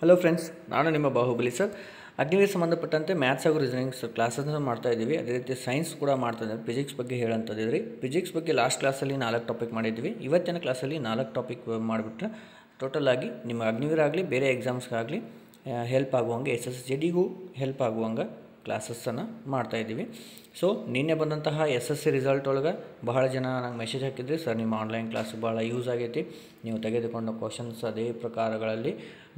Hello friends, ನಾನು ನಿಮ್ಮ Bahubali sir. ಅಗ್ನಿಗೆ ಸಂಬಂಧಪಟ್ಟಂತೆ ಮ್ಯಾಥ್ಸ್ ಹಾಗೂ ರೀಸನಿಂಗ್ಸ್ ಕ್ಲಾಸನ್ನು ಮಾಡ್ತಾ ಇದ್ದೀವಿ. ಅದೇ ರೀತಿ ಸೈನ್ಸ್ ಕೂಡ ಮಾಡ್ತಾ ಇದ್ದೀವಿ. ಫಿಸಿಕ್ಸ್ ಬಗ್ಗೆ ಹೇಳಂತಂದಿದ್ರಿ. ಫಿಸಿಕ್ಸ್ ಬಗ್ಗೆ ಲಾಸ್ಟ್ ಕ್ಲಾಸಲ್ಲಿ 4 ಟಾಪಿಕ್ ಮಾಡಿದ್ವಿ. ಇವತ್ತಿನ ಕ್ಲಾಸಲ್ಲಿ 4 ಟಾಪಿಕ್ ಮಾಡಿಬಿಟ್ರೆ ಟೋಟಲ್ ಆಗಿ ನಿಮ್ಮ ಅಗ್ನಿವೀರ್ ಆಗಲಿ ಬೇರೆ ಎಕ್ಸಾಮ್ಸ್ಗಾಗಲಿ ಹೆಲ್ಪ್ ಆಗುವಂಗೆ, SSGDಗೂ ಹೆಲ್ಪ್ ಆಗುವಂಗೆ ಕ್ಲಾಸಸ್ಸನ್ನು ಮಾಡ್ತಾಯಿದ್ದೀವಿ. ಸೊ ನಿನ್ನೆ ಬಂದಂತಹ SSC ರಿಸಲ್ಟ್ ಒಳಗೆ ಬಹಳ ಜನ ನಂಗೆ ಮೆಸೇಜ್ ಹಾಕಿದ್ರಿ, ಸರ್ ನಿಮ್ಮ ಆನ್ಲೈನ್ ಕ್ಲಾಸ್ ಭಾಳ ಯೂಸ್ ಆಗೈತಿ, ನೀವು ತೆಗೆದುಕೊಂಡ ಕ್ವಶನ್ಸ್ ಅದೇ ಪ್ರಕಾರಗಳಲ್ಲಿ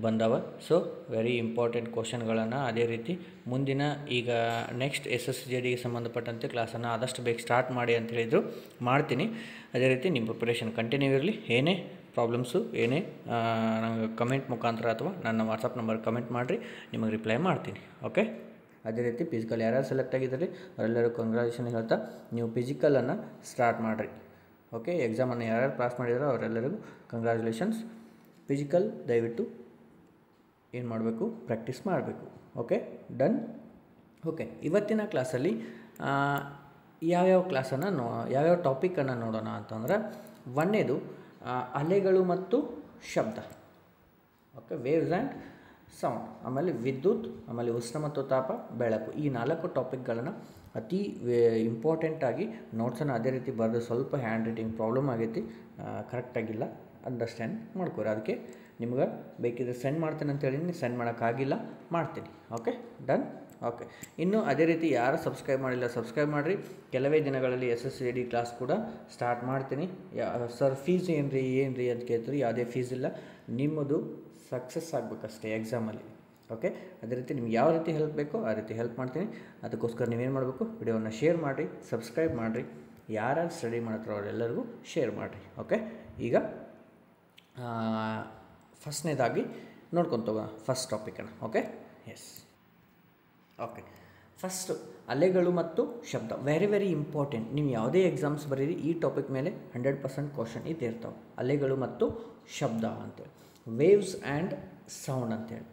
ಬಂದವ. ಸೊ ವೆರಿ ಇಂಪಾರ್ಟೆಂಟ್ ಕ್ವಶನ್ಗಳನ್ನು ಅದೇ ರೀತಿ ಮುಂದಿನ ಈಗ ನೆಕ್ಸ್ಟ್ SSGDಗೆ ಸಂಬಂಧಪಟ್ಟಂತೆ ಕ್ಲಾಸನ್ನು ಆದಷ್ಟು ಬೇಗ ಸ್ಟಾರ್ಟ್ ಮಾಡಿ ಅಂತ ಹೇಳಿದರು. ಮಾಡ್ತೀನಿ. ಅದೇ ರೀತಿ ನಿಮ್ಮ ಪ್ರಿಪ್ರೇಷನ್ ಕಂಟಿನ್ಯೂ ಇರಲಿ. ಏನೇ ಪ್ರಾಬ್ಲಮ್ಸು ಏನೇ ನಂಗೆ ಕಮೆಂಟ್ ಮುಖಾಂತರ ಅಥವಾ ನನ್ನ ವಾಟ್ಸಪ್ ನಂಬರ್ ಕಮೆಂಟ್ ಮಾಡಿರಿ, ನಿಮಗೆ ರಿಪ್ಲೈ ಮಾಡ್ತೀನಿ. ಓಕೆ. ಅದೇ ರೀತಿ ಫಿಸಿಕಲ್ ಯಾರ್ಯಾರು ಸೆಲೆಕ್ಟ್ ಆಗಿದ್ದಾರೆ ಅವರೆಲ್ಲರೂ ಕಂಗ್ರ್ಯಾಚುಲೇಷನ್ ಹೇಳ್ತಾ ನೀವು ಫಿಸಿಕಲನ್ನು ಸ್ಟಾರ್ಟ್ ಮಾಡಿರಿ. ಓಕೆ. ಎಕ್ಸಾಮನ್ನು ಯಾರ್ಯಾರು ಪಾಸ್ ಮಾಡಿದಾರೋ ಅವರೆಲ್ಲರಿಗೂ ಕಂಗ್ರ್ಯಾಚುಲೇಷನ್ಸ್. ಫಿಸಿಕಲ್ ದಯವಿಟ್ಟು ಏನು ಮಾಡಬೇಕು, ಪ್ರಾಕ್ಟೀಸ್ ಮಾಡಬೇಕು. Okay, done. ಓಕೆ, ಇವತ್ತಿನ ಕ್ಲಾಸಲ್ಲಿ ಯಾವ್ಯಾವ ಕ್ಲಾಸನ್ನು ಯಾವ್ಯಾವ ಟಾಪಿಕನ್ನು ನೋಡೋಣ ಅಂತಂದ್ರೆ, ಒಂದನೇದು ಅಲೆಗಳು ಮತ್ತು ಶಬ್ದ. Okay, waves and sound. ಆಮೇಲೆ ವಿದ್ಯುತ್, ಆಮೇಲೆ ಉಷ್ಣ ಮತ್ತು ತಾಪ, ಬೆಳಕು. ಈ 4 ಟಾಪಿಕ್ಗಳನ್ನು ಅತಿ ಇಂಪಾರ್ಟೆಂಟಾಗಿ ನೋಟ್ಸನ್ನು ಅದೇ ರೀತಿ ಬರೆದು ಸ್ವಲ್ಪ ಹ್ಯಾಂಡ್ ರೈಟಿಂಗ್ ಪ್ರಾಬ್ಲಮ್ ಆಗೈತಿ, ಕರೆಕ್ಟಾಗಿಲ್ಲ, ಅಂಡರ್ಸ್ಟ್ಯಾಂಡ್ ಮಾಡ್ಕೊರಿ. ಅದಕ್ಕೆ ನಿಮ್ಗೆ ಬೇಕಿದ್ರೆ ಸೆಂಡ್ ಮಾಡ್ತೇನೆ ಅಂತ ಹೇಳೀನಿ, ಸೆಂಡ್ ಮಾಡೋಕ್ಕಾಗಿಲ್ಲ, ಮಾಡ್ತೀನಿ. Okay, done. ಓಕೆ, ಇನ್ನು ಅದೇ ರೀತಿ ಯಾರು ಸಬ್ಸ್ಕ್ರೈಬ್ ಮಾಡಿಲ್ಲ ಸಬ್ಸ್ಕ್ರೈಬ್ ಮಾಡಿರಿ. ಕೆಲವೇ ದಿನಗಳಲ್ಲಿ SSGD ಕ್ಲಾಸ್ ಕೂಡ ಸ್ಟಾರ್ಟ್ ಮಾಡ್ತೀನಿ. ಸರ್ ಫೀಸ್ ಏನು ರೀ ಅಂತ ಕೇಳ್ತೀರಿ. ಯಾವುದೇ ಫೀಸ್ ಇಲ್ಲ, ನಿಮ್ಮದು ಸಕ್ಸಸ್ ಆಗಬೇಕಷ್ಟೇ ಎಕ್ಸಾಮಲ್ಲಿ. ಓಕೆ, ಅದೇ ರೀತಿ ನಿಮ್ಗೆ ಯಾವ ರೀತಿ ಹೆಲ್ಪ್ ಬೇಕೋ ಆ ರೀತಿ ಹೆಲ್ಪ್ ಮಾಡ್ತೀನಿ. ಅದಕ್ಕೋಸ್ಕರ ನೀವೇನು ಮಾಡಬೇಕು, ವಿಡಿಯೋವನ್ನು ಶೇರ್ ಮಾಡಿರಿ, ಸಬ್ಸ್ಕ್ರೈಬ್ ಮಾಡಿರಿ. ಯಾರ್ಯಾರು ಸ್ಟಡಿ ಮಾಡ್ತಾರೋ ಅವರೆಲ್ಲರಿಗೂ ಶೇರ್ ಮಾಡಿರಿ. ಓಕೆ, ಈಗ ಫಸ್ಟ್ನೇದಾಗಿ ನೋಡ್ಕೊತೋಗ ಫಸ್ಟ್ ಟಾಪಿಕನ್ನು. Okay, yes. ಓಕೆ, ಫಸ್ಟು ಅಲೆಗಳು ಮತ್ತು ಶಬ್ದ. Very very important. ನೀವು ಯಾವುದೇ ಎಕ್ಸಾಮ್ಸ್ ಬರೀರಿ, ಈ ಟಾಪಿಕ್ ಮೇಲೆ 100% ಕ್ವಶನ್ ಇದ್ದೇ ಇರ್ತಾವೆ. ಅಲೆಗಳು ಮತ್ತು ಶಬ್ದ ಅಂತೇಳಿ, ವೇವ್ಸ್ ಆ್ಯಂಡ್ ಸೌಂಡ್ ಅಂತೇಳಿ.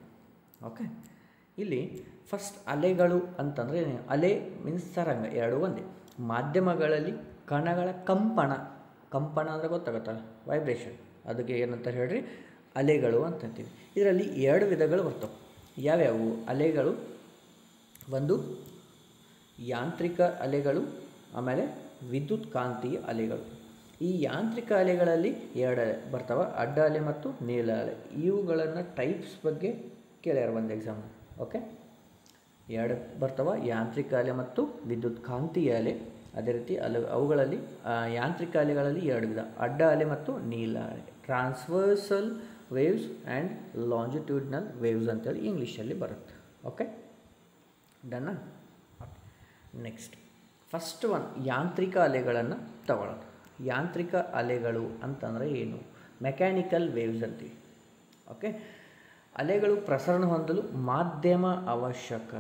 ಓಕೆ, ಇಲ್ಲಿ ಫಸ್ಟ್ ಅಲೆಗಳು ಅಂತಂದರೆ, ಅಲೆ ಮೀನ್ಸ್ ತರಂಗ, ಎರಡು ಒಂದೇ. ಮಾಧ್ಯಮಗಳಲ್ಲಿ ಕಣಗಳ ಕಂಪನ ಅಂದರೆ ಗೊತ್ತಾಗುತ್ತಲ್ಲ, ವೈಬ್ರೇಷನ್, ಅದಕ್ಕೆ ಏನಂತ ಹೇಳ್ರಿ, ಅಲೆಗಳು ಅಂತಂತೀವಿ. ಇದರಲ್ಲಿ 2 ವಿಧಗಳು ಬರ್ತವೆ. ಯಾವ್ಯಾವು ಅಲೆಗಳು? ಒಂದು ಯಾಂತ್ರಿಕ ಅಲೆಗಳು, ಆಮೇಲೆ ವಿದ್ಯುತ್ ಕಾಂತೀಯ ಅಲೆಗಳು. ಈ ಯಾಂತ್ರಿಕ ಅಲೆಗಳಲ್ಲಿ 2 ಬರ್ತವೆ, ಅಡ್ಡ ಅಲೆ ಮತ್ತು ನೇರ ಅಲೆ. ಇವುಗಳನ್ನು ಟೈಪ್ಸ್ ಬಗ್ಗೆ ಕೇಳ್ಯಾರ ಒಂದು ಎಕ್ಸಾಮ್. ಓಕೆ, 2 ಬರ್ತವೆ, ಯಾಂತ್ರಿಕ ಅಲೆ ಮತ್ತು ವಿದ್ಯುತ್ ಕಾಂತೀಯ ಅಲೆ. ಅದೇ ರೀತಿ ಅವುಗಳಲ್ಲಿ ಯಾಂತ್ರಿಕ ಅಲೆಗಳಲ್ಲಿ 2 ವಿಧ, ಅಡ್ಡ ಅಲೆ ಮತ್ತು ನೀಲ ಅಲೆ. Transversal waves and longitudinal waves ಅಂತೇಳಿ ಇಂಗ್ಲೀಷಲ್ಲಿ ಬರುತ್ತೆ. ಓಕೆ, ಡನ್ನ. ನೆಕ್ಸ್ಟ್ ಫಸ್ಟ್ ಒನ್, ಯಾಂತ್ರಿಕ ಅಲೆಗಳನ್ನು ತಗೊಳ್ಳೋಣ. ಯಾಂತ್ರಿಕ ಅಲೆಗಳು ಅಂತಂದರೆ ಏನು? ಮೆಕ್ಯಾನಿಕಲ್ ವೇವ್ಸ್ ಅಂತೀವಿ. ಓಕೆ, ಅಲೆಗಳು ಪ್ರಸರಣ ಹೊಂದಲು ಮಾಧ್ಯಮ ಅವಶ್ಯಕ.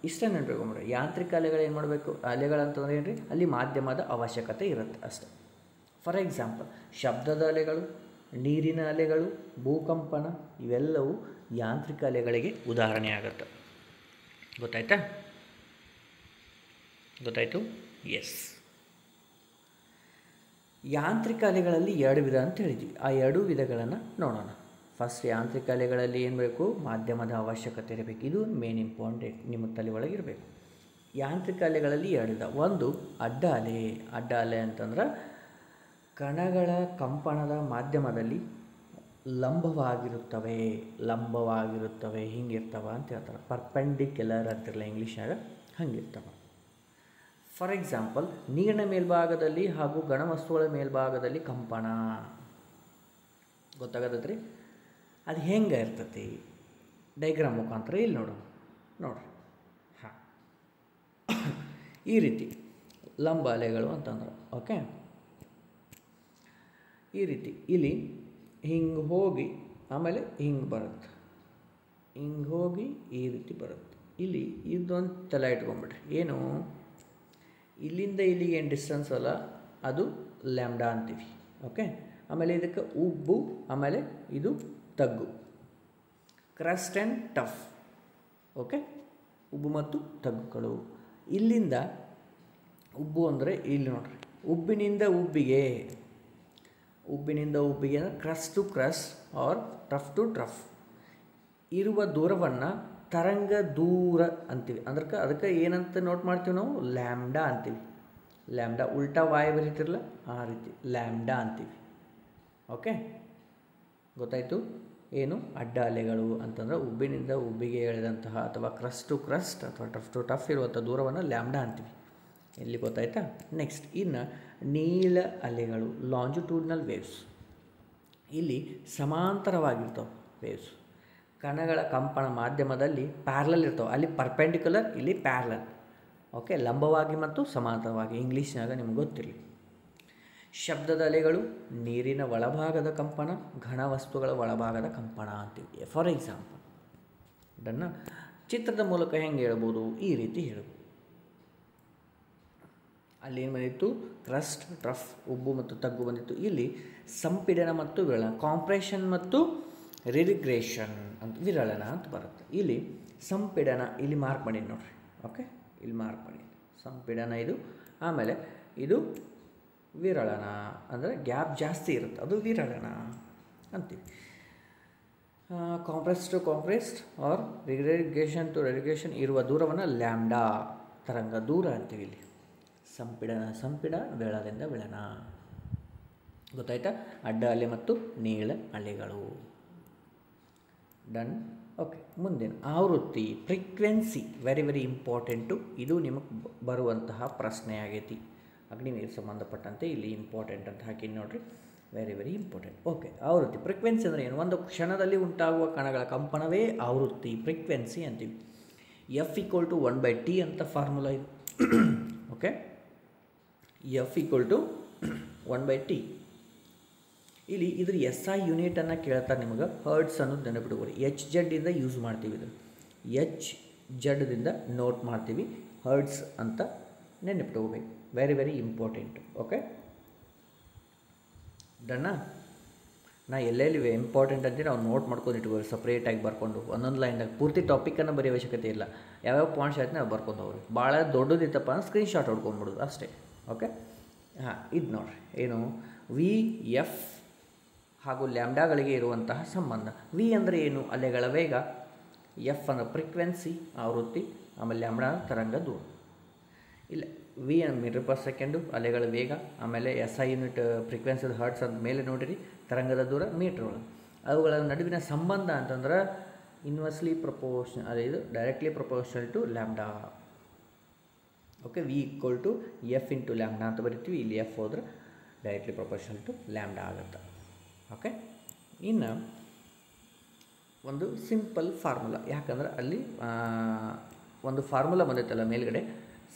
ಇಷ್ಟೇ ನೆನಪಿಟ್ಕೊಂಡ್ಬಿಡ್ರಿ. ಯಾಂತ್ರಿಕ ಅಲೆಗಳು ಏನು ಮಾಡಬೇಕು, ಅಲೆಗಳಂತಂದ್ರೆ ಏನು ರೀ, ಅಲ್ಲಿ ಮಾಧ್ಯಮದ ಅವಶ್ಯಕತೆ ಇರುತ್ತೆ ಅಷ್ಟೆ. ಫಾರ್ ಎಕ್ಸಾಂಪಲ್, ಶಬ್ದದ ಅಲೆಗಳು, ನೀರಿನ ಅಲೆಗಳು, ಭೂಕಂಪನ, ಇವೆಲ್ಲವೂ ಯಾಂತ್ರಿಕ ಅಲೆಗಳಿಗೆ ಉದಾಹರಣೆ ಆಗುತ್ತೆ. ಗೊತ್ತಾಯಿತು? ಎಸ್. ಯಾಂತ್ರಿಕ ಅಲೆಗಳಲ್ಲಿ 2 ವಿಧ ಅಂತ ಹೇಳಿದ್ವಿ. ಆ 2 ವಿಧಗಳನ್ನು ನೋಡೋಣ. ಫಸ್ಟ್, ಯಾಂತ್ರಿಕ ಅಲೆಗಳಲ್ಲಿ ಏನು ಬೇಕು, ಮಾಧ್ಯಮದ ಅವಶ್ಯಕತೆ ಇರಬೇಕು. ಇದು ಮೇನ್ ಇಂಪಾರ್ಟೆಂಟ್, ನಿಮ್ಮ ತಲೆ ಒಳಗೆ ಇರಬೇಕು. ಯಾಂತ್ರಿಕ ಅಲೆಗಳಲ್ಲಿ 2 ವಿಧ. ಒಂದು ಅಡ್ಡ ಅಲೆ. ಅಡ್ಡ ಅಲೆ ಅಂತಂದ್ರೆ ಕಣಗಳ ಕಂಪನದ ಮಾಧ್ಯಮದಲ್ಲಿ ಲಂಬವಾಗಿರುತ್ತವೆ, ಹಿಂಗಿರ್ತವೆ ಅಂತ ಹೇಳ್ತಾರೆ. ಪರ್ಪೆಂಡಿಕ್ಯುಲರ್ ಅಂತಿರಲ್ಲ ಇಂಗ್ಲೀಷ್ನಾಗ, ಹಂಗಿರ್ತವೆ. ಫಾರ್ ಎಕ್ಸಾಂಪಲ್, ನೀರಿನ ಮೇಲ್ಭಾಗದಲ್ಲಿ ಹಾಗೂ ಘನವಸ್ತುಗಳ ಮೇಲ್ಭಾಗದಲ್ಲಿ ಕಂಪನ. ಗೊತ್ತಾಗತ್ತೈತ್ರಿ? ಅದು ಹೆಂಗೆ ಇರ್ತೈತಿ? ಡೈಗ್ರಾಮ್ ಮುಖಾಂತರ ಇಲ್ಲಿ ನೋಡ್ರಿ. ಹಾಂ, ಈ ರೀತಿ ಲಂಬ ಅಲೆಗಳು ಅಂತಂದ್ರೆ. ಓಕೆ, ಈ ರೀತಿ ಇಲ್ಲಿ ಹಿಂಗೆ ಹೋಗಿ ಆಮೇಲೆ ಹಿಂಗೆ ಬರುತ್ತೆ, ಹಿಂಗೆ ಹೋಗಿ ಈ ರೀತಿ ಬರುತ್ತೆ. ಇಲ್ಲಿ ಇದೊಂದು ತಲೆ ಇಟ್ಕೊಂಡ್ಬಿಟ್ರಿ. ಏನು, ಇಲ್ಲಿಂದ ಇಲ್ಲಿಗೆ ಏನು ಡಿಸ್ಟೆನ್ಸ್ ಅಲ್ಲ, ಅದು ಲ್ಯಾಂಬ್ಡಾ ಅಂತೀವಿ. ಓಕೆ, ಆಮೇಲೆ ಇದಕ್ಕೆ ಉಬ್ಬು, ಆಮೇಲೆ ಇದು ತಗ್ಗು, ಕ್ರಸ್ಟ್ ಆ್ಯಂಡ್ ಟಫ್. ಓಕೆ, ಉಬ್ಬು ಮತ್ತು ತಗ್ಗುಗಳು. ಇಲ್ಲಿಂದ ಉಬ್ಬು ಅಂದರೆ ಇಲ್ಲಿ ನೋಡ್ರಿ, ಉಬ್ಬಿನಿಂದ ಉಬ್ಬಿಗೆ ಅಂದರೆ crust to crust or trough to trough. ಇರುವ ದೂರವನ್ನು ತರಂಗ ದೂರ ಅಂತೀವಿ. ಅದಕ್ಕೆ ಏನಂತ ನೋಟ್ ಮಾಡ್ತೀವಿ ನಾವು, ಲ್ಯಾಂಬ್ಡಾ ಅಂತೀವಿ. ಲ್ಯಾಂಬ್ಡಾ ಉಲ್ಟಾ ವಾಯು ಬರೀತಿರಲ್ಲ ಆ ರೀತಿ ಲ್ಯಾಂಬ್ಡಾ ಅಂತೀವಿ. ಓಕೆ, ಗೊತ್ತಾಯಿತು. ಏನು ಅಡ್ಡ ಅಲೆಗಳು ಅಂತಂದರೆ ಉಬ್ಬಿನಿಂದ ಉಬ್ಬಿಗೆ ಎಳೆದಂತಹ ಅಥವಾ ಕ್ರಸ್ಟ್ ಟು ಕ್ರಸ್ಟ್ ಅಥವಾ ಟಫ್ ಟು ಟಫ್ ಇರುವಂಥ ದೂರವನ್ನು ಲ್ಯಾಂಬ್ಡಾ ಅಂತೀವಿ. ಇಲ್ಲಿ ಗೊತ್ತಾಯ್ತಾ. ನೆಕ್ಸ್ಟ್, ಇನ್ನು ನೀಳ ಅಲೆಗಳು, ಲಾಂಜಿಟ್ಯೂಡ್ನಲ್ ವೇವ್ಸ್. ಇಲ್ಲಿ ಸಮಾಂತರವಾಗಿರ್ತವೆ ವೇವ್ಸ್. ಕಣಗಳ ಕಂಪನ ಮಾಧ್ಯಮದಲ್ಲಿ ಪ್ಯಾರಲಲ್ ಇರ್ತವೆ. ಅಲ್ಲಿ ಪರ್ಪೆಂಡಿಕ್ಯುಲರ್, ಇಲ್ಲಿ ಪ್ಯಾರಲಲ್. ಓಕೆ, ಲಂಬವಾಗಿ ಮತ್ತು ಸಮಾಂತರವಾಗಿ. ಇಂಗ್ಲೀಷ್ನಾಗ ನಿಮ್ಗೆ ಗೊತ್ತಿರಲಿ. ಶಬ್ದದ ಅಲೆಗಳು, ನೀರಿನ ಒಳಭಾಗದ ಕಂಪನ, ಘನ ವಸ್ತುಗಳ ಒಳಭಾಗದ ಕಂಪನ ಅಂತೀವಿ. ಫಾರ್ ಎಕ್ಸಾಂಪಲ್ ಇದನ್ನು ಚಿತ್ರದ ಮೂಲಕ ಹೆಂಗೆ ಹೇಳ್ಬೋದು, ಈ ರೀತಿ ಹೇಳ್ಬೋದು. ಅಲ್ಲಿ ಏನು ಬಂದಿತ್ತು, ಕ್ರಸ್ಟ್ ಟ್ರಫ್, ಉಬ್ಬು ಮತ್ತು ತಗ್ಗು ಬಂದಿತ್ತು. ಇಲ್ಲಿ ಸಂಪೀಡನ ಮತ್ತು ವಿರಳನ, ಕಾಂಪ್ರೆಷನ್ ಮತ್ತು ರಿರಿಗ್ರೇಷನ್ ಅಂತ, ವಿರಳನ ಅಂತ ಬರುತ್ತೆ. ಇಲ್ಲಿ ಸಂಪೀಡನ, ಇಲ್ಲಿ ಮಾರ್ಕ್ ಮಾಡಿ ನೋಡ್ರಿ. ಓಕೆ, ಇಲ್ಲಿ ಮಾರ್ಕ್ ಮಾಡಿ ಸಂಪೀಡನ ಇದು. ಆಮೇಲೆ ಇದು ವಿರಳನ, ಅಂದರೆ ಗ್ಯಾಪ್ ಜಾಸ್ತಿ ಇರುತ್ತೆ, ಅದು ವಿರಳನ ಅಂತೀವಿ. Compress to compressed or rarefaction to rarefaction ಇರುವ ದೂರವನ್ನು ಲ್ಯಾಂಬ್ಡಾ, ತರಂಗ ದೂರ ಅಂತೀವಿ. ಇಲ್ಲಿ ಸಂಪೀಡ, ವಿರಳದಿಂದ ವಿಳನ. ಗೊತ್ತಾಯ್ತಾ. ಅಡ್ಡ ಅಲೆ ಮತ್ತು ನೀಳ ಅಲೆಗಳು. ಡನ್. ಓಕೆ, ಮುಂದಿನ ಆವೃತ್ತಿ, ಫ್ರೀಕ್ವೆನ್ಸಿ, ವೆರಿ ವೆರಿ ಇಂಪಾರ್ಟೆಂಟು. ಇದು ನಿಮಗೆ ಬರುವಂತಹ ಪ್ರಶ್ನೆ ಆಗೈತಿ. ಅಗ್ನಿವೀರಿಗೆ ಸಂಬಂಧಪಟ್ಟಂತೆ ಇಲ್ಲಿ ಇಂಪಾರ್ಟೆಂಟ್ ಅಂತ ಹಾಕಿ ನೋಡಿರಿ, ವೆರಿ ವೆರಿ ಇಂಪಾರ್ಟೆಂಟ್. ಓಕೆ, ಆವೃತ್ತಿ, ಫ್ರೀಕ್ವೆನ್ಸಿ ಅಂದರೆ ಏನು? ಒಂದು ಕ್ಷಣದಲ್ಲಿ ಉಂಟಾಗುವ ಕಣಗಳ ಕಂಪನವೇ ಆವೃತ್ತಿ, ಫ್ರೀಕ್ವೆನ್ಸಿ ಅಂತೀವಿ. F = 1/T ಅಂತ ಫಾರ್ಮುಲಾ ಇದು. Okay, F = 1/T. ಇಲ್ಲಿ ಇದ್ರ SI ಯೂನಿಟನ್ನು ಕೇಳ್ತಾರೆ ನಿಮಗೆ. ಹರ್ಡ್ಸ್ ಅನ್ನೋದು ನೆನಪಿಟ್ಕೊಳ್ಳಿ. HZ ಇಂದ ಯೂಸ್ ಮಾಡ್ತೀವಿ. ಇದು HZ ದಿಂದ ನೋಟ್ ಮಾಡ್ತೀವಿ. ಹರ್ಡ್ಸ್ ಅಂತ ನೆನಪಿಟ್ಕೋಬೇಕು. Very very important. ಓಕೆ, ಡನ್ನಾ. ನಾ ಎಲ್ಲೆಲ್ಲಿ ಇಂಪಾರ್ಟೆಂಟ್ ಅಂತೀವಿ ನಾವು ನೋಟ್ ಮಾಡ್ಕೊಂಡು ಇಟ್ಕೋರಿ, ಸಪ್ರೇಟಾಗಿ ಬರ್ಕೊಂಡು ಒಂದೊಂದು ಲೈನ್ದಾಗ. ಪೂರ್ತಿ ಟಾಪಿಕನ್ನು ಬರೆಯೋ ಅವಶ್ಯಕತೆ ಇಲ್ಲ. ಯಾವ್ಯಾವ ಪಾಯಿಂಟ್ಸ್ ಆಯ್ತು ನಾವು ಬರ್ಕೊಂಡು ಹೋಗ್ರಿ. ಭಾಳ ದೊಡ್ಡದಿತ್ತಪ್ಪ ಅಂದ್ರೆ ಸ್ಕ್ರೀನ್ಶಾಟ್ ಹೊಡ್ಕೊಂಡ್ಬಿಡೋದು ಅಷ್ಟೇ. ಓಕೆ, ಹಾಂ, ಇದು ನೋಡಿರಿ. ಏನು, ವಿ ಎಫ್ ಹಾಗೂ ಲ್ಯಾಂಬ್ಡಾಗಳಿಗೆ ಇರುವಂತಹ ಸಂಬಂಧ. ವಿ ಅಂದರೆ ಏನು? ಅಲೆಗಳ ವೇಗ. ಎಫ್ ಅಂದರೆ ಫ್ರೀಕ್ವೆನ್ಸಿ, ಆವೃತ್ತಿ. ಆಮೇಲೆ ಲ್ಯಾಂಬ್ಡಾ ತರಂಗ ದೂರ. ಇಲ್ಲ, ವಿ ಮೀಟರ್ ಪರ್ ಸೆಕೆಂಡು ಅಲೆಗಳ ವೇಗ. ಆಮೇಲೆ SI ಯೂನಿಟ್ ಫ್ರೀಕ್ವೆನ್ಸಿದ ಹರ್ಟ್ಸ್ ಅಂತ ಮೇಲೆ ನೋಡಿರಿ. ತರಂಗದ ದೂರ ಮೀಟ್ರ್ ಒಳಗೆ. ಅವುಗಳ ನಡುವಿನ ಸಂಬಂಧ ಅಂತಂದ್ರೆ ಇನ್ವರ್ಸ್ಲಿ ಪ್ರಪೋರ್ಷನ್, ಅದೇ ಇದು directly proportional to lambda. Okay, V = F × lambda ಅಂತ ಬರಿತೀವಿ. ಇಲ್ಲಿ F ಹೋದ್ರೆ ಡೈರೆಕ್ಟ್ಲಿ ಪ್ರಪೋರ್ಷನಲ್ ಟು ಲ್ಯಾಂಬ್ಡಾ ಆಗುತ್ತೆ. ಓಕೆ, ಇನ್ನು ಒಂದು ಸಿಂಪಲ್ ಫಾರ್ಮುಲಾ. ಯಾಕಂದ್ರೆ ಅಲ್ಲಿ ಒಂದು ಫಾರ್ಮುಲಾ ಬಂದೈತಲ್ಲ ಮೇಲ್ಗಡೆ,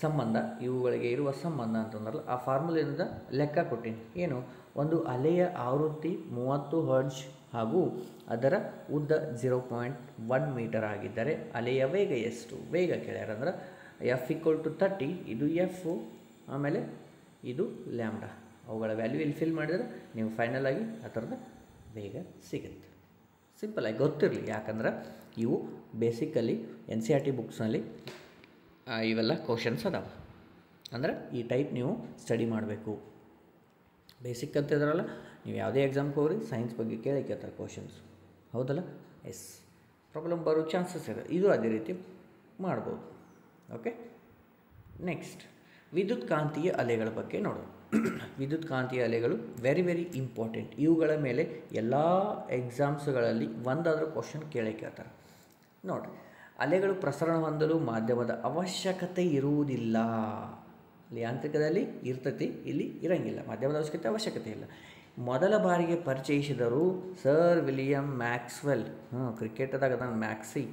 ಸಂಬಂಧ, ಇವುಗಳಿಗೆ ಇರುವ ಸಂಬಂಧ ಅಂತಂದ್ರಲ್ಲ, ಆ ಫಾರ್ಮುಲೆಯಿಂದ ಲೆಕ್ಕ ಕೊಟ್ಟೀನಿ. ಏನು, ಒಂದು ಅಲೆಯ ಆವೃತ್ತಿ 30 ಹರ್ಟ್ಜ್ ಹಾಗೂ ಅದರ ಉದ್ದ 0.1 ಮೀಟರ್ ಆಗಿದ್ದರೆ ಅಲೆಯ ವೇಗ ಎಷ್ಟು? ವೇಗ ಕೇಳ್ಯಾರ. ಅಂದ್ರೆ F = 30, ಇದು F, ಆಮೇಲೆ ಇದು ಲ್ಯಾಂಬ್ಡಾ. ಅವುಗಳ ವ್ಯಾಲ್ಯೂ ಇಲ್ಲಿ ಫಿಲ್ ಮಾಡಿದರೆ ನೀವು ಫೈನಲ್ ಆಗಿ ಆ ಥರದ ವೇಗ ಸಿಗುತ್ತೆ. ಸಿಂಪಲಾಗಿ ಗೊತ್ತಿರಲಿ. ಯಾಕಂದ್ರೆ ಇವು ಬೇಸಿಕಲಿ NCERT ಬುಕ್ಸ್ನಲ್ಲಿ ಇವೆಲ್ಲ ಕ್ವಶನ್ಸ್ ಅದಾವೆ. ಅಂದರೆ ಈ ಟೈಪ್ ನೀವು ಸ್ಟಡಿ ಮಾಡಬೇಕು. ಬೇಸಿಕ್ ಅಂತ ಇದ್ರಲ್ಲ, ನೀವು ಯಾವುದೇ ಎಕ್ಸಾಮ್ಗೆ ಹೋಗ್ರಿ ಸೈನ್ಸ್ ಬಗ್ಗೆ ಕೇಳ್ತಾರೆ ಕ್ವಶನ್ಸ್. ಹೌದಲ್ಲ? ಎಸ್, ಪ್ರಾಬ್ಲಮ್ ಬರೋ ಚಾನ್ಸಸ್ ಇದೆ. ಇದು ಅದೇ ರೀತಿ ಮಾಡ್ಬೋದು. ಓಕೆ, ನೆಕ್ಸ್ಟ್ ವಿದ್ಯುತ್ ಕಾಂತೀಯ ಅಲೆಗಳ ಬಗ್ಗೆ ನೋಡೋಣ. ವಿದ್ಯುತ್ ಕಾಂತೀಯ ಅಲೆಗಳು ವೆರಿ ವೆರಿ ಇಂಪಾರ್ಟೆಂಟ್. ಇವುಗಳ ಮೇಲೆ ಎಲ್ಲ ಎಕ್ಸಾಮ್ಸ್ಗಳಲ್ಲಿ ಒಂದಾದರೂ ಕ್ವಶನ್ ಕೇಳ್ತಾರೆ. ನೋಡಿರಿ, ಅಲೆಗಳು ಪ್ರಸರಣ ಹೊಂದಲು ಮಾಧ್ಯಮದ ಅವಶ್ಯಕತೆ ಇರುವುದಿಲ್ಲ. ಯಾಂತ್ರಿಕದಲ್ಲಿ ಇರ್ತೈತಿ, ಇಲ್ಲಿ ಇರಂಗಿಲ್ಲ. ಮಾಧ್ಯಮದ ಅವಶ್ಯಕತೆ ಇಲ್ಲ. ಮೊದಲ ಬಾರಿಗೆ ಪರಿಚಯಿಸಿದರು ಸರ್ ವಿಲಿಯಂ ಮ್ಯಾಕ್ಸ್ವೆಲ್. ಕ್ರಿಕೆಟದಾಗ ಅದನ್ನು ಮ್ಯಾಕ್ಸಿ,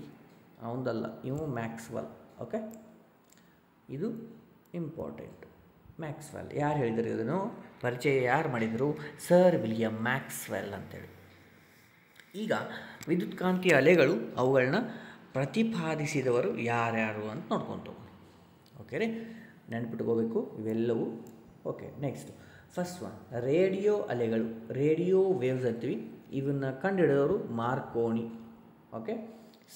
ಅವನದಲ್ಲ, ಇವು ಮ್ಯಾಕ್ಸ್ವೆಲ್. ಓಕೆ, ಇದು ಇಂಪಾರ್ಟೆಂಟ್. ಮ್ಯಾಕ್ಸ್ವೆಲ್ ಯಾರು ಹೇಳಿದರು? ಇದನ್ನು ಪರಿಚಯ ಯಾರು ಮಾಡಿದರು? ಸರ್ ವಿಲಿಯಂ ಮ್ಯಾಕ್ಸ್ವೆಲ್ ಅಂತೇಳಿ. ಈಗ ವಿದ್ಯುತ್ಕಾಂತೀಯ ಅಲೆಗಳು ಅವುಗಳನ್ನ ಪ್ರತಿಪಾದಿಸಿದವರು ಯಾರ್ಯಾರು ಅಂತ ನೋಡ್ಕೊತೇವೆ. ಓಕೆ ರೀ, ನೆನ್ಪಿಟ್ಕೋಬೇಕು ಇವೆಲ್ಲವೂ. Okay, next first one, radio ಅಲೆಗಳು, ರೇಡಿಯೋ ವೇವ್ಸ್ ಅಂತೀವಿ. ಇವನ್ನ ಕಂಡುಹಿಡಿದವರು ಮಾರ್ಕೋನಿ. ಓಕೆ,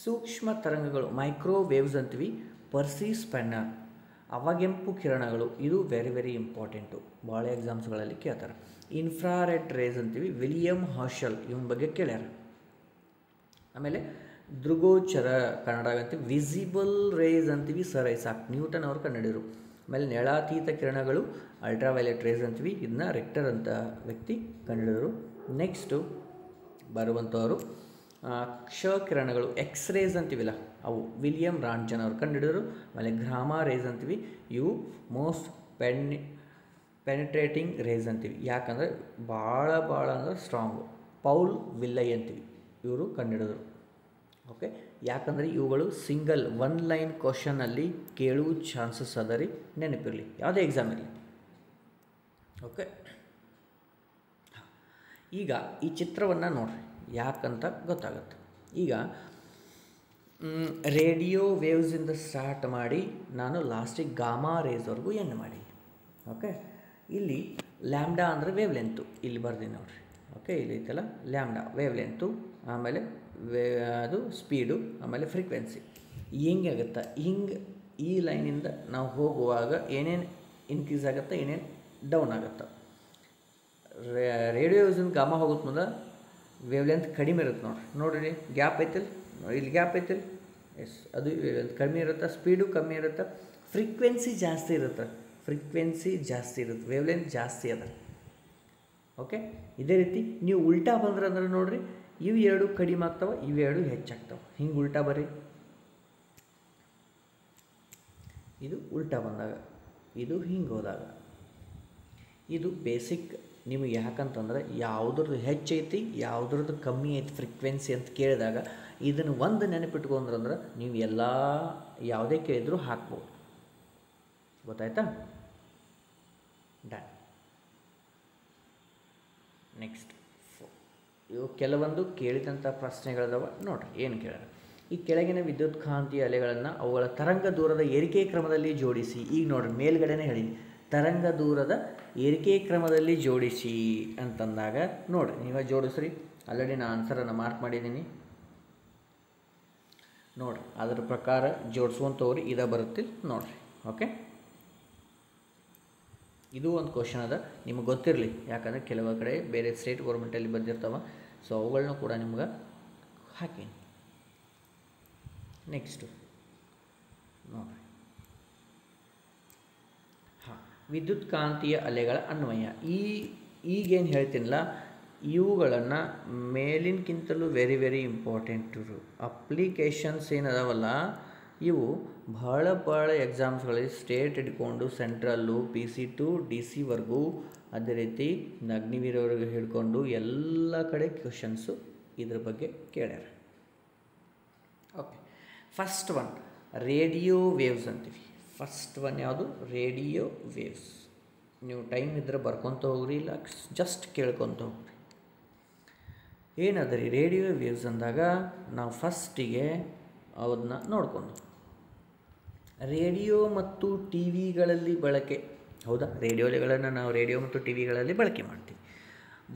ಸೂಕ್ಷ್ಮ ತರಂಗಗಳು, ಮೈಕ್ರೋ ವೇವ್ಸ್ ಅಂತೀವಿ, ಪರ್ಸಿ ಸ್ಪೆನ್ನರ್. ಅವಗೆಂಪು ಕಿರಣಗಳು, ಇದು ವೆರಿ ವೆರಿ ಇಂಪಾರ್ಟೆಂಟು, ಭಾಳ ಎಕ್ಸಾಮ್ಸ್ಗಳಲ್ಲಿ ಕೇಳ್ತಾರೆ. ಇನ್ಫ್ರಾರೆಡ್ ರೇಸ್ ಅಂತೀವಿ, ವಿಲಿಯಂ ಹರ್ಷಲ್ ಇವನ ಬಗ್ಗೆ ಕೇಳ್ಯಾರ. ಆಮೇಲೆ ದೃಗೋಚರ ಕನ್ನಡ ಅಂತೀವಿ, ವಿಸಿಬಲ್ ರೇಸ್ ಅಂತೀವಿ, ಸರ್ ಐಸಾಕ್ ನ್ಯೂಟನ್ ಅವರು ಕಂಡುಹಿಡಿದರು. ಆಮೇಲೆ ನೆಳಾತೀತ ಕಿರಣಗಳು ಅಲ್ಟ್ರಾವೈಲೆಟ್ ರೇಸ್ ಅಂತೀವಿ, ಇದನ್ನ ರಿಕ್ಟರ್ ಅಂತ ವ್ಯಕ್ತಿ ಕಂಡುಹಿಡಿದರು. ನೆಕ್ಸ್ಟು ಬರುವಂಥವರು ಕ್ಷಕಿರಣಗಳು ಎಕ್ಸ್-ರೇಸ್ ಅಂತೀವಿಲ್ಲ ಅವು ವಿಲಿಯಂ ರಾಂಟ್ಜನ್ ಅವರು ಕಂಡುಹಿಡಿದರು. ಆಮೇಲೆ ಗ್ರಾಮಾ ರೇಸ್ ಅಂತೀವಿ, ಇವು ಮೋಸ್ಟ್ ಪೆನಿಟ್ರೇಟಿಂಗ್ ರೇಸ್ ಅಂತೀವಿ, ಯಾಕಂದರೆ ಭಾಳ ಅಂದರೆ ಸ್ಟ್ರಾಂಗು. ಪೌಲ್ ವಿಲ್ಲೈ ಅಂತೀವಿ, ಇವರು ಕಂಡುಹಿಡಿದರು. ಓಕೆ, ಯಾಕಂದರೆ ಇವುಗಳು ಸಿಂಗಲ್ ಒನ್ ಲೈನ್ ಕ್ವಶನಲ್ಲಿ ಕೇಳುವ ಚಾನ್ಸಸ್ ಅದ ರೀ, ನೆನಪಿರಲಿ ಯಾವುದೇ ಎಕ್ಸಾಮ್ ಇರಲಿ. ಓಕೆ, ಈಗ ಈ ಚಿತ್ರವನ್ನು ನೋಡಿರಿ ಯಾಕಂತ ಗೊತ್ತಾಗುತ್ತೆ. ಈಗ ರೇಡಿಯೋ ವೇವ್ಸಿಂದ ಸ್ಟಾರ್ಟ್ ಮಾಡಿ ನಾನು ಲಾಸ್ಟಿಗೆ ಗಾಮಾ ರೇಸ್ವರೆಗೂ ಎಂಡ್ ಮಾಡಿ. ಓಕೆ, ಇಲ್ಲಿ ಲ್ಯಾಂಬ್ಡಾ ಅಂದರೆ ವೇವ್ ಲೆಂತು, ಇಲ್ಲಿ ಬರ್ತೀನಿ ನೋಡಿರಿ. ಓಕೆ, ಇಲ್ಲಿ ಐತಲ್ಲ ಲ್ಯಾಂಬ್ಡಾ ವೇವ್ ಲೆಂತು, ಆಮೇಲೆ ಅದು ಸ್ಪೀಡು, ಆಮೇಲೆ ಫ್ರೀಕ್ವೆನ್ಸಿ. ಹಿಂಗೆ ಆಗುತ್ತೆ, ಹಿಂಗೆ ಈ ಲೈನಿಂದ ನಾವು ಹೋಗುವಾಗ ಏನೇನು ಇನ್ಕ್ರೀಸ್ ಆಗುತ್ತೆ, ಏನೇನು ಡೌನ್ ಆಗುತ್ತೆ. ರೇಡಿಯೋ ವೇವ್ಸಿಂದ ಗಾಮಾ ಹೋಗುತ್ತೆ ಮುಂದೆ ವೇವ್ ಲೆಂತ್ ಕಡಿಮೆ ಇರುತ್ತೆ ನೋಡಿರಿ ಗ್ಯಾಪ್ ಐತಿಲ್ಲ, ಇಲ್ಲಿ ಗ್ಯಾಪ್ ಐತಿಲ್ಲ, ಎಸ್ ಅದು ಕಡಿಮೆ ಇರುತ್ತೆ, ಸ್ಪೀಡು ಕಮ್ಮಿ ಇರುತ್ತೆ, ಫ್ರೀಕ್ವೆನ್ಸಿ ಜಾಸ್ತಿ ಇರುತ್ತೆ, ವೇವ್ ಲೆಂತ್ ಜಾಸ್ತಿ ಅದ. ಓಕೆ, ಇದೇ ರೀತಿ ನೀವು ಉಲ್ಟಾ ಬಂದ್ರೆ ಅಂದ್ರೆ ನೋಡಿರಿ, ಇವು ಎರಡು ಕಡಿಮೆ ಆಗ್ತಾವೆ, ಇವೆರಡು ಹೆಚ್ಚಾಗ್ತಾವೆ. ಹಿಂಗೆ ಉಲ್ಟಾ ಬರ್ರಿ, ಇದು ಉಲ್ಟಾ ಬಂದಾಗ, ಇದು ಹಿಂಗೆ ಹೋದಾಗ. ಇದು ಬೇಸಿಕ್ ನಿಮಗೆ ಯಾಕಂತಂದ್ರೆ ಯಾವುದ್ರದ್ದು ಹೆಚ್ಚೈತಿ ಯಾವುದ್ರದ್ದು ಕಮ್ಮಿ ಐತಿ ಫ್ರೀಕ್ವೆನ್ಸಿ ಅಂತ ಕೇಳಿದಾಗ ಇದನ್ನು ಒಂದು ನೆನಪಿಟ್ಕೊಂಡ್ರಂದ್ರೆ ನೀವು ಎಲ್ಲ ಯಾವುದೇ ಕೇಳಿದರೂ ಹಾಕ್ಬೋದು. ಗೊತ್ತಾಯ್ತಾ? ಡನ್. ನೆಕ್ಸ್ಟ್ ಇವು ಕೆಲವೊಂದು ಕೇಳಿದಂಥ ಪ್ರಶ್ನೆಗಳದವ ನೋಡಿರಿ. ಏನು ಕೇಳೋಣ, ಈ ಕೆಳಗಿನ ವಿದ್ಯುತ್ ಕಾಂತೀಯ ಅಲೆಗಳನ್ನು ಅವುಗಳ ತರಂಗ ದೂರದ ಏರಿಕೆ ಕ್ರಮದಲ್ಲಿ ಜೋಡಿಸಿ. ಈಗ ನೋಡಿರಿ ಮೇಲ್ಗಡೆನೇ ಹೇಳೀನಿ, ತರಂಗ ದೂರದ ಏರಿಕೆ ಕ್ರಮದಲ್ಲಿ ಜೋಡಿಸಿ ಅಂತಂದಾಗ ನೋಡಿರಿ ನೀವು ಜೋಡಿಸ್ರಿ. ಆಲ್ರೆಡಿ ನಾನು ಆನ್ಸರನ್ನು ಮಾರ್ಕ್ ಮಾಡಿದ್ದೀನಿ ನೋಡಿರಿ, ಅದರ ಪ್ರಕಾರ ಜೋಡಿಸುವಂಥವ್ರು ಇದ ಬರುತ್ತಿಲ್ಲ ನೋಡಿರಿ. ಓಕೆ, ಇದು ಒಂದು ಕ್ವಶನ್ ಅದ, ನಿಮಗೆ ಗೊತ್ತಿರಲಿ, ಯಾಕಂದರೆ ಕೆಲವು ಕಡೆ ಬೇರೆ ಸ್ಟೇಟ್ ಗೌರ್ಮೆಂಟಲ್ಲಿ ಬಂದಿರ್ತಾವೆ, ಸೊ ಅವುಗಳನ್ನೂ ಕೂಡ ನಿಮ್ಗೆ ಹಾಕಿ. ನೆಕ್ಸ್ಟು ನೋಡಿರಿ, ಹಾಂ, ವಿದ್ಯುತ್ ಕಾಂತೀಯ ಅಲೆಗಳ ಅನ್ವಯ. ಈಗೇನು ಹೇಳ್ತೀನಲ್ಲ ಇವುಗಳನ್ನು ಮೇಲಿನಕ್ಕಿಂತಲೂ ವೆರಿ ಇಂಪಾರ್ಟೆಂಟು ಅಪ್ಲಿಕೇಶನ್ಸ್ ಏನದಾವಲ್ಲ ಇವು ಭಾಳ ಎಕ್ಸಾಮ್ಸ್ಗಳಲ್ಲಿ ಸ್ಟೇಟ್ ಹಿಡ್ಕೊಂಡು ಸೆಂಟ್ರಲ್ಲು PC ಟು DC ವರ್ಗೂ ಅದೇ ರೀತಿ ಅಗ್ನಿವೀರವರೆಗೆ ಹಿಡ್ಕೊಂಡು ಎಲ್ಲ ಕಡೆ ಕ್ವಶನ್ಸು ಇದ್ರ ಬಗ್ಗೆ ಕೇಳ್ಯಾರ. Okay, first one radio waves ಅಂತೀವಿ. ಫಸ್ಟ್ ಒನ್ ಯಾವುದು? Radio waves. ನೀವು ಟೈಮ್ ಇದ್ದರೆ ಬರ್ಕೊತ ಹೋಗ್ರಿ, ಇಲ್ಲ ಜಸ್ಟ್ ಕೇಳ್ಕೊತ ಹೋಗ್ರಿ. ಏನದ ರೀ ರೇಡಿಯೋ ವೇವ್ಸ್ ಅಂದಾಗ ನಾವು ಫಸ್ಟಿಗೆ ಅದನ್ನ ನೋಡಿಕೊಂಡು ರೇಡಿಯೋ ಮತ್ತು ಟಿ ವಿಗಳಲ್ಲಿ ಬಳಕೆ, ಹೌದಾ? ರೇಡಿಯೋಗಳನ್ನು ನಾವು ರೇಡಿಯೋ ಮತ್ತು ಟಿ ವಿಗಳಲ್ಲಿ ಬಳಕೆ ಮಾಡ್ತೀವಿ,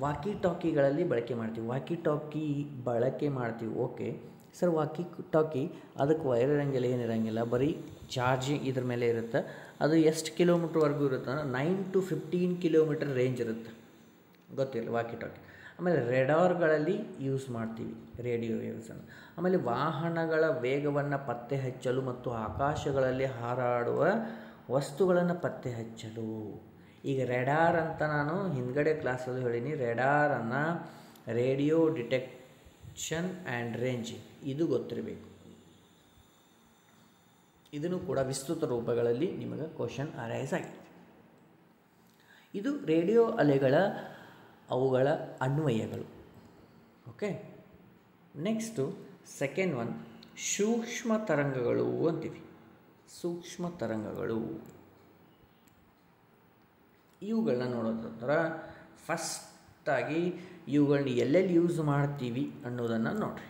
ವಾಕಿ ಟಾಕಿಗಳಲ್ಲಿ ಬಳಕೆ ಮಾಡ್ತೀವಿ. ಓಕೆ ಸರ್, ವಾಕಿ ಟಾಕಿ ಅದಕ್ಕೆ ವೈರ್ ಇರೋಂಗಿಲ್ಲ, ಏನಿರೋಂಗಿಲ್ಲ, ಬರೀ ಚಾರ್ಜಿಂಗ್ ಇದ್ರ ಮೇಲೆ ಇರುತ್ತೆ. ಅದು ಎಷ್ಟು ಕಿಲೋಮೀಟ್ರ್ವರೆಗೂ ಇರುತ್ತೆ ಅಂದರೆ 9 to 15 ಕಿಲೋಮೀಟರ್ ರೇಂಜ್ ಇರುತ್ತೆ, ಗೊತ್ತಿರಲಿ ವಾಕಿ ಟಾಕಿ. ಆಮೇಲೆ ರೆಡಾರ್ಗಳಲ್ಲಿ ಯೂಸ್ ಮಾಡ್ತೀವಿ ರೇಡಿಯೋ ವೇವ್ಸನ್ನು. ಆಮೇಲೆ ವಾಹನಗಳ ವೇಗವನ್ನು ಪತ್ತೆ ಹಚ್ಚಲು ಮತ್ತು ಆಕಾಶಗಳಲ್ಲಿ ಹಾರಾಡುವ ವಸ್ತುಗಳನ್ನು ಪತ್ತೆ ಹಚ್ಚಲು. ಈಗ ರೆಡಾರ್ ಅಂತ ನಾನು ಹಿಂದ್ಗಡೆ ಕ್ಲಾಸಲ್ಲಿ ಹೇಳೀನಿ, ರೆಡಾರನ್ನು ರೇಡಿಯೋ ಡಿಟೆಕ್ಷನ್ ಆ್ಯಂಡ್ ರೇಂಜಿಂಗ್, ಇದು ಗೊತ್ತಿರಬೇಕು. ಇದನ್ನು ಕೂಡ ವಿಸ್ತೃತ ರೂಪಗಳಲ್ಲಿ ನಿಮಗೆ ಕ್ವಶನ್ ಅರೈಸ್ ಆಗಿದೆ. ಇದು ರೇಡಿಯೋ ಅಲೆಗಳ ಅವುಗಳ ಅನ್ವಯಗಳು. ಓಕೆ, ನೆಕ್ಸ್ಟು ಸೆಕೆಂಡ್ ಒನ್ ಸೂಕ್ಷ್ಮ ತರಂಗಗಳು ಅಂತೀವಿ. ಸೂಕ್ಷ್ಮ ತರಂಗಗಳು ಇವುಗಳನ್ನ ನೋಡೋದ್ರ ಫಸ್ಟಾಗಿ ಇವುಗಳನ್ನ ಎಲ್ಲೆಲ್ಲಿ ಯೂಸ್ ಮಾಡ್ತೀವಿ ಅನ್ನೋದನ್ನು ನೋಡಿರಿ.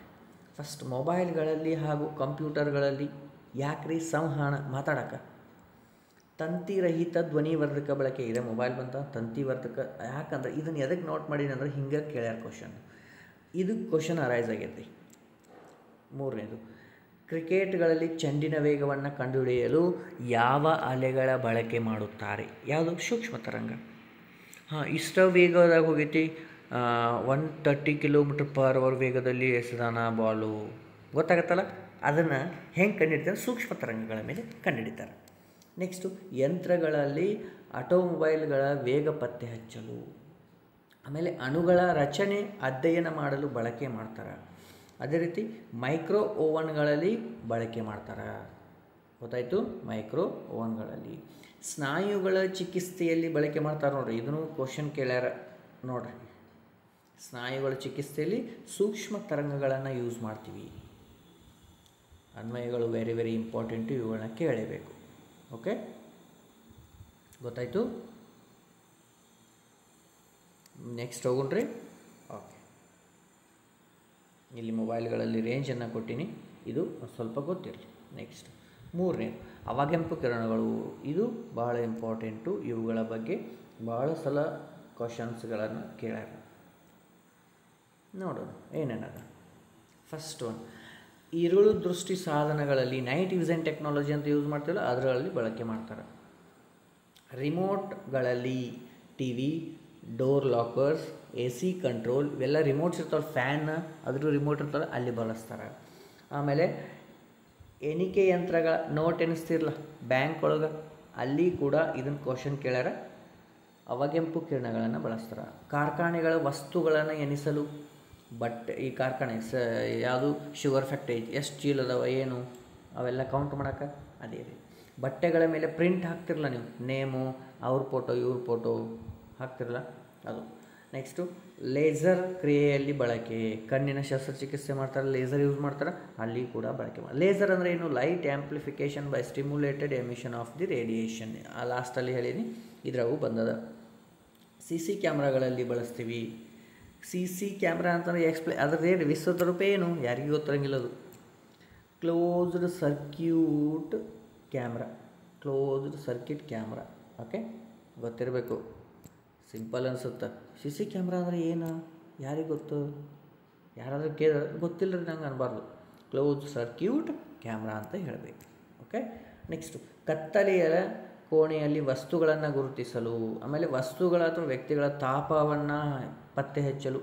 ಫಸ್ಟ್ ಮೊಬೈಲ್ಗಳಲ್ಲಿ ಹಾಗೂ ಕಂಪ್ಯೂಟರ್ಗಳಲ್ಲಿ. ಯಾಕ್ರಿ? ಸಂವಹನ ಮಾತಾಡೋಕೆ ತಂತಿರಹಿತ ಧ್ವನಿವರ್ಧಕ ಬಳಕೆ ಇದೆ. ಮೊಬೈಲ್ ಬಂತ ತಂತಿವರ್ಧಕ, ಯಾಕಂದ್ರೆ ಇದನ್ನು ಎದಕ್ಕೆ ನೋಟ್ ಮಾಡೀನಿ ಅಂದರೆ ಹಿಂಗೆ ಕೇಳ್ಯಾರ ಕ್ವಶನ್, ಇದು ಕ್ವಶನ್ ಅರೈಸ್ ಆಗೈತಿ. ಮೂರನೇದು ಕ್ರಿಕೆಟ್ಗಳಲ್ಲಿ ಚೆಂಡಿನ ವೇಗವನ್ನು ಕಂಡುಹಿಡಿಯಲು ಯಾವ ಅಲೆಗಳ ಬಳಕೆ ಮಾಡುತ್ತಾರೆ? ಯಾವುದು? ಸೂಕ್ಷ್ಮ ತರಂಗ. ಹಾಂ, ಇಷ್ಟ ವೇಗದಾಗ ಹೋಗೈತಿ, 130 km/h ವೇಗದಲ್ಲಿ ಎಸೆದಾನ ಬಾಲು, ಗೊತ್ತಾಗತ್ತಲ್ಲ. ಅದನ್ನು ಹೆಂಗೆ ಕಂಡುಹಿಡಿತಾರೆ? ಸೂಕ್ಷ್ಮ ತರಂಗಗಳ ಮೇಲೆ ಕಂಡುಹಿಡಿತಾರೆ. ನೆಕ್ಸ್ಟು ಯಂತ್ರಗಳಲ್ಲಿ ಆಟೋಮೊಬೈಲ್ಗಳ ವೇಗ ಪತ್ತೆ ಹಚ್ಚಲು, ಆಮೇಲೆ ಅಣುಗಳ ರಚನೆ ಅಧ್ಯಯನ ಮಾಡಲು ಬಳಕೆ ಮಾಡ್ತಾರೆ. ಅದೇ ರೀತಿ ಮೈಕ್ರೋ ಓವನ್ಗಳಲ್ಲಿ ಬಳಕೆ ಮಾಡ್ತಾರೆ. ಗೊತ್ತಾಯಿತು? ಮೈಕ್ರೋ ಓವನ್ಗಳಲ್ಲಿ. ಸ್ನಾಯುಗಳ ಚಿಕಿತ್ಸೆಯಲ್ಲಿ ಬಳಕೆ ಮಾಡ್ತಾರೆ ನೋಡಿರಿ. ಇದನ್ನು ಕ್ವಶನ್ ಕೇಳ್ಯಾರ ನೋಡಿರಿ. ಸ್ನಾಯುಗಳ ಚಿಕಿತ್ಸೆಯಲ್ಲಿ ಸೂಕ್ಷ್ಮ ತರಂಗಗಳನ್ನು ಯೂಸ್ ಮಾಡ್ತೀವಿ. ಅನ್ವಯಗಳು ವೆರಿ ವೆರಿ ಇಂಪಾರ್ಟೆಂಟು, ಇವುಗಳನ್ನ ಕೇಳಬೇಕು. ಓಕೆ, ಗೊತ್ತಾಯಿತು? ನೆಕ್ಸ್ಟ್ ಹೋಗೋಣ್ರಿ. ಓಕೆ, ಇಲ್ಲಿ ಮೊಬೈಲ್ಗಳಲ್ಲಿ ರೇಂಜನ್ನು ಕೊಟ್ಟೀನಿ, ಇದು ಸ್ವಲ್ಪ ಗೊತ್ತಿರಲಿ. ನೆಕ್ಸ್ಟ್ ಮೂರನೇದು ಅವಗೆಂಪು ಕಿರಣಗಳು. ಇದು ಭಾಳ ಇಂಪಾರ್ಟೆಂಟು. ಇವುಗಳ ಬಗ್ಗೆ ಭಾಳ ಸಲ ಕ್ವಶನ್ಸ್ಗಳನ್ನು ಕೇಳ್ಯಾರ. ನೋಡೋಣ ಏನೇನದ. ಫಸ್ಟ್ ಒನ್, ಇರುಳು ದೃಷ್ಟಿ ಸಾಧನಗಳಲ್ಲಿ ನೈಟ್ ವಿಷನ್ ಟೆಕ್ನಾಲಜಿ ಅಂತ ಯೂಸ್ ಮಾಡ್ತೀವಲ್ಲ, ಅದರಲ್ಲಿ ಬಳಕೆ ಮಾಡ್ತಾರೆ. ರಿಮೋಟ್ಗಳಲ್ಲಿ TV, door lockers, AC control, ಇವೆಲ್ಲ ರಿಮೋಟ್ಸ್ ಇರ್ತಾವೆ. ಫ್ಯಾನ್ ಅದ್ರ ರಿಮೋಟ್ ಇರ್ತಾವೆ, ಅಲ್ಲಿ ಬಳಸ್ತಾರೆ. ಆಮೇಲೆ ಎಣಿಕೆ ಯಂತ್ರಗಳ ನೋಟ್ ಎಣಿಸ್ತಿರಲ್ಲ ಬ್ಯಾಂಕ್ ಒಳಗೆ, ಅಲ್ಲಿ ಕೂಡ ಇದನ್ನು ಕ್ವಶನ್ ಕೇಳ್ಯಾರ. ಅವಗೆಂಪು ಕಿರಣಗಳನ್ನು ಬಳಸ್ತಾರೆ. ಕಾರ್ಖಾನೆಗಳ ವಸ್ತುಗಳನ್ನು ಎಣಿಸಲು ಈ ಕಾರ್ಖಾನೆ ಯಾವುದು ಶುಗರ್ ಫ್ಯಾಕ್ಟ್ರಿ ಎಷ್ಟು ಚೀಲ ಅದಾವ ಏನು ಅವೆಲ್ಲ ಕೌಂಟ್ ಮಾಡೋಕೆ ಅದೇ ರೀ. ಬಟ್ಟೆಗಳ ಮೇಲೆ ಪ್ರಿಂಟ್ ಹಾಕ್ತಿರಲ್ಲ ನೀವು, ನೇಮು, ಅವ್ರ ಫೋಟೋ ಇವ್ರ ಫೋಟೋ ಹಾಕ್ತಿರಲ್ಲ ಅದು. ನೆಕ್ಸ್ಟು ಲೇಸರ್ ಕ್ರಿಯೆಯಲ್ಲಿ ಬಳಕೆ. ಕಣ್ಣಿನ ಶಸ್ತ್ರಚಿಕಿತ್ಸೆ ಮಾಡ್ತಾರೆ, ಲೇಸರ್ ಯೂಸ್ ಮಾಡ್ತಾರೆ, ಅಲ್ಲಿ ಕೂಡ ಬಳಕೆ ಮಾಡಿ. ಲೇಸರ್ ಅಂದರೆ ಏನು? Light amplification by stimulated emission of the radiation. ಆ ಲಾಸ್ಟಲ್ಲಿ ಹೇಳೀನಿ, ಇದ್ರಾಗೂ ಬಂದದ. CC ಕ್ಯಾಮ್ರಾಗಳಲ್ಲಿ ಬಳಸ್ತೀವಿ. CC ಕ್ಯಾಮ್ರಾ ಅಂತಂದರೆ ಅದ್ರದ್ದು ವಿಸ್ತೃತ ರೂಪ ಏನು ಯಾರಿಗೂ ಗೊತ್ತಿರಂಗಿಲ್ಲ. ಅದು closed circuit camera. Closed circuit camera. Okay, ಗೊತ್ತಿರಬೇಕು. ಸಿಂಪಲ್ ಅನಿಸುತ್ತೆ. CC ಕ್ಯಾಮ್ರಾ ಅಂದರೆ ಏನು ಯಾರಿಗೆ ಗೊತ್ತು? ಯಾರಾದರೂ ಗೊತ್ತಿಲ್ಲರಿ ನಂಗೆ ಅನ್ಬಾರ್ದು. ಕ್ಲೋಸ್ ಸರ್ಕ್ಯೂಟ್ ಕ್ಯಾಮ್ರಾ ಅಂತ ಹೇಳಬೇಕು. ಓಕೆ, ನೆಕ್ಸ್ಟು ಕತ್ತಲೆಯ ಕೋಣೆಯಲ್ಲಿ ವಸ್ತುಗಳನ್ನು ಗುರುತಿಸಲು, ಆಮೇಲೆ ವಸ್ತುಗಳ ಅಥವಾ ವ್ಯಕ್ತಿಗಳ ತಾಪವನ್ನು ಪತ್ತೆ ಹಚ್ಚಲು,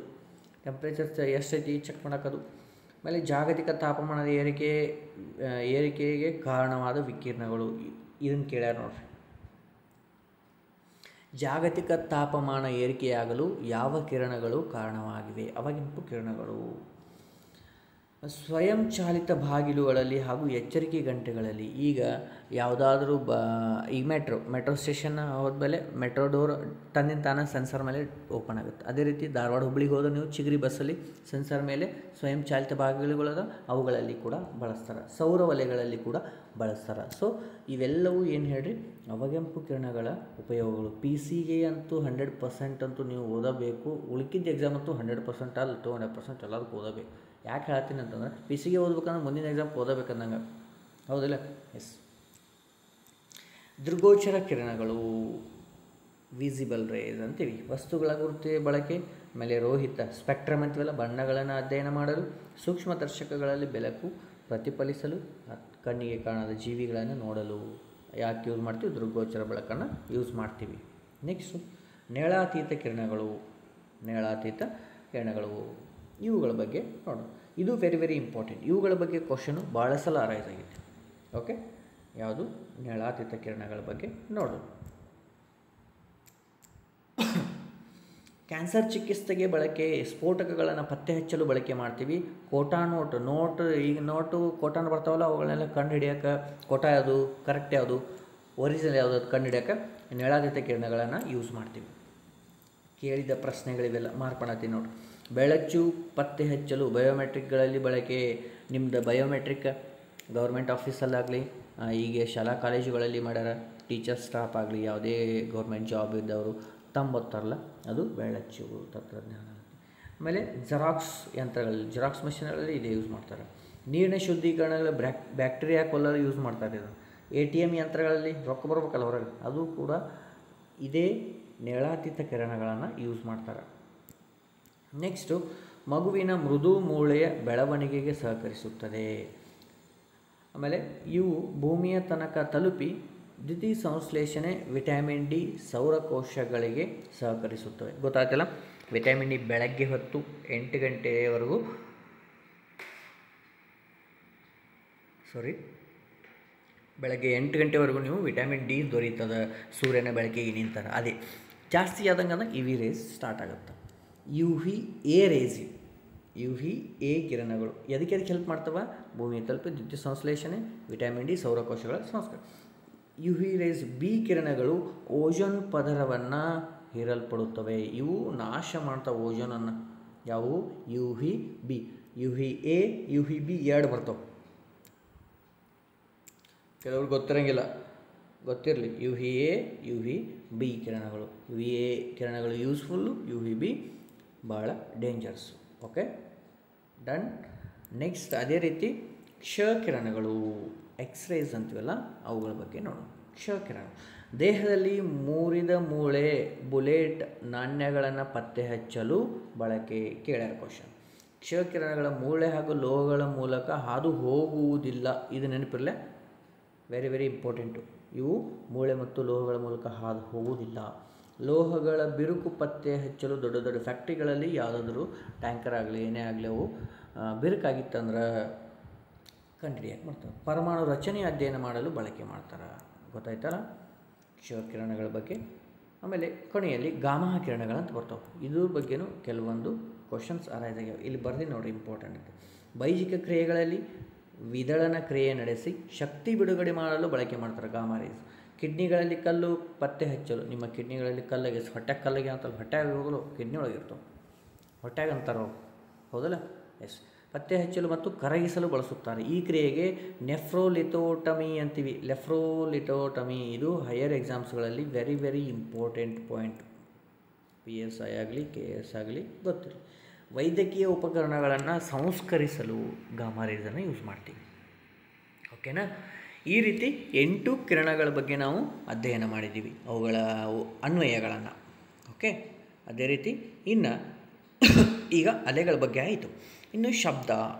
ಟೆಂಪ್ರೇಚರ್ ಎಷ್ಟೈತಿ ಚೆಕ್ ಮಾಡೋಕ್ಕದು. ಆಮೇಲೆ ಜಾಗತಿಕ ತಾಪಮಾನದ ಏರಿಕೆಗೆ ಕಾರಣವಾದ ವಿಕಿರಣಗಳು. ಇದನ್ನು ಕೇಳ್ಯಾರ ನೋಡ್ರಿ. ಜಾಗತಿಕ ತಾಪಮಾನ ಏರಿಕೆಯಾಗಲು ಯಾವ ಕಿರಣಗಳು ಕಾರಣವಾಗಿವೆ? ಅವಗೆಂಪು ಕಿರಣಗಳು. ಸ್ವಯಂಚಾಲಿತ ಬಾಗಿಲುಗಳಲ್ಲಿ ಹಾಗೂ ಎಚ್ಚರಿಕೆ ಗಂಟೆಗಳಲ್ಲಿ. ಈಗ ಯಾವುದಾದ್ರೂ ಈಗ ಮೆಟ್ರೋ ಸ್ಟೇಷನ್ ಹೋದ್ಮೇಲೆ ಮೆಟ್ರೋ ಡೋರ್ ತನ್ನಿಂದ ತಾನೇ ಸೆನ್ಸರ್ ಮೇಲೆ ಓಪನ್ ಆಗುತ್ತೆ. ಅದೇ ರೀತಿ ಧಾರವಾಡ ಹುಬ್ಳಿಗೆ ಹೋದ್ರೆ ನೀವು ಚಿಗರಿ ಬಸ್ಸಲ್ಲಿ ಸೆನ್ಸರ್ ಮೇಲೆ ಸ್ವಯಂಚಾಲಿತ ಬಾಗಿಲುಗಳದ, ಅವುಗಳಲ್ಲಿ ಕೂಡ ಬಳಸ್ತಾರೆ. ಸೌರ ವಲಯಗಳಲ್ಲಿ ಕೂಡ ಬಳಸ್ತಾರೆ. ಸೊ ಇವೆಲ್ಲವೂ ಏನು ಹೇಳ್ರಿ ಅವಗೆಂಪು ಕಿರಣಗಳ ಉಪಯೋಗಗಳು. PCಗೆ ಅಂತೂ 100% ಅಂತೂ ನೀವು ಓದಬೇಕು. ಉಳ್ಕಿದ್ದ ಎಕ್ಸಾಮ್ ಅಂತೂ 100% ಅಲ್ಲ 200% ಎಲ್ಲದಕ್ಕೂ ಓದಬೇಕು. ಯಾಕೆ ಹೇಳ್ತೀನಿ ಅಂತಂದ್ರೆ PCಗೆ ಓದ್ಬೇಕಂದ್ರೆ ಮುಂದಿನ ಎಕ್ಸಾಮ್ಗೆ ಓದಬೇಕಂದಂಗೆ, ಹೌದಿಲ್ಲ? ಎಸ್. ದೃಗ್ಗೋಚರ ಕಿರಣಗಳು, ವಿಸಿಬಲ್ ರೇಸ್ ಅಂತೀವಿ. ವಸ್ತುಗಳ ಗುರುತು ಬಳಕೆ. ಆಮೇಲೆ ರೋಹಿತ ಸ್ಪೆಕ್ಟ್ರಮ್ ಅಂತೀವಲ್ಲ, ಬಣ್ಣಗಳನ್ನು ಅಧ್ಯಯನ ಮಾಡಲು. ಸೂಕ್ಷ್ಮದರ್ಶಕಗಳಲ್ಲಿ ಬೆಳಕು ಪ್ರತಿಫಲಿಸಲು, ಕಣ್ಣಿಗೆ ಕಾಣದ ಜೀವಿಗಳನ್ನು ನೋಡಲು. ಯಾಕೆ ಯೂಸ್ ಮಾಡ್ತೀವಿ? ದೃಗ್ಗೋಚರ ಬೆಳಕನ್ನು ಯೂಸ್ ಮಾಡ್ತೀವಿ. ನೆಕ್ಸ್ಟು ನೇಳಾತೀತ ಕಿರಣಗಳು. ನೇಳಾತೀತ ಕಿರಣಗಳು ಇವುಗಳ ಬಗ್ಗೆ ನೋಡೋಣ. ಇದು ವೆರಿ ವೆರಿ ಇಂಪಾರ್ಟೆಂಟ್. ಇವುಗಳ ಬಗ್ಗೆ ಕ್ವಶನು ಭಾಳ ಸಲ ಅರೈಸ್ ಆಗಿದೆ. ಓಕೆ, ಯಾವುದು? ನೇಳಾತೀತ ಕಿರಣಗಳ ಬಗ್ಗೆ ನೋಡೋಣ. ಕ್ಯಾನ್ಸರ್ ಚಿಕಿತ್ಸೆಗೆ ಬಳಕೆ. ಸ್ಫೋಟಕಗಳನ್ನು ಪತ್ತೆ ಹಚ್ಚಲು ಬಳಕೆ ಮಾಡ್ತೀವಿ. ಕೋಟಾ ನೋಟ್ ಈಗ ಕೋಟಾನು ಬರ್ತಾವಲ್ಲ, ಅವುಗಳನ್ನೆಲ್ಲ ಕಂಡು ಹಿಡಿಯೋಕೆ ಕೋಟಾ ಯಾವುದು, ಕರೆಕ್ಟ್ ಯಾವುದು, ಒರಿಜಿನಲ್ ಯಾವುದು ಅದು ಕಂಡು ಹಿಡಿಯೋಕೆ ನೇಳಾತೀತ ಕಿರಣಗಳನ್ನು ಯೂಸ್ ಮಾಡ್ತೀವಿ. ಕೇಳಿದ ಪ್ರಶ್ನೆಗಳಿವೆಲ್ಲ ಮಾರ್ಪಣತಿ ನೋಡಿ. ಬೆಳಚು ಪತ್ತೆ ಹಚ್ಚಲು ಬಯೋಮೆಟ್ರಿಕ್ಗಳಲ್ಲಿ ಬಳಕೆ. ನಿಮ್ಮದು ಬಯೋಮೆಟ್ರಿಕ್ ಗೌರ್ಮೆಂಟ್ ಆಫೀಸಲ್ಲಾಗಲಿ, ಈಗ ಶಾಲಾ ಕಾಲೇಜುಗಳಲ್ಲಿ ಮಾಡ್ಯಾರ. ಟೀಚರ್ ಸ್ಟಾಫ್ ಆಗಲಿ, ಯಾವುದೇ ಗೌರ್ಮೆಂಟ್ ಜಾಬ್ ಇದ್ದವರು ತಂಬತ್ತಾರಲ್ಲ, ಅದು ಬೆಳಚು ತಂತ್ರಜ್ಞಾನ. ಆಮೇಲೆ ಜೆರಾಕ್ಸ್ ಯಂತ್ರಗಳಲ್ಲಿ, ಜೆರಾಕ್ಸ್ ಮೆಷಿನ್ಗಳಲ್ಲಿ ಇದೇ ಯೂಸ್ ಮಾಡ್ತಾರೆ. ನೀರಿನ ಶುದ್ಧೀಕರಣಗಳ ಬ್ಯಾಕ್ಟೀರಿಯಾ ಕೊಲ್ಲಲು ಯೂಸ್ ಮಾಡ್ತಾರೆ. ಇದು ATM ಯಂತ್ರಗಳಲ್ಲಿ ರೊಕ್ಕ ಬರ್ಬೇಕಲ್ಲ ಹೊರಗೆ, ಅದು ಕೂಡ ಇದೇ ನೇಳಾತೀತ ಕಿರಣಗಳನ್ನು ಯೂಸ್ ಮಾಡ್ತಾರೆ. ನೆಕ್ಸ್ಟು ಮಗುವಿನ ಮೃದು ಮೂಳೆಯ ಬೆಳವಣಿಗೆಗೆ ಸಹಕರಿಸುತ್ತದೆ. ಆಮೇಲೆ ಇವು ಭೂಮಿಯ ತನಕ ತಲುಪಿ ದ್ಯುತಿ ಸಂಶ್ಲೇಷಣೆ ವಿಟಮಿನ್ ಡಿ ಸೌರಕೋಶಗಳಿಗೆ ಸಹಕರಿಸುತ್ತವೆ. ಗೊತ್ತಾಯ್ತಲ್ಲ, ವಿಟಮಿನ್ ಡಿ ಬೆಳಗ್ಗೆ ಹೊತ್ತು 8 ಗಂಟೆಯವರೆಗೂ ಬೆಳಗ್ಗೆ 8 ಗಂಟೆವರೆಗೂ ನೀವು ವಿಟಮಿನ್ ಡಿ ದೊರೀತದೆ ಸೂರ್ಯನ ಬೆಳಕಿಗೆ ನಿಂತಾರೆ. ಅದೇ ಜಾಸ್ತಿ ಆದಂಗೆ ಯು ವಿ ರೇಸ್ ಸ್ಟಾರ್ಟ್ ಆಗುತ್ತೆ. U V A rays, U V A ಕಿರಣಗಳು ಎದಕ್ಕೆ ಹೆಲ್ಪ್ ಮಾಡ್ತವೆ? ಭೂಮಿ ತಲುಪಿ ವಿದ್ಯುತ್ ಸಂಶ್ಲೇಷಣೆ, ವಿಟಮಿನ್ ಡಿ, ಸೌರಕೋಶಗಳ ಸಂಸ್ಕರಣೆ. ಯು ವಿ ರೇಸ್ ಬಿ ಕಿರಣಗಳು ಓಜೋನ್ ಪದರವನ್ನು ಹೀರಲ್ಪಡುತ್ತವೆ. ಇವು ನಾಶ ಮಾಡ್ತವೆ ಓಜೋನನ್ನು. ಯಾವುವು? U V B. U V A, U V B ಎರಡು ಬರ್ತವೆ. ಕೆಲವ್ರಿಗೆ ಗೊತ್ತಿರಂಗಿಲ್ಲ, ಗೊತ್ತಿರಲಿ. U V A, U V B ಕಿರಣಗಳು. ಯು ವಿ ಎ ಕಿರಣಗಳು ಯೂಸ್ಫುಲ್ಲು, ಯು ವಿ ಬಿ ಭಾಳ ಡೇಂಜರ್ಸು. Okay, done. ನೆಕ್ಸ್ಟ್ ಅದೇ ರೀತಿ ಕ್ಷ ಕಿರಣಗಳು, ಎಕ್ಸ್ರೇಸ್ ಅಂತೀವಲ್ಲ, ಅವುಗಳ ಬಗ್ಗೆ ನೋಡೋಣ. ಕ್ಷ ಕಿರಣ ದೇಹದಲ್ಲಿ ಮುರಿದ ಮೂಳೆ, ಬುಲೆಟ್, ನಾಣ್ಯಗಳನ್ನು ಪತ್ತೆ ಹಚ್ಚಲು ಬಳಕೆ. ಕೇಳ್ಯಾರ ಕ್ವಶನ್. ಕ್ಷ ಕಿರಣಗಳ ಮೂಳೆ ಹಾಗೂ ಲೋಹಗಳ ಮೂಲಕ ಹಾದು ಹೋಗುವುದಿಲ್ಲ. ಇದು ನೆನಪಿರಲೇ, ವೆರಿ ವೆರಿ ಇಂಪಾರ್ಟೆಂಟು. ಇವು ಮೂಳೆ ಮತ್ತು ಲೋಹಗಳ ಮೂಲಕ ಹಾದು ಹೋಗುವುದಿಲ್ಲ. ಲೋಹಗಳ ಬಿರುಕು ಪತ್ತೆ ಹಚ್ಚಲು ದೊಡ್ಡ ದೊಡ್ಡ ಫ್ಯಾಕ್ಟ್ರಿಗಳಲ್ಲಿ ಯಾವುದಾದ್ರೂ ಟ್ಯಾಂಕರ್ ಆಗಲಿ ಏನೇ ಆಗಲಿ ಅವು ಬಿರುಕಾಗಿತ್ತಂದ್ರೆ ಕಂಡುಹಿಡಿಯಕ್ಕೆ ಮಾಡ್ತಾರೆ. ಪರಮಾಣು ರಚನೆ ಅಧ್ಯಯನ ಮಾಡಲು ಬಳಕೆ ಮಾಡ್ತಾರೆ. ಗೊತ್ತಾಯ್ತಲ್ಲ ಕ್ಷ ಕಿರಣಗಳ ಬಗ್ಗೆ. ಆಮೇಲೆ ಕೊನೆಯಲ್ಲಿ ಗಾಮಾ ಕಿರಣಗಳಂತ ಬರ್ತಾವೆ. ಇದ್ರ ಬಗ್ಗೆನೂ ಕೆಲವೊಂದು ಕ್ವಶನ್ಸ್ ಅರೈಸ್ ಆಗ್ಯಾವೆ. ಇಲ್ಲಿ ಬರ್ದಿ ನೋಡಿ, ಇಂಪಾರ್ಟೆಂಟ್ ಇದೆ. ಬೈಜಿಕ ಕ್ರಿಯೆಗಳಲ್ಲಿ ವಿದಳನ ಕ್ರಿಯೆ ನಡೆಸಿ ಶಕ್ತಿ ಬಿಡುಗಡೆ ಮಾಡಲು ಬಳಕೆ ಮಾಡ್ತಾರೆ ಗಾಮಾ ರೇಸ್. ಕಿಡ್ನಿಗಳಲ್ಲಿ ಕಲ್ಲು ಪತ್ತೆ ಹಚ್ಚಲು, ನಿಮ್ಮ ಕಿಡ್ನಿಗಳಲ್ಲಿ ಕಲ್ಲಿಗೆ, ಹೊಟ್ಟೆಗೆ ಕಲ್ಲಿಗೆ ಅಂತಲ್ಲ, ಹೊಟ್ಟೆಗೆ ಹೋಗಲು ಕಿಡ್ನಿ ಒಳಗಿರ್ತಾವೆ, ಹೊಟ್ಟೆಗೆ ಅಂತಾರೋ, ಹೌದಲ್ಲ? ಎಸ್. ಪತ್ತೆ ಹಚ್ಚಲು ಮತ್ತು ಕರಗಿಸಲು ಬಳಸುತ್ತಾರೆ. ಈ ಕ್ರಿಯೆಗೆ ನೆಫ್ರೋಲಿಥೋಟಮಿ ಅಂತೀವಿ. ನೆಫ್ರೋಲಿಥೋಟಮಿ ಇದು ಹೈಯರ್ ಎಕ್ಸಾಮ್ಸ್ಗಳಲ್ಲಿ very very important point. PSI ಆಗಲಿ KS ಆಗಲಿ ಗೊತ್ತಿರಲಿ. ವೈದ್ಯಕೀಯ ಉಪಕರಣಗಳನ್ನು ಸಂಸ್ಕರಿಸಲು ಗಾಮಾ ರೇಸನ್ನು ಯೂಸ್ ಮಾಡ್ತೀವಿ. ಓಕೆನಾ? ಈ ರೀತಿ 8 ಕಿರಣಗಳ ಬಗ್ಗೆ ನಾವು ಅಧ್ಯಯನ ಮಾಡಿದ್ದೀವಿ, ಅವುಗಳ ಅನ್ವಯಗಳನ್ನು. ಓಕೆ, ಅದೇ ರೀತಿ ಇನ್ನು ಈಗ ಅಲೆಗಳ ಬಗ್ಗೆ ಆಯಿತು. ಇನ್ನು ಶಬ್ದ,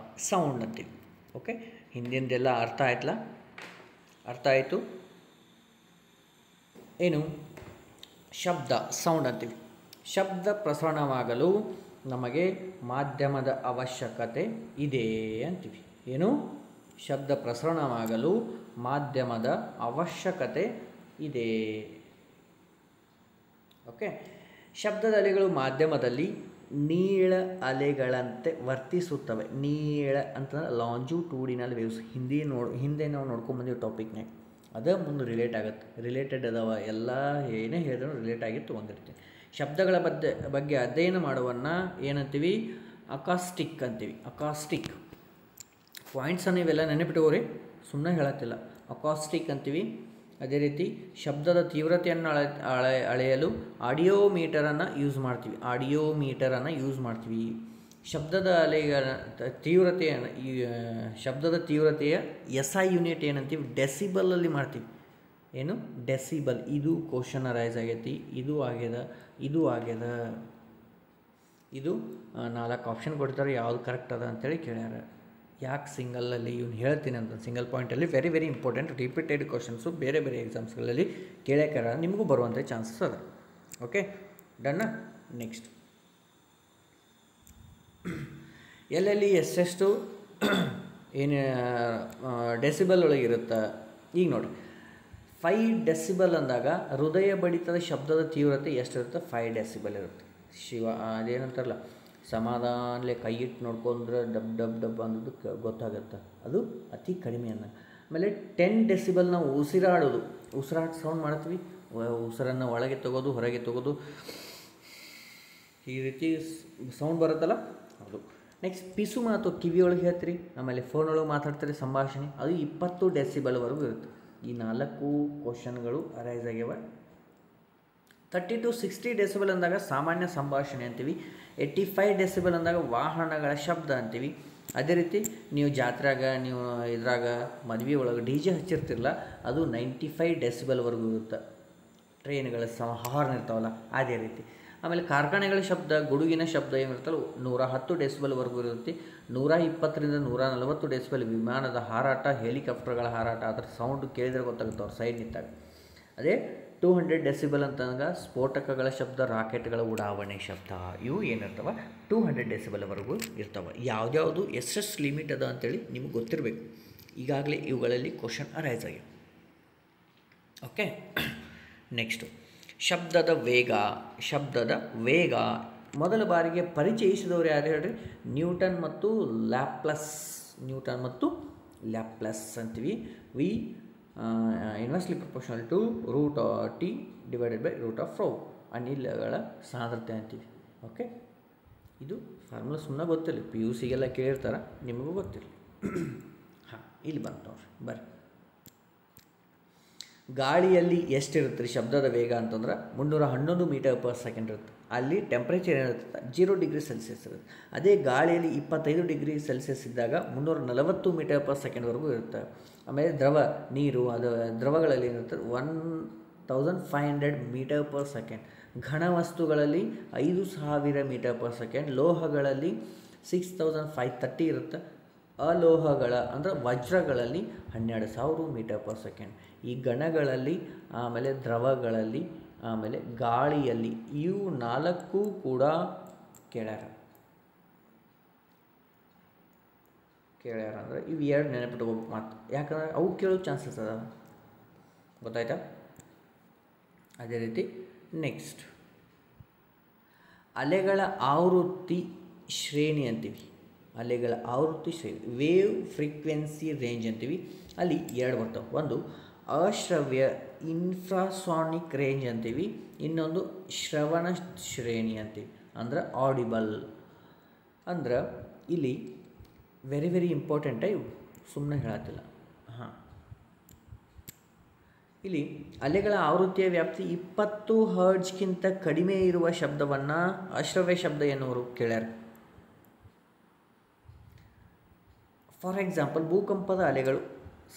ಸೌಂಡ್ ಅಂತೀವಿ. ಓಕೆ, ಹಿಂದಿಂದೆಲ್ಲ ಅರ್ಥ ಆಯ್ತಲ್ಲ? ಅರ್ಥ ಆಯಿತು. ಏನು ಶಬ್ದ, ಸೌಂಡ್ ಅಂತೀವಿ. ಶಬ್ದ ಪ್ರಸರಣವಾಗಲು ನಮಗೆ ಮಾಧ್ಯಮದ ಅವಶ್ಯಕತೆ ಇದೆ ಅಂತೀವಿ. ಏನು? ಶಬ್ದ ಪ್ರಸರಣವಾಗಲು ಮಾಧ್ಯಮದ ಅವಶ್ಯಕತೆ ಇದೆ. ಓಕೆ, ಶಬ್ದದ ಅಲೆಗಳು ಮಾಧ್ಯಮದಲ್ಲಿ ನೀಳ ಅಲೆಗಳಂತೆ ವರ್ತಿಸುತ್ತವೆ. ನೀಳ ಅಂತಂದ್ರೆ ಲಾಂಜಿಟ್ಯೂಡಿನಲ್ ವೇವ್ಸ್. ಹಿಂದೆ ನಾವು ನೋಡ್ಕೊಂಬಂದಿವಿ ಟಾಪಿಕ್ನಾಗ. ಅದ ಮುಂದೆ ರಿಲೇಟ್ ಆಗುತ್ತೆ. ರಿಲೇಟೆಡ್ ಅದಾವ, ಎಲ್ಲ ಏನೇ ಹೇಳಿದ್ರು ರಿಲೇಟ್ ಆಗಿ ತೊಗೊಂಡಿರ್ತೀವಿ. ಶಬ್ದಗಳ ಬಗ್ಗೆ ಅಧ್ಯಯನ ಮಾಡುವನ್ನ ಏನಂತೀವಿ? ಅಕಾಸ್ಟಿಕ್ ಅಂತೀವಿ. ಅಕಾಸ್ಟಿಕ್ ಪಾಯಿಂಟ್ಸನ್ನು ಇವೆಲ್ಲ ನೆನಪಿಟ್ಟುಕೋರಿ, ಸುಮ್ಮನೆ ಹೇಳತ್ತಿಲ್ಲ. ಅಕಾಸ್ಟಿಕ್ ಅಂತೀವಿ. ಅದೇ ರೀತಿ ಶಬ್ದದ ತೀವ್ರತೆಯನ್ನು ಅಳೆಯಲು ಆಡಿಯೋಮೀಟರನ್ನು ಯೂಸ್ ಮಾಡ್ತೀವಿ. ಆಡಿಯೋಮೀಟರನ್ನು ಯೂಸ್ ಮಾಡ್ತೀವಿ. ಶಬ್ದದ ಅಲೆಗಳ ತೀವ್ರತೆಯನ್ನು, ಶಬ್ದದ ತೀವ್ರತೆಯ SI ಯೂನಿಟ್ ಏನಂತೀವಿ? ಡೆಸಿಬಲಲ್ಲಿ ಮಾಡ್ತೀವಿ. ಏನು? ಡೆಸಿಬಲ್. ಇದು ಕ್ವಶನ್ ರೈಸ್ ಆಗೈತಿ. ಇದು ಆಗ್ಯದ, ಇದು ಆಗ್ಯದ. ಇದು 4 ಆಪ್ಷನ್ ಕೊಡ್ತಾರೆ, ಯಾವುದು ಕರೆಕ್ಟ್ ಅದ ಅಂತೇಳಿ ಕೇಳ್ಯಾರ. ಯಾಕೆ ಸಿಂಗಲಲ್ಲಿ ಇವ್ನು ಹೇಳ್ತೀನಿ ಅಂತ, ಸಿಂಗಲ್ ಪಾಯಿಂಟಲ್ಲಿ very very important repeated questions ಬೇರೆ ಬೇರೆ ಎಕ್ಸಾಮ್ಸ್ಗಳಲ್ಲಿ ಕೇಳ್ಯಾಕಾರ, ನಿಮಗೂ ಬರುವಂಥ ಚಾನ್ಸಸ್ ಅದ. ಓಕೆ, ಡನ್ನ. ನೆಕ್ಸ್ಟ್ ಎಲ್ಲೆಲ್ಲಿ ಎಷ್ಟೆಷ್ಟು ಏನು ಡೆಸಿಬಲ್ ಒಳಗಿರುತ್ತೆ ಈಗ ನೋಡಿ. 5 ಡೆಸಿಬಲ್ ಅಂದಾಗ ಹೃದಯ ಬಡಿತದ ಶಬ್ದದ ತೀವ್ರತೆ ಎಷ್ಟಿರುತ್ತೆ? 5 ಡೆಸಿಬಲ್ ಇರುತ್ತೆ. ಅದೇನಂತಾರಲ್ಲ, ಸಮಾಧಾನಲೆ ಕೈ ಇಟ್ಟು ನೋಡ್ಕೊಂಡ್ರೆ ಡಬ್ ಡಬ್ ಡಬ್ ಅನ್ನೋದು ಗೊತ್ತಾಗುತ್ತೆ, ಅದು ಅತಿ ಕಡಿಮೆ ಅನ್ನ. ಆಮೇಲೆ 10 ಡೆಸಿಬಲ್ ನಾವು ಉಸಿರಾಡೋದು, ಉಸಿರಾಟ ಸೌಂಡ್ ಮಾಡ್ತೀವಿ, ಉಸಿರನ್ನು ಒಳಗೆ ತೆಗೋದು ಹೊರಗೆ ತೆಗೋದು, ಈ ರೀತಿ ಸೌಂಡ್ ಬರುತ್ತಲ್ಲ ಅದು. ನೆಕ್ಸ್ಟ್ ಪಿಸು ಮಾತು, ಕಿವಿಯೊಳಗೆ ಹೇಳ್ತೀರಿ, ಆಮೇಲೆ ಫೋನ್ ಒಳಗೆ ಮಾತಾಡ್ತೀರಿ, ಸಂಭಾಷಣೆ, ಅದು 20 ಡೆಸಿಬಲ್ವರೆಗೂ ಇರುತ್ತೆ. ಈ 4 ಕ್ವಶನ್ಗಳು ಅರೈಸ್ ಆಗ್ಯಾವ. 30 to 60 ಡೆಸಿಬಲ್ ಅಂದಾಗ ಸಾಮಾನ್ಯ ಸಂಭಾಷಣೆ ಅಂತೀವಿ. 85 ಡೆಸಿಬಲ್ ಅಂದಾಗ ವಾಹನಗಳ ಶಬ್ದ ಅಂತೀವಿ. ಅದೇ ರೀತಿ ನೀವು ಜಾತ್ರೆಯಾಗ, ನೀವು ಇದ್ರಾಗ ಮದುವೆ ಒಳಗೆ DJ ಹಚ್ಚಿರ್ತಿರಲ್ಲ, ಅದು 95 ಡೆಸಿಬಲ್ವರೆಗೂ ಇರುತ್ತೆ. ಟ್ರೈನ್ಗಳ ಹಾರ್ನ್ ಇರ್ತಾವಲ್ಲ ಅದೇ ರೀತಿ. ಆಮೇಲೆ ಕಾರ್ಖಾನೆಗಳ ಶಬ್ದ, ಗುಡುಗಿನ ಶಬ್ದ ಏನಿರ್ತಲ್ಲ 110 ಡೆಸಿಬಲ್ವರೆಗೂ ಇರುತ್ತೆ. 120ರಿಂದ 140 ಡೆಸಿಬಲ್ ವಿಮಾನದ ಹಾರಾಟ, ಹೆಲಿಕಾಪ್ಟರ್ಗಳ ಹಾರಾಟ, ಅದರ ಸೌಂಡ್ ಕೇಳಿದ್ರೆ ಗೊತ್ತಾಗುತ್ತೆ ಅವ್ರ ಸೈಡ್ ನಿಂತಾಗ. ಅದೇ 200 ಡೆಸಿಬಲ್ ಅಂತಂದಾಗ ಸ್ಫೋಟಕಗಳ ಶಬ್ದ, ರಾಕೆಟ್ಗಳ ಉಡಾವಣೆ ಶಬ್ದ, ಇವು ಏನಿರ್ತವೆ 200 ಡೆಸಿಬಲ್ವರೆಗೂ ಇರ್ತವೆ. ಯಾವ್ದ್ಯಾವುದು ಎಷ್ಟೆಷ್ಟು ಲಿಮಿಟ್ ಅದ ಅಂತೇಳಿ ನಿಮ್ಗೆ ಗೊತ್ತಿರಬೇಕು. ಈಗಾಗಲೇ ಇವುಗಳಲ್ಲಿ ಕ್ವಶನ್ ಅರೈಸ್ ಆಗಿದೆ. ಓಕೆ, ನೆಕ್ಸ್ಟು ಶಬ್ದದ ವೇಗ ಮೊದಲ ಬಾರಿಗೆ ಪರಿಚಯಿಸಿದವರು ಯಾರು ಹೇಳ್ರಿ? ನ್ಯೂಟನ್ ಮತ್ತು ಲ್ಯಾಪ್ಲಸ್ ಅಂತೀವಿ. V inversely proportional to √T / √ρ ಅನಿಲಗಳ ಸಾಂದ್ರತೆ ಅಂತೀವಿ. ಓಕೆ, ಇದು ಫಾರ್ಮುಲಾ ಸುಮ್ಮನೆ ಗೊತ್ತಿಲ್ಲ, PUCಗೆಲ್ಲ ಕೇಳಿರ್ತಾರೆ, ನಿಮಗೂ ಗೊತ್ತಿರಲಿ. ಹಾಂ, ಇಲ್ಲಿ ಬಂತು ನೋಡ್ರಿ, ಬರ್ರಿ. ಗಾಳಿಯಲ್ಲಿ ಎಷ್ಟಿರುತ್ತೆ ರೀ ಶಬ್ದದ ವೇಗ ಅಂತಂದ್ರೆ 311 ಮೀಟರ್/ಸೆಕೆಂಡ್ ಇರುತ್ತೆ. ಅಲ್ಲಿ ಟೆಂಪ್ರೇಚರ್ ಏನಿರುತ್ತೆ 0 ಡಿಗ್ರಿ ಸೆಲ್ಸಿಯಸ್ ಇರುತ್ತೆ. ಅದೇ ಗಾಳಿಯಲ್ಲಿ 25 ಡಿಗ್ರಿ ಸೆಲ್ಸಿಯಸ್ ಇದ್ದಾಗ 340 ಮೀಟರ್/ಸೆಕೆಂಡ್ವರೆಗೂ ಇರುತ್ತೆ. ಆಮೇಲೆ ನೀರು ದ್ರವಗಳಲ್ಲಿ ಏನಿರುತ್ತೆ 1500 ಮೀಟರ್/ಸೆಕೆಂಡ್. ಘನ ವಸ್ತುಗಳಲ್ಲಿ 5000 ಮೀಟರ್/ಸೆಕೆಂಡ್. ಲೋಹಗಳಲ್ಲಿ 6530 ಇರುತ್ತೆ. ಅಲೋಹಗಳ ಅಂದರೆ ವಜ್ರಗಳಲ್ಲಿ 12000 ಮೀಟರ್/ಸೆಕೆಂಡ್. ಈ ಗಣಗಳಲ್ಲಿ, ಆಮೇಲೆ ದ್ರವಗಳಲ್ಲಿ, ಆಮೇಲೆ ಗಾಳಿಯಲ್ಲಿ ಇವು 4 ಕೂಡ ಕೇಳ್ಯಾರ ಅಂದರೆ ಇವು 2 ನೆನಪಿಟ್ಕೋಬೇಕು ಮಾತು, ಯಾಕಂದರೆ ಅವು ಕೇಳೋ ಚಾನ್ಸಸ್ ಅದ, ಗೊತ್ತಾಯ್ತಾ? ಅದೇ ರೀತಿ ನೆಕ್ಸ್ಟ್ ಅಲೆಗಳ ಆವೃತ್ತಿ ಶ್ರೇಣಿ ಅಂತೀವಿ. ಅಲೆಗಳ ಆವೃತ್ತಿ ಶ್ರೇಣಿ ವೇವ್ ಫ್ರೀಕ್ವೆನ್ಸಿ ರೇಂಜ್ ಅಂತೀವಿ. ಅಲ್ಲಿ 2 ಬರ್ತವೆ. ಒಂದು ಅಶ್ರವ್ಯ ಇನ್ಫ್ರಾಸಾನಿಕ್ ರೇಂಜ್ ಅಂತೀವಿ, ಇನ್ನೊಂದು ಶ್ರವಣ ಶ್ರೇಣಿ ಅಂತೀವಿ, ಅಂದ್ರೆ ಆಡಿಬಲ್. ಅಂದ್ರೆ ಇಲ್ಲಿ ವೆರಿ ಇಂಪಾರ್ಟೆಂಟ, ಇವು ಸುಮ್ಮನೆ ಹೇಳತ್ತಿಲ್ಲ. ಹಾಂ, ಇಲ್ಲಿ ಅಲೆಗಳ ಆವೃತ್ತಿಯ ವ್ಯಾಪ್ತಿ 20 ಹರ್ಟ್ಜ್ಗಿಂತ ಕಡಿಮೆ ಇರುವ ಶಬ್ದವನ್ನು ಅಶ್ರವ್ಯ ಶಬ್ದ ಎನ್ನುವರು ಕೇಳ್ಯಾರ. ಫಾರ್ ಎಕ್ಸಾಂಪಲ್ ಭೂಕಂಪದ ಅಲೆಗಳು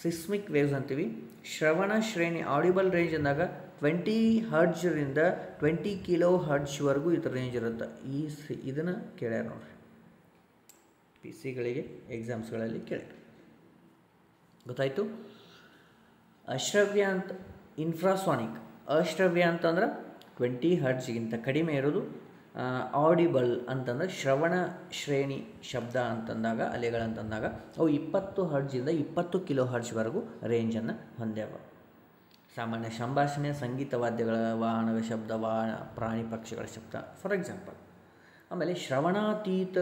ಸಿಸ್ಮಿಕ್ ವೇವ್ಸ್ ಅಂತೀವಿ. ಶ್ರವಣ ಶ್ರೇಣಿ ಆಡಿಬಲ್ ರೇಂಜ್ ಅಂದಾಗ 20 ಹರ್ಟ್ಜ್ರಿಂದ 20 ಕಿಲೋ ಹರ್ಟ್ಜ್ವರೆಗೂ ಇದರ ರೇಂಜ್ ಇರುತ್ತೆ. ಇದನ್ನು ಕೇಳ್ಯಾರ ನೋಡ್ರಿ, PCಗಳಿಗೆ ಎಕ್ಸಾಮ್ಸ್ಗಳಲ್ಲಿ ಕೇಳ್ಯಾರ. ಗೊತ್ತಾಯಿತು? ಅಶ್ರವ್ಯ ಅಂತ ಇನ್ಫ್ರಾಸಾನಿಕ್, ಅಶ್ರವ್ಯ ಅಂತಂದ್ರೆ 20 ಹರ್ಟ್ಜ್ಗಿಂತ ಕಡಿಮೆ ಇರೋದು. ಆಡಿಬಲ್ ಅಂತಂದ್ರೆ ಶ್ರವಣ ಶ್ರೇಣಿ ಶಬ್ದ ಅಂತಂದಾಗ, ಅಲೆಗಳಂತಂದಾಗ ಅವು 20 ಹರ್ಟ್ಜಿಂದ 20 ಕಿಲೋ ಹರ್ಟ್ಜ್ವರೆಗೂ ರೇಂಜನ್ನು ಹೊಂದ್ಯಾವ. ಸಾಮಾನ್ಯ ಸಂಭಾಷಣೆ, ಸಂಗೀತ ವಾದ್ಯಗಳ, ವಾಹನಗಳ ಶಬ್ದ, ಪ್ರಾಣಿ ಪಕ್ಷಿಗಳ ಶಬ್ದ ಫಾರ್ ಎಕ್ಸಾಂಪಲ್. ಆಮೇಲೆ ಶ್ರವಣಾತೀತ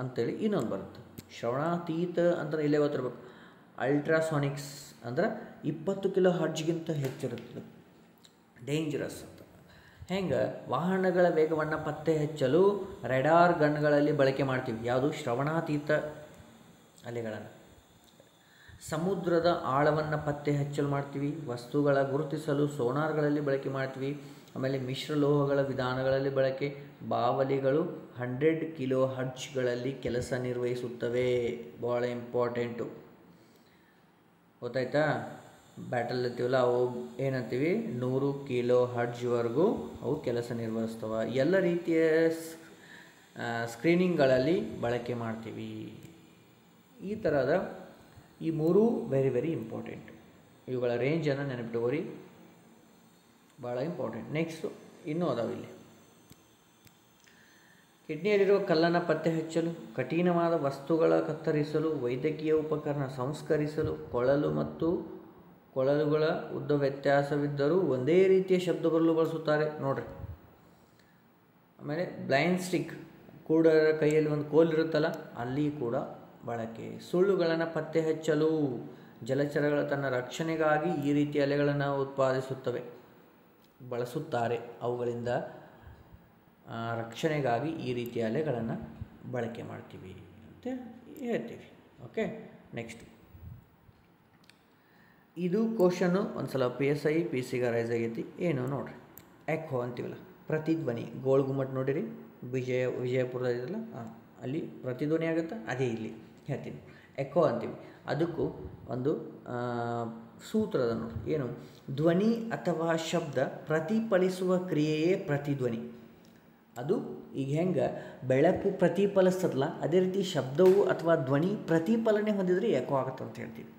ಅಂತೇಳಿ ಇನ್ನೊಂದು ಬರುತ್ತೆ. ಶ್ರವಣಾತೀತ ಅಂದರೆ ಇಲ್ಲೇ ಗೊತ್ತಿರಬೇಕು. ಅಲ್ಟ್ರಾಸಾನಿಕ್ಸ್ ಅಂದ್ರೆ 20 ಕಿಲೋ ಹರ್ಟ್ಜ್ಗಿಂತ ಹೆಚ್ಚಿರುತ್ತದೆ, ಡೇಂಜರಸ್ ಅಂತ. ಹೆಂಗೆ ವಾಹನಗಳ ವೇಗವನ್ನು ಪತ್ತೆ ಹಚ್ಚಲು ರೆಡಾರ್ ಗನ್ಗಳಲ್ಲಿ ಬಳಕೆ ಮಾಡ್ತೀವಿ. ಯಾವುದು? ಶ್ರವಣಾತೀತ ಅಲೆಗಳನ್ನು. ಸಮುದ್ರದ ಆಳವನ್ನು ಪತ್ತೆ ಹಚ್ಚಲು ಮಾಡ್ತೀವಿ. ವಸ್ತುಗಳ ಗುರುತಿಸಲು ಸೋನಾರ್ಗಳಲ್ಲಿ ಬಳಕೆ ಮಾಡ್ತೀವಿ. ಆಮೇಲೆ ಮಿಶ್ರಲೋಹಗಳ ವಿಧಾನಗಳಲ್ಲಿ ಬಳಕೆ. ಬಾವಲಿಗಳು 100 ಕಿಲೋ ಹರ್ಟ್ಜ್ಗಳಲ್ಲಿ ಕೆಲಸ ನಿರ್ವಹಿಸುತ್ತವೆ. ಭಾಳ ಇಂಪಾರ್ಟೆಂಟು, ಗೊತ್ತಾಯ್ತಾ? ಬ್ಯಾಟಲ್ ಅಂತೀವಲ್ಲ, ಅವು ಏನಂತೀವಿ 100 ಕಿಲೋ ಹರ್ಟ್ಜ್ವರೆಗೂ ಅವು ಕೆಲಸ ನಿರ್ವಹಿಸ್ತವೆ. ಎಲ್ಲ ರೀತಿಯ ಸ್ಕ್ರೀನಿಂಗ್ಗಳಲ್ಲಿ ಬಳಕೆ ಮಾಡ್ತೀವಿ. ಈ ಥರದ ಈ 3 ವೆರಿ ಇಂಪಾರ್ಟೆಂಟ್. ಇವುಗಳ ರೇಂಜನ್ನು ನೆನಪಿಟ್ಕೋರಿ, ಭಾಳ ಇಂಪಾರ್ಟೆಂಟ್. ನೆಕ್ಸ್ಟು ಇನ್ನೂ ಅದಾವೆ ಇಲ್ಲಿ. ಕಿಡ್ನಿಯಲ್ಲಿರುವ ಕಲ್ಲನ್ನು ಪತ್ತೆ ಹಚ್ಚಲು, ಕಠಿಣವಾದ ವಸ್ತುಗಳ ಕತ್ತರಿಸಲು, ವೈದ್ಯಕೀಯ ಉಪಕರಣ ಸಂಸ್ಕರಿಸಲು, ಕೊಳಲುಗಳ ಉದ್ದ ವ್ಯತ್ಯಾಸವಿದ್ದರೂ ಒಂದೇ ರೀತಿಯ ಶಬ್ದ ಬರಲು ಬಳಸುತ್ತಾರೆ ನೋಡ್ರಿ. ಆಮೇಲೆ ಬ್ಲೈಂಡ್ ಸ್ಟಿಕ್, ಕೂಡರ ಕೈಯಲ್ಲಿ ಒಂದು ಕೋಲಿರುತ್ತಲ್ಲ, ಅಲ್ಲಿ ಕೂಡ ಬಳಕೆ. ಸುಳ್ಳುಗಳನ್ನು ಪತ್ತೆ ಹಚ್ಚಲು, ಜಲಚರಗಳ ತನ್ನ ರಕ್ಷಣೆಗಾಗಿ ಈ ರೀತಿಯ ಅಲೆಗಳನ್ನು ಬಳಸುತ್ತಾರೆ. ಅವುಗಳಿಂದ ರಕ್ಷಣೆಗಾಗಿ ಈ ರೀತಿಯ ಅಲೆಗಳನ್ನು ಬಳಕೆ ಮಾಡ್ತೀವಿ ಅಂತ ಹೇಳ್ತೀವಿ. ಓಕೆ, ನೆಕ್ಸ್ಟ್ ಇದು ಕ್ವಶನ್ನು ಒಂದು ಸಲ PSI PCಗೆ ರೈಸ್ ಆಗೈತಿ. ಏನು ನೋಡ್ರಿ, ಎಕೋ ಅಂತೀವಲ್ಲ, ಪ್ರತಿಧ್ವನಿ. ಗೋಲ್ ಗುಮ್ಮಟ್ ನೋಡಿರಿ, ವಿಜಯಪುರದಲ್ಲ, ಅಲ್ಲಿ ಪ್ರತಿಧ್ವನಿ ಆಗುತ್ತೆ. ಅದೇ ಇಲ್ಲಿ ಹೇಳ್ತೀನಿ, ಎಕೋ ಅಂತೀವಿ. ಅದಕ್ಕೂ ಒಂದು ಸೂತ್ರದ ನೋಡಿ, ಏನು? ಧ್ವನಿ ಅಥವಾ ಶಬ್ದ ಪ್ರತಿಫಲಿಸುವ ಕ್ರಿಯೆಯೇ ಪ್ರತಿಧ್ವನಿ. ಅದು ಈಗ ಹೆಂಗೆ ಬೆಳಕು ಪ್ರತಿಫಲಿಸ್ತದಲ್ಲ, ಅದೇ ರೀತಿ ಶಬ್ದವು ಅಥವಾ ಧ್ವನಿ ಪ್ರತಿಫಲನೆ ಹೊಂದಿದರೆ ಎಕೋ ಆಗುತ್ತೆ ಅಂತ ಹೇಳ್ತೀವಿ.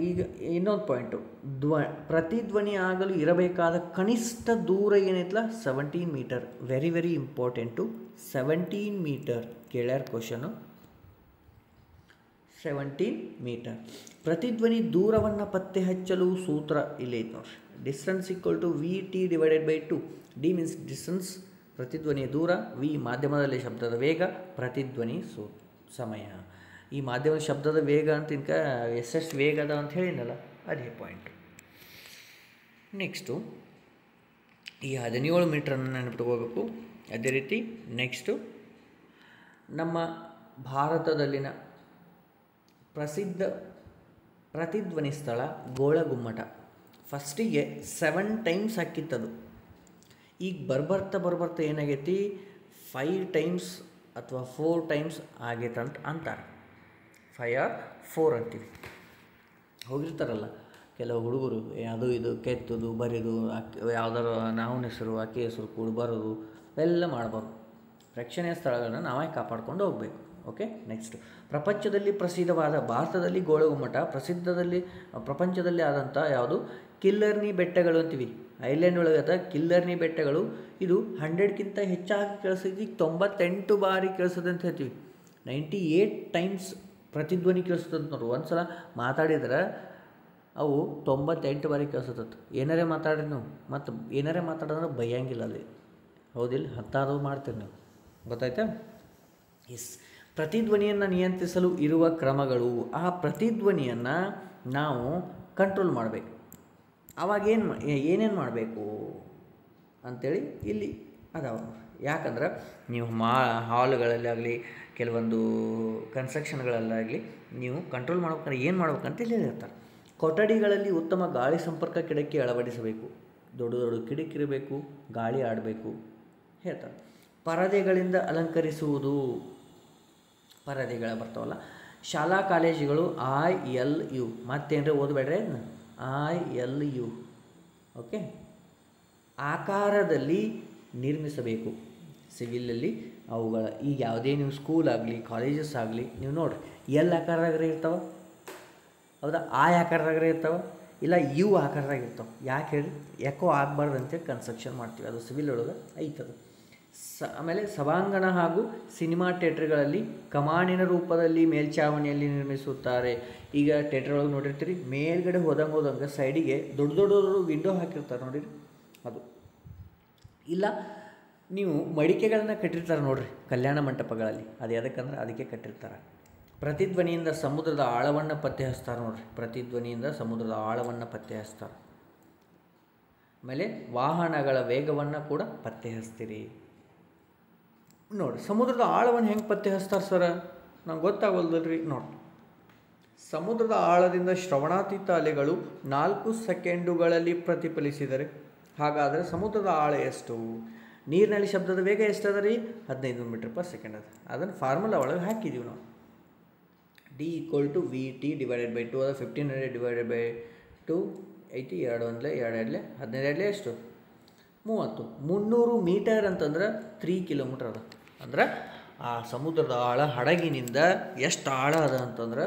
ಈಗ ಇನ್ನೊಂದು ಪಾಯಿಂಟು, ಪ್ರತಿಧ್ವನಿ ಆಗಲು ಇರಬೇಕಾದ ಕನಿಷ್ಠ ದೂರ ಏನೈತಲ್ಲ 17 ಮೀಟರ್. Very important. 17 ಮೀಟರ್ ಕೇಳ್ಯಾರ ಕ್ವಶನು. 17 ಮೀಟರ್. ಪ್ರತಿಧ್ವನಿ ದೂರವನ್ನು ಪತ್ತೆ ಹಚ್ಚಲು ಸೂತ್ರ ಇಲ್ಲೇ ಐತೆ ನೋಡ್ರಿ. Distance equal to V T divided by 2. D means distance, ಪ್ರತಿಧ್ವನಿಯ ದೂರ, ವಿ ಮಾಧ್ಯಮದಲ್ಲಿ ಶಬ್ದದ ವೇಗ, ಪ್ರತಿಧ್ವನಿ ಸಮಯ. ಈ ಮಾಧ್ಯಮದ ಶಬ್ದದ ವೇಗ ಅಂತ ಇನ್ಕ ಎಷ್ಟೆಷ್ಟು ವೇಗ ಅದ ಅಂತ ಹೇಳಿನಲ್ಲ, ಅದೇ ಪಾಯಿಂಟ್. ನೆಕ್ಸ್ಟು ಈ 17 ಮೀಟ್ರನ್ನು ನೆನಪಿಟ್ಕೋಬೇಕು. ಅದೇ ರೀತಿ ನೆಕ್ಸ್ಟು ನಮ್ಮ ಭಾರತದಲ್ಲಿನ ಪ್ರಸಿದ್ಧ ಪ್ರತಿಧ್ವನಿ ಸ್ಥಳ ಗೋಳಗುಮ್ಮಟ. ಫಸ್ಟಿಗೆ 7 ಟೈಮ್ಸ್ ಹಾಕಿತ್ತದು. ಈಗ ಬರ್ಬರ್ತಾ ಏನಾಗೈತಿ 5 ಟೈಮ್ಸ್ ಅಥವಾ 4 ಟೈಮ್ಸ್ ಆಗೈತಂತ ಅಂತಾರೆ. 5 or 4 ಅಂತೀವಿ. ಹೋಗಿರ್ತಾರಲ್ಲ ಕೆಲವು ಹುಡುಗರು, ಅದು ಇದು ಕೆತ್ತೋದು ಬರೆಯೋದು, ಯಾವ್ದಾರು ನಾವನ ಹೆಸರು ಆಕೆ ಹೆಸರು ಕೂಡ ಬರೋದು ಎಲ್ಲ ಮಾಡಬಾರ್ದು. ಪ್ರೇಕ್ಷಣೀಯ ಸ್ಥಳಗಳನ್ನ ನಾವೇ ಕಾಪಾಡ್ಕೊಂಡು ಹೋಗಬೇಕು. ಓಕೆ. ನೆಕ್ಸ್ಟು ಪ್ರಪಂಚದಲ್ಲಿ ಪ್ರಸಿದ್ಧವಾದ, ಭಾರತದಲ್ಲಿ ಗೋಳಗುಮ್ಮಟ, ಪ್ರಪಂಚದಲ್ಲಿ ಆದಂಥ ಯಾವುದು ಕಿಲ್ಲರ್ನಿ ಬೆಟ್ಟಗಳು ಅಂತೀವಿ. ಐಲ್ಯಾಂಡ್ ಒಳಗದ ಕಿಲ್ಲರ್ನಿ ಬೆಟ್ಟಗಳು. ಇದು 100ಕ್ಕಿಂತ ಹೆಚ್ಚಾಗಿ ಕೇಳಿಸಿದ್ವಿ. 98 ಬಾರಿ ಕೇಳಿಸೋದು ಅಂತ ಹೇಳ್ತೀವಿ. 98 ಟೈಮ್ಸ್ ಪ್ರತಿಧ್ವನಿ ಕೇಳಿಸ್ತದೆ ನೋಡ್ರಿ. ಒಂದು ಸಲ ಮಾತಾಡಿದ್ರೆ ಅವು 98 ಬಾರಿ ಕೇಳಿಸ್ತದೆ. ಏನಾರೇ ಮಾತಾಡ್ರಿ ನೀವು, ಮತ್ತು ಏನಾರೇ ಮಾತಾಡಿದ್ರೆ ಬೈಯಂಗಿಲ್ಲ ಅಲ್ಲಿ. ಹೌದಿಲ್ಲ? ಹತ್ತಾರು ಮಾಡ್ತೀರಿ ನೀವು. ಗೊತ್ತಾಯ್ತಾ? ಎಸ್. ಪ್ರತಿಧ್ವನಿಯನ್ನು ನಿಯಂತ್ರಿಸಲು ಇರುವ ಕ್ರಮಗಳು. ಆ ಪ್ರತಿಧ್ವನಿಯನ್ನು ನಾವು ಕಂಟ್ರೋಲ್ ಮಾಡಬೇಕು. ಆವಾಗ ಏನೇನು ಮಾಡಬೇಕು ಅಂಥೇಳಿ ಇಲ್ಲಿ ಅದಾವ. ಯಾಕಂದ್ರೆ ನೀವು ಹಾಲ್ಗಳಲ್ಲಿ ಆಗಲಿ, ಕೆಲವೊಂದು ಕನ್ಸ್ಟ್ರಕ್ಷನ್ಗಳಲ್ಲಾಗಲಿ ನೀವು ಕಂಟ್ರೋಲ್ ಮಾಡ್ಬೇಕಾದ್ರೆ ಏನು ಮಾಡ್ಬೇಕಂತ ಇಲ್ಲಿ ಹೇಳಿರ್ತಾರೆ. ಕೊಠಡಿಗಳಲ್ಲಿ ಉತ್ತಮ ಗಾಳಿ ಸಂಪರ್ಕ ಕಿಟಕಿ ಅಳವಡಿಸಬೇಕು. ದೊಡ್ಡ ದೊಡ್ಡ ಕಿಟಕಿ ಇರಬೇಕು, ಗಾಳಿ ಆಡಬೇಕು ಹೇಳ್ತಾರೆ. ಪರದೆಗಳಿಂದ ಅಲಂಕರಿಸುವುದು. ಪರದೆಗಳ ಬರ್ತಾವಲ್ಲ. ಶಾಲಾ ಕಾಲೇಜುಗಳು ILU. ಮತ್ತೇನರ ಓದಬೇಡ್ರಿ ಅದನ್ನ. ILU. ಓಕೆ. ಆಕಾರದಲ್ಲಿ ನಿರ್ಮಿಸಬೇಕು. ಸಿವಿಲಲ್ಲಿ ಅವುಗಳ ಈಗ ಯಾವುದೇ ನೀವು ಸ್ಕೂಲ್ ಆಗಲಿ, ಕಾಲೇಜಸ್ ಆಗಲಿ ನೀವು ನೋಡಿರಿ, ಎಲ್ ಆಕಾರದಾಗ್ರೆ ಇರ್ತಾವೆ, ಹೌದಾ? ಆಕಾರದಾಗ್ರೆ ಇರ್ತಾವೆ, ಇಲ್ಲ ಯು ಆಕಾರದಾಗ ಇರ್ತಾವೆ. ಯಾಕೆ ಹೇಳಿ? ಯಾಕೋ ಆಗಬಾರ್ದು ಅಂತೇಳಿ ಕನ್ಸ್ಟ್ರಕ್ಷನ್ ಮಾಡ್ತೀವಿ. ಅದು ಸಿವಿಲ್ ಒಳಗೆ ಐತದು. ಆಮೇಲೆ ಸಭಾಂಗಣ ಹಾಗೂ ಸಿನಿಮಾ ಥಿಯೇಟ್ರ್ಗಳಲ್ಲಿ ಕಮಾನಿನ ರೂಪದಲ್ಲಿ ಮೇಲ್ಛಾವಣಿಯಲ್ಲಿ ನಿರ್ಮಿಸುತ್ತಾರೆ. ಈಗ ಥಿಯೇಟ್ರ್ ಒಳಗೆ ನೋಡಿರ್ತೀರಿ, ಮೇಲ್ಗಡೆ ಹೋದಂಗೆ ಸೈಡಿಗೆ ದೊಡ್ಡ ವಿಂಡೋ ಹಾಕಿರ್ತಾರೆ ನೋಡಿರಿ, ಅದು. ಇಲ್ಲ ನೀವು ಮಡಿಕೆಗಳನ್ನ ಕಟ್ಟಿರ್ತಾರೆ ನೋಡಿರಿ ಕಲ್ಯಾಣ ಮಂಟಪಗಳಲ್ಲಿ. ಅದು ಯಾವುದಕ್ಕಂದ್ರೆ ಅದಕ್ಕೆ ಕಟ್ಟಿರ್ತಾರೆ. ಪ್ರತಿಧ್ವನಿಯಿಂದ ಸಮುದ್ರದ ಆಳವನ್ನು ಪತ್ತೆ ಹಚ್ತಾರೆ ನೋಡಿರಿ. ಪ್ರತಿಧ್ವನಿಯಿಂದ ಸಮುದ್ರದ ಆಳವನ್ನು ಪತ್ತೆ ಹಚ್ತಾರೆ. ಆಮೇಲೆ ವಾಹನಗಳ ವೇಗವನ್ನು ಕೂಡ ಪತ್ತೆ ಹಚ್ತೀರಿ ನೋಡಿ. ಸಮುದ್ರದ ಆಳವನ್ನು ಹೆಂಗೆ ಪತ್ತೆ ಹಚ್ತಾರೆ ಸರ? ನಂಗೆ ಗೊತ್ತಾಗೋಲ್ದಲ್ರಿ. ನೋಡಿ, ಸಮುದ್ರದ ಆಳದಿಂದ ಶ್ರವಣಾತೀತ ಅಲೆಗಳು 4 ಸೆಕೆಂಡುಗಳಲ್ಲಿ ಪ್ರತಿಫಲಿಸಿದರೆ ಹಾಗಾದರೆ ಸಮುದ್ರದ ಆಳ ಎಷ್ಟು? ನೀರಿನಲ್ಲಿ ಶಬ್ದದ ವೇಗ ಎಷ್ಟದ ರೀ? 15 ಮೀಟರ್/ಸೆಕೆಂಡ್ ಅದ. ಅದನ್ನು ಫಾರ್ಮುಲಾ ಒಳಗೆ ಹಾಕಿದ್ದೀವಿ ನಾವು. D = VT / 2. ಅದು 1500 / 2 ಐತಿ. 2 1 2 15 ಎಷ್ಟು? 30. 300 ಮೀಟರ್ ಅಂತಂದ್ರೆ 3 ಕಿಲೋಮೀಟರ್ ಅದ. ಅಂದ್ರೆ ಆ ಸಮುದ್ರದ ಆಳ ಹಡಗಿನಿಂದ ಎಷ್ಟು ಆಳ ಅದ ಅಂತಂದ್ರೆ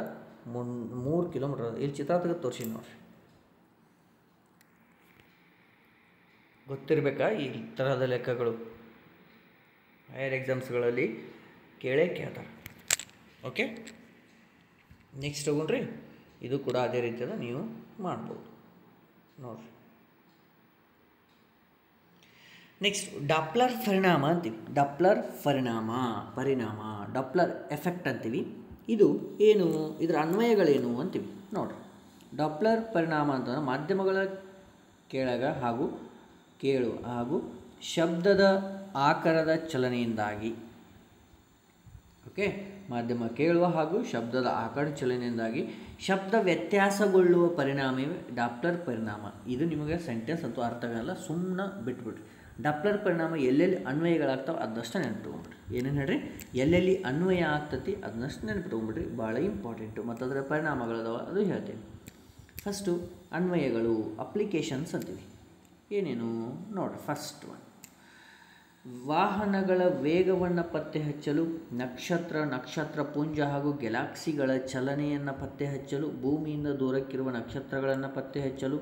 3 ಕಿಲೋಮೀಟರ್ ಅದ. ಇಲ್ಲಿ ಚಿತ್ರ ತೆಗೆದು ತೋರಿಸಿ ನೋಡ್ರಿ. ಗೊತ್ತಿರಬೇಕಾ ಈ ತರಹದ ಲೆಕ್ಕಗಳು? ಹೈಯರ್ ಎಕ್ಸಾಮ್ಸ್ಗಳಲ್ಲಿ ಕೇಳ್ತಾರೆ. ಓಕೆ. ನೆಕ್ಸ್ಟ್ ತಗೊಂಡ್ರಿ. ಇದು ಕೂಡ ಅದೇ ರೀತಿಯಾದ ನೀವು ಮಾಡ್ಬೋದು ನೋಡಿರಿ. ನೆಕ್ಸ್ಟ್ ಡಾಪ್ಲರ್ ಪರಿಣಾಮ ಅಂತೀವಿ. ಡಾಪ್ಲರ್ ಪರಿಣಾಮ ಡಾಪ್ಲರ್ ಎಫೆಕ್ಟ್ ಅಂತೀವಿ. ಇದು ಏನು? ಇದರ ಅನ್ವಯಗಳೇನು ಅಂತೀವಿ ನೋಡಿರಿ. ಡಾಪ್ಲರ್ ಪರಿಣಾಮ ಅಂತಂದ್ರೆ ಮಾಧ್ಯಮಗಳ ಕೇಳುವ ಹಾಗೂ ಶಬ್ದದ ಆಕಾರದ ಚಲನೆಯಿಂದಾಗಿ. ಓಕೆ. ಮಾಧ್ಯಮ ಕೇಳುವ ಹಾಗೂ ಶಬ್ದದ ಆಕಾರದ ಚಲನೆಯಿಂದಾಗಿ ಶಬ್ದ ವ್ಯತ್ಯಾಸಗೊಳ್ಳುವ ಪರಿಣಾಮವೇ ಡಾಪ್ಲರ್ ಪರಿಣಾಮ. ಇದು ನಿಮಗೆ ಸೆಂಟೆನ್ಸ್ ಅಂತೂ ಅರ್ಥ ಆಗಲ್ಲ, ಸುಮ್ಮನೆ ಬಿಟ್ಬಿಡ್ರಿ. ಡಾಪ್ಲರ್ ಪರಿಣಾಮ ಎಲ್ಲೆಲ್ಲಿ ಅನ್ವಯಗಳಾಗ್ತಾವೆ ಅದನ್ನಷ್ಟು ನೆನಪಿಟ್ಕೊಂಡ್ಬಿಡ್ರಿ. ಏನೇನು ಹೇಳ್ರಿ? ಎಲ್ಲೆಲ್ಲಿ ಅನ್ವಯ ಆಗ್ತತಿ ಅದನ್ನಷ್ಟು ನೆನಪಿಟ್ಕೊಂಡ್ಬಿಡ್ರಿ. ಭಾಳ ಇಂಪಾರ್ಟೆಂಟು. ಮತ್ತು ಅದರ ಪರಿಣಾಮಗಳದಾವ, ಅದು ಹೇಳ್ತೀನಿ. ಫಸ್ಟು ಅನ್ವಯಗಳು, ಅಪ್ಲಿಕೇಶನ್ಸ್ ಅಂತೀವಿ. ಏನೇನು ನೋಡ್ರಿ. ಫಸ್ಟ್ ಒನ್, ವಾಹನಗಳ ವೇಗವನ್ನು ಪತ್ತೆ ಹಚ್ಚಲು, ನಕ್ಷತ್ರ ಪುಂಜ ಹಾಗೂ ಗ್ಯಾಲಕ್ಸಿಗಳ ಚಲನೆಯನ್ನು ಪತ್ತೆ ಹಚ್ಚಲು, ಭೂಮಿಯಿಂದ ದೂರಕ್ಕಿರುವ ನಕ್ಷತ್ರಗಳನ್ನು ಪತ್ತೆ ಹಚ್ಚಲು,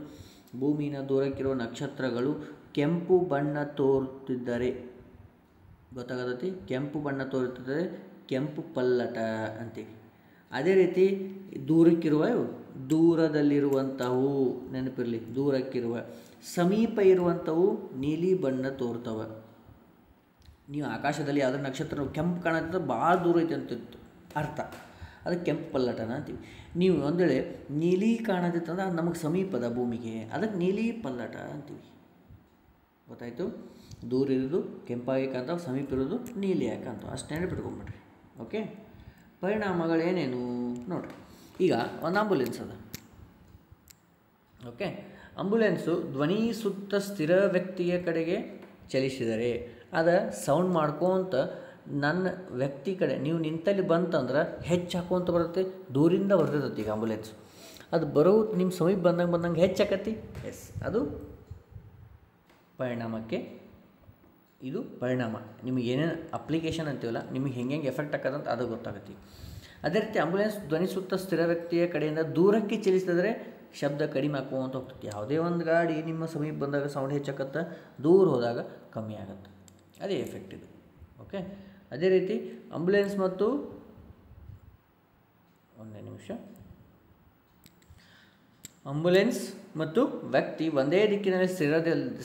ಭೂಮಿಯಿಂದ ದೂರಕ್ಕಿರುವ ನಕ್ಷತ್ರಗಳು ಕೆಂಪು ಬಣ್ಣ ತೋರುತ್ತಿದ್ದರೆ ಗೊತ್ತಾಗತೈತಿ. ಕೆಂಪು ಬಣ್ಣ ತೋರುತ್ತಿದ್ದರೆ ಕೆಂಪು ಪಲ್ಲಟ ಅಂತೀವಿ. ಅದೇ ರೀತಿ ದೂರಕ್ಕಿರುವ ದೂರದಲ್ಲಿರುವಂಥವು ನೆನಪಿರಲಿ, ದೂರಕ್ಕಿರುವ. ಸಮೀಪ ಇರುವಂಥವು ನೀಲಿ ಬಣ್ಣ ತೋರ್ತವೆ. ನೀವು ಆಕಾಶದಲ್ಲಿ ಯಾವುದೋ ನಕ್ಷತ್ರ ಕೆಂಪು ಕಾಣುತ್ತೆ, ಭಾಳ ದೂರ ಐತೆ ಅಂತಿತ್ತು ಅರ್ಥ, ಅದಕ್ಕೆ ಕೆಂಪು ಪಲ್ಲಟನ ಅಂತೀವಿ. ನೀವು ಒಂದು ವೇಳೆ ನೀಲಿ ಕಾಣದಿತ್ತಂದ್ರೆ ಅದು ನಮಗೆ ಸಮೀಪದ ಭೂಮಿಗೆ, ಅದಕ್ಕೆ ನೀಲಿ ಪಲ್ಲಟ ಅಂತೀವಿ. ಗೊತ್ತಾಯಿತು? ದೂರ ಇರೋದು ಕೆಂಪಾಗಿ ಕಾಣ್ತಾವೆ, ಸಮೀಪ ಇರೋದು ನೀಲಿ ಯಾಕೆ ಕಾಣ್ತಾವೆ, ಅಷ್ಟು ನೆನಪಿಟ್ಕೊಂಬಿಡ್ರಿ. ಓಕೆ, ಪರಿಣಾಮಗಳೇನೇನು ನೋಡಿರಿ. ಈಗ ಒಂದು ಆಂಬುಲೆನ್ಸ್ ಅದ. ಓಕೆ, ಆಂಬುಲೆನ್ಸು ಧ್ವನಿಸುತ್ತ ಸ್ಥಿರ ವ್ಯಕ್ತಿಯ ಕಡೆಗೆ ಚಲಿಸಿದರೆ ಅದ ಸೌಂಡ್ ಮಾಡ್ಕೊತ ನನ್ನ ವ್ಯಕ್ತಿ ಕಡೆ ನೀವು ನಿಂತಲ್ಲಿ ಬಂತಂದ್ರೆ ಹೆಚ್ಚು ಹಾಕೋಂತ ಬರುತ್ತೆ, ದೂರಿಂದ ಬರ್ತಿರ್ತೈತಿ. ಈಗ ಆಂಬುಲೆನ್ಸ್ ಅದು ಬರೋ ನಿಮ್ಮ ಸಮೀಪ ಬಂದಂಗೆ ಹೆಚ್ಚಾಕತಿ. ಎಸ್, ಅದು ಪರಿಣಾಮಕ್ಕೆ, ಇದು ಪರಿಣಾಮ. ನಿಮಗೆ ಏನೇನು ಅಪ್ಲಿಕೇಶನ್ ಅಂತೀವಲ್ಲ, ನಿಮಗೆ ಹೆಂಗೆ ಎಫೆಕ್ಟ್ ಆಗೋದಂತ ಅದು ಗೊತ್ತಾಗತ್ತೆ. ಅದೇ ರೀತಿ ಆಂಬುಲೆನ್ಸ್ ಧ್ವನಿಸುತ್ತ ಸ್ಥಿರ ವ್ಯಕ್ತಿಯ ಕಡೆಯಿಂದ ದೂರಕ್ಕೆ ಚಲಿಸಿದರೆ ಶಬ್ದ ಕಡಿಮೆ ಹಾಕುವಂತ ಹೋಗ್ತೈತಿ. ಯಾವುದೇ ಒಂದು ಗಾಡಿ ನಿಮ್ಮ ಸಮೀಪ ಬಂದಾಗ ಸೌಂಡ್ ಹೆಚ್ಚಾಕತ್ತೆ, ದೂರ ಹೋದಾಗ ಕಮ್ಮಿ ಆಗುತ್ತೆ. ಅದೇ ಎಫೆಕ್ಟ್ ಇದು. ಓಕೆ, ಅದೇ ರೀತಿ ಆಂಬುಲೆನ್ಸ್ ಮತ್ತು ಒಂದೇ ನಿಮಿಷ, ಆಂಬುಲೆನ್ಸ್ ಮತ್ತು ವ್ಯಕ್ತಿ ಒಂದೇ ದಿಕ್ಕಿನಲ್ಲಿ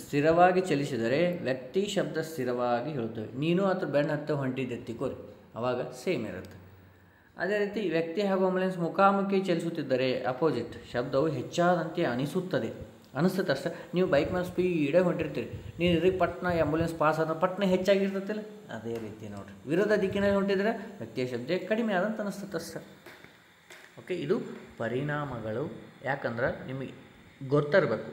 ಸ್ಥಿರವಾಗಿ ಚಲಿಸಿದರೆ ವ್ಯಕ್ತಿ ಶಬ್ದ ಸ್ಥಿರವಾಗಿ ಹೇಳುತ್ತವೆ. ನೀನು ಅಥವಾ ಬೆನ್ನು ಹತ್ತ ಹೊಂಟಿದ್ದೆತ್ತಿಕೋರಿ, ಅವಾಗ ಸೇಮ್ ಇರುತ್ತೆ. ಅದೇ ರೀತಿ ವ್ಯಕ್ತಿ ಹಾಗೂ ಆಂಬುಲೆನ್ಸ್ ಮುಖಾಮುಖಿ ಚಲಿಸುತ್ತಿದ್ದರೆ ಅಪೋಸಿಟ್, ಶಬ್ದವು ಹೆಚ್ಚಾದಂತೆ ಅನಿಸುತ್ತೆ ಅಷ್ಟೇ. ನೀವು ಬೈಕ್ ಮೇಲೆ ಸ್ಪೀಡಾಗಿ ಹೊಂಟಿರ್ತೀರಿ, ನೀವು ಇದ್ರಿಗೆ ಪಟ್ನ ಆಂಬುಲೆನ್ಸ್ ಪಾಸ್ ಆದ್ರೆ ಪಟ್ನ ಹೆಚ್ಚಾಗಿರ್ತೈತಿಲ್ಲ, ಅದೇ ರೀತಿ ನೋಡಿರಿ. ವಿರೋಧ ದಿಕ್ಕಿನಲ್ಲಿ ಹೊಂಟಿದ್ರೆ ವ್ಯಕ್ತಿಯ ಶಬ್ದ ಕಡಿಮೆ ಆದಂತ ಅನಿಸುತ್ತೆ ಅಷ್ಟೇ. ಓಕೆ, ಇದು ಪರಿಣಾಮಗಳು. ಯಾಕಂದ್ರೆ ನಿಮಗೆ ಗೊತ್ತಿರಬೇಕು.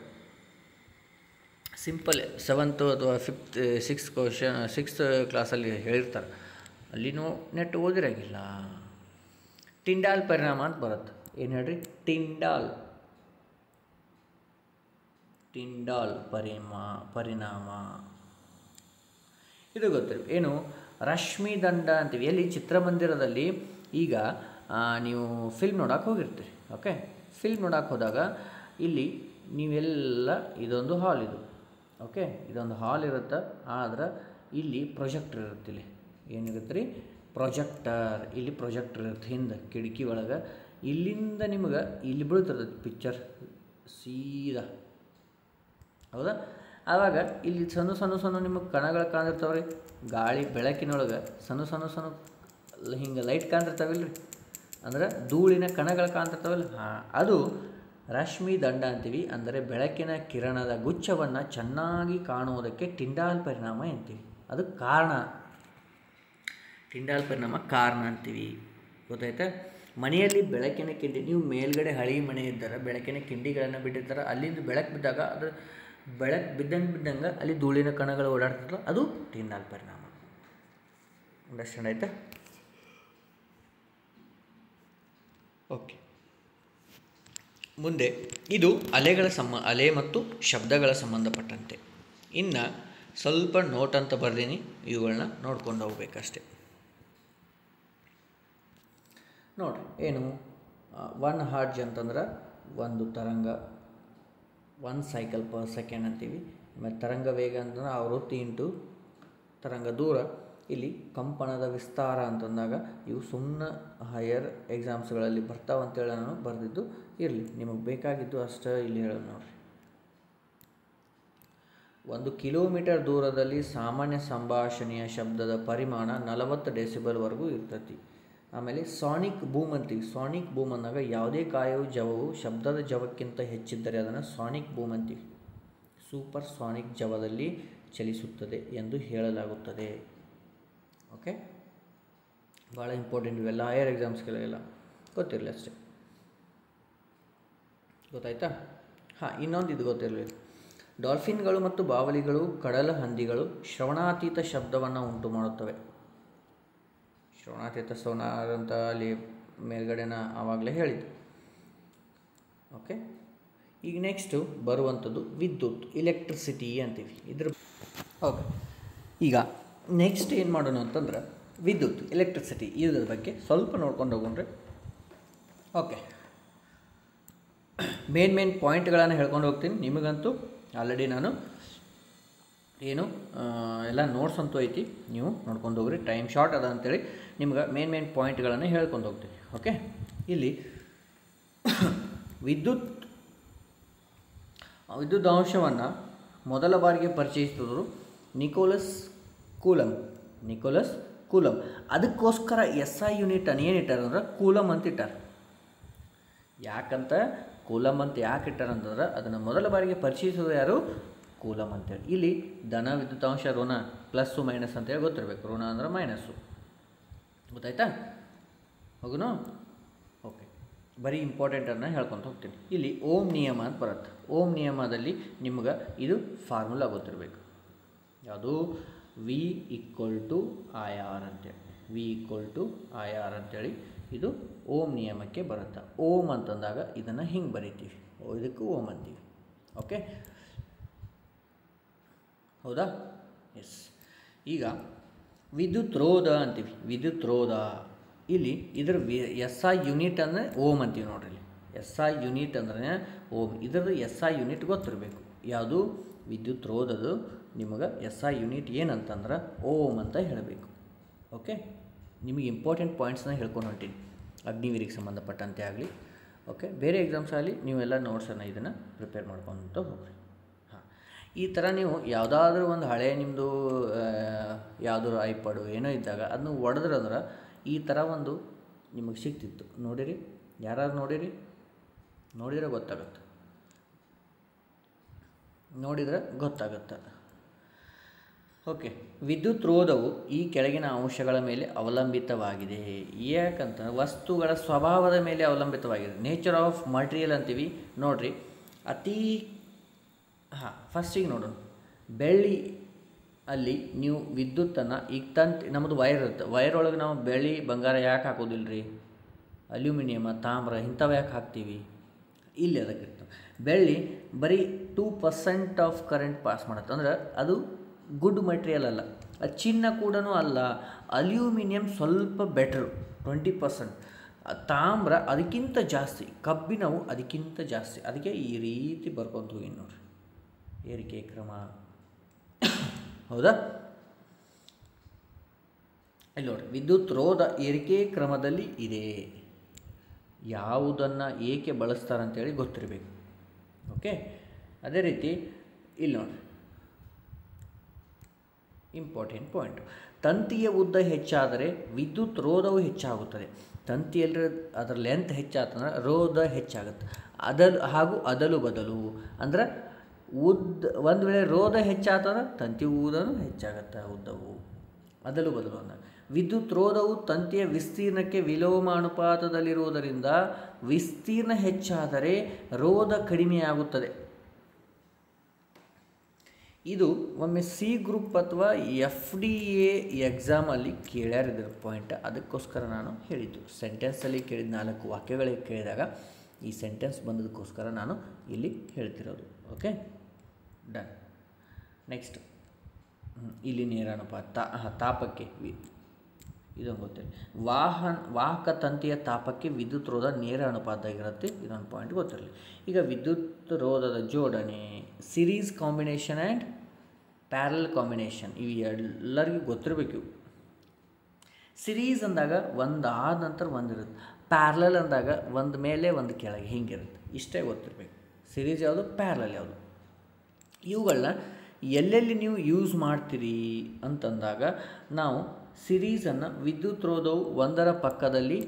ಸಿಂಪಲ್ 7th ಅಥವಾ 5th 6th ಕ್ಲಾಸಲ್ಲಿ ಹೇಳಿರ್ತಾರೆ, ಅಲ್ಲಿನೂ ನೆಟ್ ಓದಿರಾಗಿಲ್ಲ. ಟಿಂಡಾಲ್ ಪರಿಣಾಮ ಅಂತ ಬರುತ್ತೆ. ಏನು ಹೇಳ್ರಿ? ಟಿಂಡಾಲ್ ಪರಿಣಾಮ ಇದು ಗೊತ್ತಿರಿ. ಏನು? ರಶ್ಮಿ ದಂಡ ಅಂತೀವಿ. ಎಲ್ಲಿ? ಚಿತ್ರಮಂದಿರದಲ್ಲಿ. ಈಗ ನೀವು ಫಿಲ್ಮ್ ನೋಡೋಕೆ ಹೋಗಿರ್ತೀರಿ. ಓಕೆ, ಫಿಲ್ಮ್ ನೋಡೋಕೆ ಹೋದಾಗ ಇಲ್ಲಿ ನೀವೆಲ್ಲ ಇದೊಂದು ಹಾಲ್ ಇದು. ಓಕೆ, ಇದೊಂದು ಹಾಲ್ ಇರುತ್ತೆ. ಆದ್ರೆ ಇಲ್ಲಿ ಪ್ರೊಜೆಕ್ಟರ್ ಇರುತ್ತೆ. ಇಲ್ಲಿ ಏನಿರುತ್ತೆ ರೀ? ಪ್ರೊಜೆಕ್ಟರ್. ಇಲ್ಲಿ ಪ್ರೊಜೆಕ್ಟರ್ ಇರುತ್ತೆ ಹಿಂದೆ ಕಿಟಕಿ ಒಳಗೆ. ಇಲ್ಲಿಂದ ನಿಮಗೆ ಇಲ್ಲಿ ಬೀಳ್ತಿರ್ತೈತಿ ಪಿಕ್ಚರ್ ಸೀದಾ, ಹೌದಾ? ಆವಾಗ ಇಲ್ಲಿ ಸಣ್ಣ ನಿಮಗೆ ಕಣಗಳು ಕಾಣಿರ್ತಾವೆ ರೀ. ಗಾಳಿ ಬೆಳಕಿನೊಳಗೆ ಸಣ್ಣ ಹಿಂಗೆ ಲೈಟ್ ಕಾಣಿರ್ತಾವಿಲ್ಲ ರೀ, ಅಂದ್ರೆ ಧೂಳಿನ ಕಣಗಳು ಕಾಣ್ತಿರ್ತಾವಲ್ಲ, ಅದು ರಶ್ಮಿ ದಂಡ ಅಂತೀವಿ. ಅಂದರೆ ಬೆಳಕಿನ ಕಿರಣದ ಗುಚ್ಛವನ್ನು ಚೆನ್ನಾಗಿ ಕಾಣುವುದಕ್ಕೆ ಟಿಂಡಾಲ್ ಪರಿಣಾಮ ಅಂತೀವಿ. ಅದು ಕಾರಣ. ಟಿಂಡಾಲ್ ಪರಿಣಾಮ ಕಾರಣ ಅಂತೀವಿ. ಗೊತ್ತಾಯ್ತಾ? ಮನೆಯಲ್ಲಿ ಬೆಳಕಿನ ಕಿಂಡಿ, ನೀವು ಮೇಲ್ಗಡೆ ಹಳಿ ಮನೆ ಇದ್ದರೆ ಬೆಳಕಿನ ಕಿಂಡಿಗಳನ್ನು ಬಿಟ್ಟಿರ್ತಾರೆ. ಅಲ್ಲಿಂದ ಬೆಳಕು ಬಿದ್ದಾಗ ಅದು ಬೆಳಕು ಬಿದ್ದಂಗೆ ಅಲ್ಲಿ ಧೂಳಿನ ಕಣಗಳು ಓಡಾಡ್ತಿರ್ತಲ್ಲ, ಅದು ಟಿಂಡಾಲ್ ಪರಿಣಾಮ. ಅಂಡರ್ಸ್ಟ್ಯಾಂಡ್ ಆಯ್ತಾ? ಓಕೆ, ಮುಂದೆ ಇದು ಅಲೆ ಮತ್ತು ಶಬ್ದಗಳ ಸಂಬಂಧಪಟ್ಟಂತೆ. ಇನ್ನು ಸ್ವಲ್ಪ ನೋಟ್ ಅಂತ ಬರ್ದೀನಿ, ಇವುಗಳನ್ನ ನೋಡ್ಕೊಂಡು ಹೋಗ್ಬೇಕಷ್ಟೆ. ನೋಡಿರಿ, ಏನು 1 ಹರ್ಟ್ಜ್ ಅಂತಂದ್ರೆ ಒಂದು ತರಂಗ, 1 ಸೈಕಲ್ ಪರ್ ಸೆಕೆಂಡ್ ಅಂತೀವಿ. ಆಮೇಲೆ ತರಂಗ ವೇಗ ಅಂತಂದ್ರೆ ಆವೃತ್ತಿ ಇಂಟು ತರಂಗ ದೂರ. ಇಲ್ಲಿ ಕಂಪನದ ವಿಸ್ತಾರ ಅಂತಂದಾಗ ಇವು ಸುಮ್ಮನೆ ಹೈಯರ್ ಎಕ್ಸಾಮ್ಸ್ಗಳಲ್ಲಿ ಬರ್ತಾವಂತೇಳಿ ನಾನು ಬರೆದಿದ್ದು. ಇರಲಿ, ನಿಮಗೆ ಬೇಕಾಗಿದ್ದು ಅಷ್ಟೇ ಇಲ್ಲಿ ಹೇಳೋದು ನೋಡಿರಿ. 1 ಕಿಲೋಮೀಟರ್ ದೂರದಲ್ಲಿ ಸಾಮಾನ್ಯ ಸಂಭಾಷಣೆಯ ಶಬ್ದದ ಪರಿಮಾಣ 40 ಡೆಸಿಬಲ್ವರೆಗೂ ಇರ್ತೈತಿ. ಆಮೇಲೆ ಸಾನಿಕ್ ಬೂಮ್ ಅಂತೀವಿ. ಸಾನಿಕ್ ಬೂಮ್ ಅಂದಾಗ ಯಾವುದೇ ಕಾಯವು ಜವವು ಶಬ್ದದ ಜವಕ್ಕಿಂತ ಹೆಚ್ಚಿದ್ದರೆ ಅದನ್ನು ಸಾನಿಕ್ ಬೂಮ್ ಅಂತೀವಿ. ಸೂಪರ್ ಸಾನಿಕ್ ಜವದಲ್ಲಿ ಚಲಿಸುತ್ತದೆ ಎಂದು ಹೇಳಲಾಗುತ್ತದೆ. ಓಕೆ, ಭಾಳ ಇಂಪಾರ್ಟೆಂಟ್ ಇವೆಲ್ಲ ಹೈಯರ್ ಎಕ್ಸಾಮ್ಸ್ಗಳಿಗೆಲ್ಲ ಗೊತ್ತಿರಲಿ ಅಷ್ಟೇ. ಗೊತ್ತಾಯ್ತಾ? ಇನ್ನೊಂದು ಇದು ಗೊತ್ತಿರಲಿ. ಡಾಲ್ಫಿನ್ಗಳು ಮತ್ತು ಬಾವಲಿಗಳು, ಕಡಲ ಹಂದಿಗಳು ಶ್ರವಣಾತೀತ ಶಬ್ದವನ್ನು ಉಂಟು ಮಾಡುತ್ತವೆ. ಶ್ರವಣಾತೀತ ಸೋನಾರ್ ಅಂತ ಅಲ್ಲಿ ಮೇಲ್ಗಡೆನ ಆವಾಗಲೇ ಹೇಳಿದ್ದು. ಓಕೆ, ಈಗ ನೆಕ್ಸ್ಟು ಬರುವಂಥದ್ದು ವಿದ್ಯುತ್, ಎಲೆಕ್ಟ್ರಿಸಿಟಿ ಅಂತೀವಿ. ಓಕೆ, ಈಗ ನೆಕ್ಸ್ಟ್ ಏನು ಮಾಡೋಣ ಅಂತಂದ್ರೆ ವಿದ್ಯುತ್, ಎಲೆಕ್ಟ್ರಿಸಿಟಿ ಇದ್ರ ಬಗ್ಗೆ ಸ್ವಲ್ಪ ನೋಡ್ಕೊಂಡು ಹೋಗೋಣ್ರಿ. ಓಕೆ, ಮೇನ್ ಪಾಯಿಂಟ್ಗಳನ್ನು ಹೇಳ್ಕೊಂಡು ಹೋಗ್ತೀನಿ. ನಿಮಗಂತೂ ಆಲ್ರೆಡಿ ನಾನು ಎಲ್ಲ ನೋಟ್ಸ್ ಅಂತೂ ಐತಿ, ನೀವು ನೋಡ್ಕೊಂಡು ಹೋಗ್ರಿ. ಟೈಮ್ ಶಾರ್ಟ್ ಅದ ಅಂತೇಳಿ ನಿಮ್ಗೆ ಮೇನ್ ಪಾಯಿಂಟ್ಗಳನ್ನು ಹೇಳ್ಕೊಂಡು ಹೋಗ್ತೀನಿ. ಓಕೆ. ಇಲ್ಲಿ ವಿದ್ಯುದಾಂಶವನ್ನು ಮೊದಲ ಬಾರಿಗೆ ಪರಿಚಯಿಸಿದವರು ನಿಕೋಲಸ್ ಕೂಲಮ್. ಅದಕ್ಕೋಸ್ಕರ SI ಯೂನಿಟನ್ನು ಏನಿಟ್ಟಾರ ಅಂದ್ರೆ ಕೂಲಮ್ ಅಂತ ಇಟ್ಟಾರ. ಯಾಕಂತ ಕೂಲಮ್ ಅಂತ ಯಾಕೆ ಇಟ್ಟಾರ ಅಂತಂದ್ರೆ ಅದನ್ನು ಮೊದಲ ಬಾರಿಗೆ ಪರಿಚಯಿಸೋದು ಯಾರು? ಕೂಲಮ್ ಅಂತೇಳಿ. ಇಲ್ಲಿ ಧನ ವಿದ್ಯುತಾಂಶ ಋಣ ಪ್ಲಸ್ಸು ಮೈನಸ್ ಅಂತೇಳಿ ಗೊತ್ತಿರಬೇಕು. ಋಣ ಅಂದ್ರೆ ಮೈನಸ್ಸು, ಗೊತ್ತಾಯ್ತಾ? ಹೋಗುನು? ಓಕೆ, ಬರೀ ಇಂಪಾರ್ಟೆಂಟನ್ನು ಹೇಳ್ಕೊತ ಹೋಗ್ತೀನಿ. ಇಲ್ಲಿ ಓಮ್ ನಿಯಮ ಅಂತ ಬರುತ್ತೆ. ಓಮ್ ನಿಯಮದಲ್ಲಿ ನಿಮ್ಗೆ ಇದು ಫಾರ್ಮುಲಾ ಗೊತ್ತಿರಬೇಕು. ಯಾವುದು? V = IR ಅಂತೇಳಿ. V = IR ಅಂತೇಳಿ ಇದು ಓಮ್ ನಿಯಮಕ್ಕೆ ಬರುತ್ತೆ. ಓಮ್ ಅಂತಂದಾಗ ಇದನ್ನು ಹಿಂಗೆ ಬರಿತೀವಿ, ಇದಕ್ಕೂ ಓಮ್ ಅಂತೀವಿ. ಓಕೆ, ಹೌದಾ? ಎಸ್. ಈಗ ವಿದ್ಯುತ್ ರೋಧ ಅಂತೀವಿ. ವಿದ್ಯುತ್ ರೋಧ ಇಲ್ಲಿ ಇದರ SI ಯೂನಿಟ್ ಅಂದರೆ ಓಮ್ ಅಂತೀವಿ. ನೋಡ್ರಿ, ಇಲ್ಲಿ SI ಯೂನಿಟ್ ಅಂದ್ರೆ ಓಮ್. ಇದರದ್ದು SI ಯೂನಿಟ್ ಗೊತ್ತಿರಬೇಕು. ಯಾವುದು? ವಿದ್ಯುತ್ ರೋಧದು ನಿಮಗೆ SI ಯೂನಿಟ್ ಏನಂತಂದ್ರೆ ಓಮ್ ಅಂತ ಹೇಳಬೇಕು. ಓಕೆ, ನಿಮಗೆ ಇಂಪಾರ್ಟೆಂಟ್ ಪಾಯಿಂಟ್ಸ್ನ ಹೇಳ್ಕೊಂಡು ಹೊಂಟೀನಿ, ಅಗ್ನಿವೀರಿಗೆ ಸಂಬಂಧಪಟ್ಟಂತೆ ಆಗಲಿ. ಓಕೆ, ಬೇರೆ ಎಕ್ಸಾಮ್ಸ್ ಆಗಲಿ ನೀವೆಲ್ಲ ನೋಟ್ಸನ್ನು ಇದನ್ನು ಪ್ರಿಪೇರ್ ಮಾಡ್ಕೊತ ಹೋಗ್ರಿ. ಹಾಂ, ಈ ಥರ ನೀವು ಯಾವುದಾದ್ರೂ ಒಂದು ಹಳೆ ನಿಮ್ಮದು ಯಾವುದಾದ್ರು ಐಪಾಡು ಏನೋ ಇದ್ದಾಗ ಅದನ್ನು ಒಡೆದ್ರಂದ್ರೆ ಈ ಥರ ಒಂದು ನಿಮಗೆ ಸಿಗ್ತಿತ್ತು. ನೋಡಿರಿ, ಯಾರು ನೋಡಿದರೆ ಗೊತ್ತಾಗುತ್ತೆ. ಓಕೆ, ವಿದ್ಯುತ್ ರೋಧವು ಈ ಕೆಳಗಿನ ಅಂಶಗಳ ಮೇಲೆ ಅವಲಂಬಿತವಾಗಿದೆ. ಯಾಕಂತಂದ್ರೆ ವಸ್ತುಗಳ ಸ್ವಭಾವದ ಮೇಲೆ ಅವಲಂಬಿತವಾಗಿದೆ. ನೇಚರ್ ಆಫ್ ಮಟೀರಿಯಲ್ ಅಂತೀವಿ. ನೋಡಿರಿ, ಫಸ್ಟಿಗೆ ನೋಡೋಣ. ಬೆಳ್ಳಿ ಅಲ್ಲಿ ನೀವು ವಿದ್ಯುತ್ತನ್ನು ಈಗ ನಮ್ಮದು ವೈರ್ ಇರುತ್ತೆ. ವೈರ್ ಒಳಗೆ ನಾವು ಬೆಳ್ಳಿ ಬಂಗಾರ ಯಾಕೆ ಹಾಕೋದಿಲ್ಲ ರೀ? ಅಲ್ಯೂಮಿನಿಯಮ, ತಾಮ್ರ ಇಂಥವು ಯಾಕೆ ಹಾಕ್ತೀವಿ? ಇಲ್ಲಿ ಅದಕ್ಕಿರ್ತವೆ. ಬೆಳ್ಳಿ ಬರೀ 2% ಆಫ್ ಕರೆಂಟ್ ಪಾಸ್ ಮಾಡುತ್ತೆ. ಅಂದ್ರೆ ಅದು ಗುಡ್ ಮಟೀರಿಯಲ್ ಅಲ್ಲ. ಅದು ಚಿನ್ನ ಕೂಡ ಅಲ್ಲ. ಅಲ್ಯೂಮಿನಿಯಂ ಸ್ವಲ್ಪ ಬೆಟ್ರು, 20%. ತಾಮ್ರ ಅದಕ್ಕಿಂತ ಜಾಸ್ತಿ, ಕಬ್ಬಿಣವು ಅದಕ್ಕಿಂತ ಜಾಸ್ತಿ. ಅದಕ್ಕೆ ಈ ರೀತಿ ಬರ್ಕೊಂತ ಹೋಗಿ ನೋಡ್ರಿ, ಏರಿಕೆ ಕ್ರಮ. ಹೌದಾ? ಇಲ್ಲಿ ನೋಡಿ, ವಿದ್ಯುತ್ ರೋಧ ಏರಿಕೆ ಕ್ರಮದಲ್ಲಿ ಇದೆ. ಯಾವುದನ್ನು ಏಕೆ ಬಳಸ್ತಾರೆ ಅಂತೇಳಿ ಗೊತ್ತಿರಬೇಕು. ಓಕೆ, ಅದೇ ರೀತಿ ಇಲ್ಲಿ ನೋಡಿ, ಇಂಪಾರ್ಟೆಂಟ್ ಪಾಯಿಂಟ್. ತಂತಿಯ ಉದ್ದ ಹೆಚ್ಚಾದರೆ ವಿದ್ಯುತ್ ರೋಧವು ಹೆಚ್ಚಾಗುತ್ತದೆ. ತಂತಿಯಲ್ಲಿ ಅದರ ಲೆಂತ್ ಹೆಚ್ಚಾತಂದ್ರೆ ರೋಧ ಹೆಚ್ಚಾಗುತ್ತೆ. ಅದಲು ಬದಲು ಅಂದ್ರೆ ಒಂದು ವೇಳೆ ರೋಧ ಹೆಚ್ಚಾತಂದ್ರೆ ತಂತಿ ಊದನು ಹೆಚ್ಚಾಗುತ್ತೆ. ಉದ್ದವು ಅದಲು ಬದಲು ಅಂದಾಗ ವಿದ್ಯುತ್ ರೋಧವು ತಂತಿಯ ವಿಸ್ತೀರ್ಣಕ್ಕೆ ವಿಲೋಮಾನುಪಾತದಲ್ಲಿರುವುದರಿಂದ ವಿಸ್ತೀರ್ಣ ಹೆಚ್ಚಾದರೆ ರೋಧ ಕಡಿಮೆಯಾಗುತ್ತದೆ. ಇದು ಒಮ್ಮೆ C ಗ್ರೂಪ್ ಅಥವಾ FDA ಎಕ್ಸಾಮಲ್ಲಿ ಕೇಳ್ಯಾರಿದ್ರ ಪಾಯಿಂಟ್. ಅದಕ್ಕೋಸ್ಕರ ನಾನು ಹೇಳಿದ್ದು, ಸೆಂಟೆನ್ಸಲ್ಲಿ ಕೇಳಿದ 4 ವಾಕ್ಯಗಳಿಗೆ ಕೇಳಿದಾಗ ಈ ಸೆಂಟೆನ್ಸ್ ಬಂದದಕ್ಕೋಸ್ಕರ ನಾನು ಇಲ್ಲಿ ಹೇಳ್ತಿರೋದು. Okay, done. ನೆಕ್ಸ್ಟ್, ಇಲ್ಲಿ ನೇರ ಅನುಪಾತ ತಾಪಕ್ಕೆ ಇದೊಂದು ಗೊತ್ತಿಲ್ಲ. ವಾಹಕ ತಂತಿಯ ತಾಪಕ್ಕೆ ವಿದ್ಯುತ್ ರೋಧ ನೇರ ಅನುಪಾತದಾಗಿರುತ್ತೆ. ಇದೊಂದು ಪಾಯಿಂಟ್ ಗೊತ್ತಿರಲಿ. ಈಗ ವಿದ್ಯುತ್ ರೋಧದ ಜೋಡಣೆ, series combination and parallel combination, ಇವು ಎಲ್ಲರಿಗೂ ಗೊತ್ತಿರಬೇಕು. ಸಿರೀಸ್ ಅಂದಾಗ ಒಂದು ಆದ ನಂತರ ಒಂದು ಇರುತ್ತೆ. ಪ್ಯಾರಲಲ್ ಅಂದಾಗ ಒಂದು ಮೇಲೆ ಒಂದು ಕೆಳಗೆ ಹಿಂಗಿರುತ್ತೆ. ಇಷ್ಟೇ ಗೊತ್ತಿರಬೇಕು. ಸಿರೀಸ್ ಯಾವುದು, ಪ್ಯಾರಲಲ್ ಯಾವುದು. ಇವುಗಳನ್ನ ಎಲ್ಲೆಲ್ಲಿ ನೀವು ಯೂಸ್ ಮಾಡ್ತೀರಿ ಅಂತಂದಾಗ ನಾವು ಸಿರೀಸನ್ನು ವಿದ್ಯುತ್ ರೋಧವು ಒಂದರ ಪಕ್ಕದಲ್ಲಿ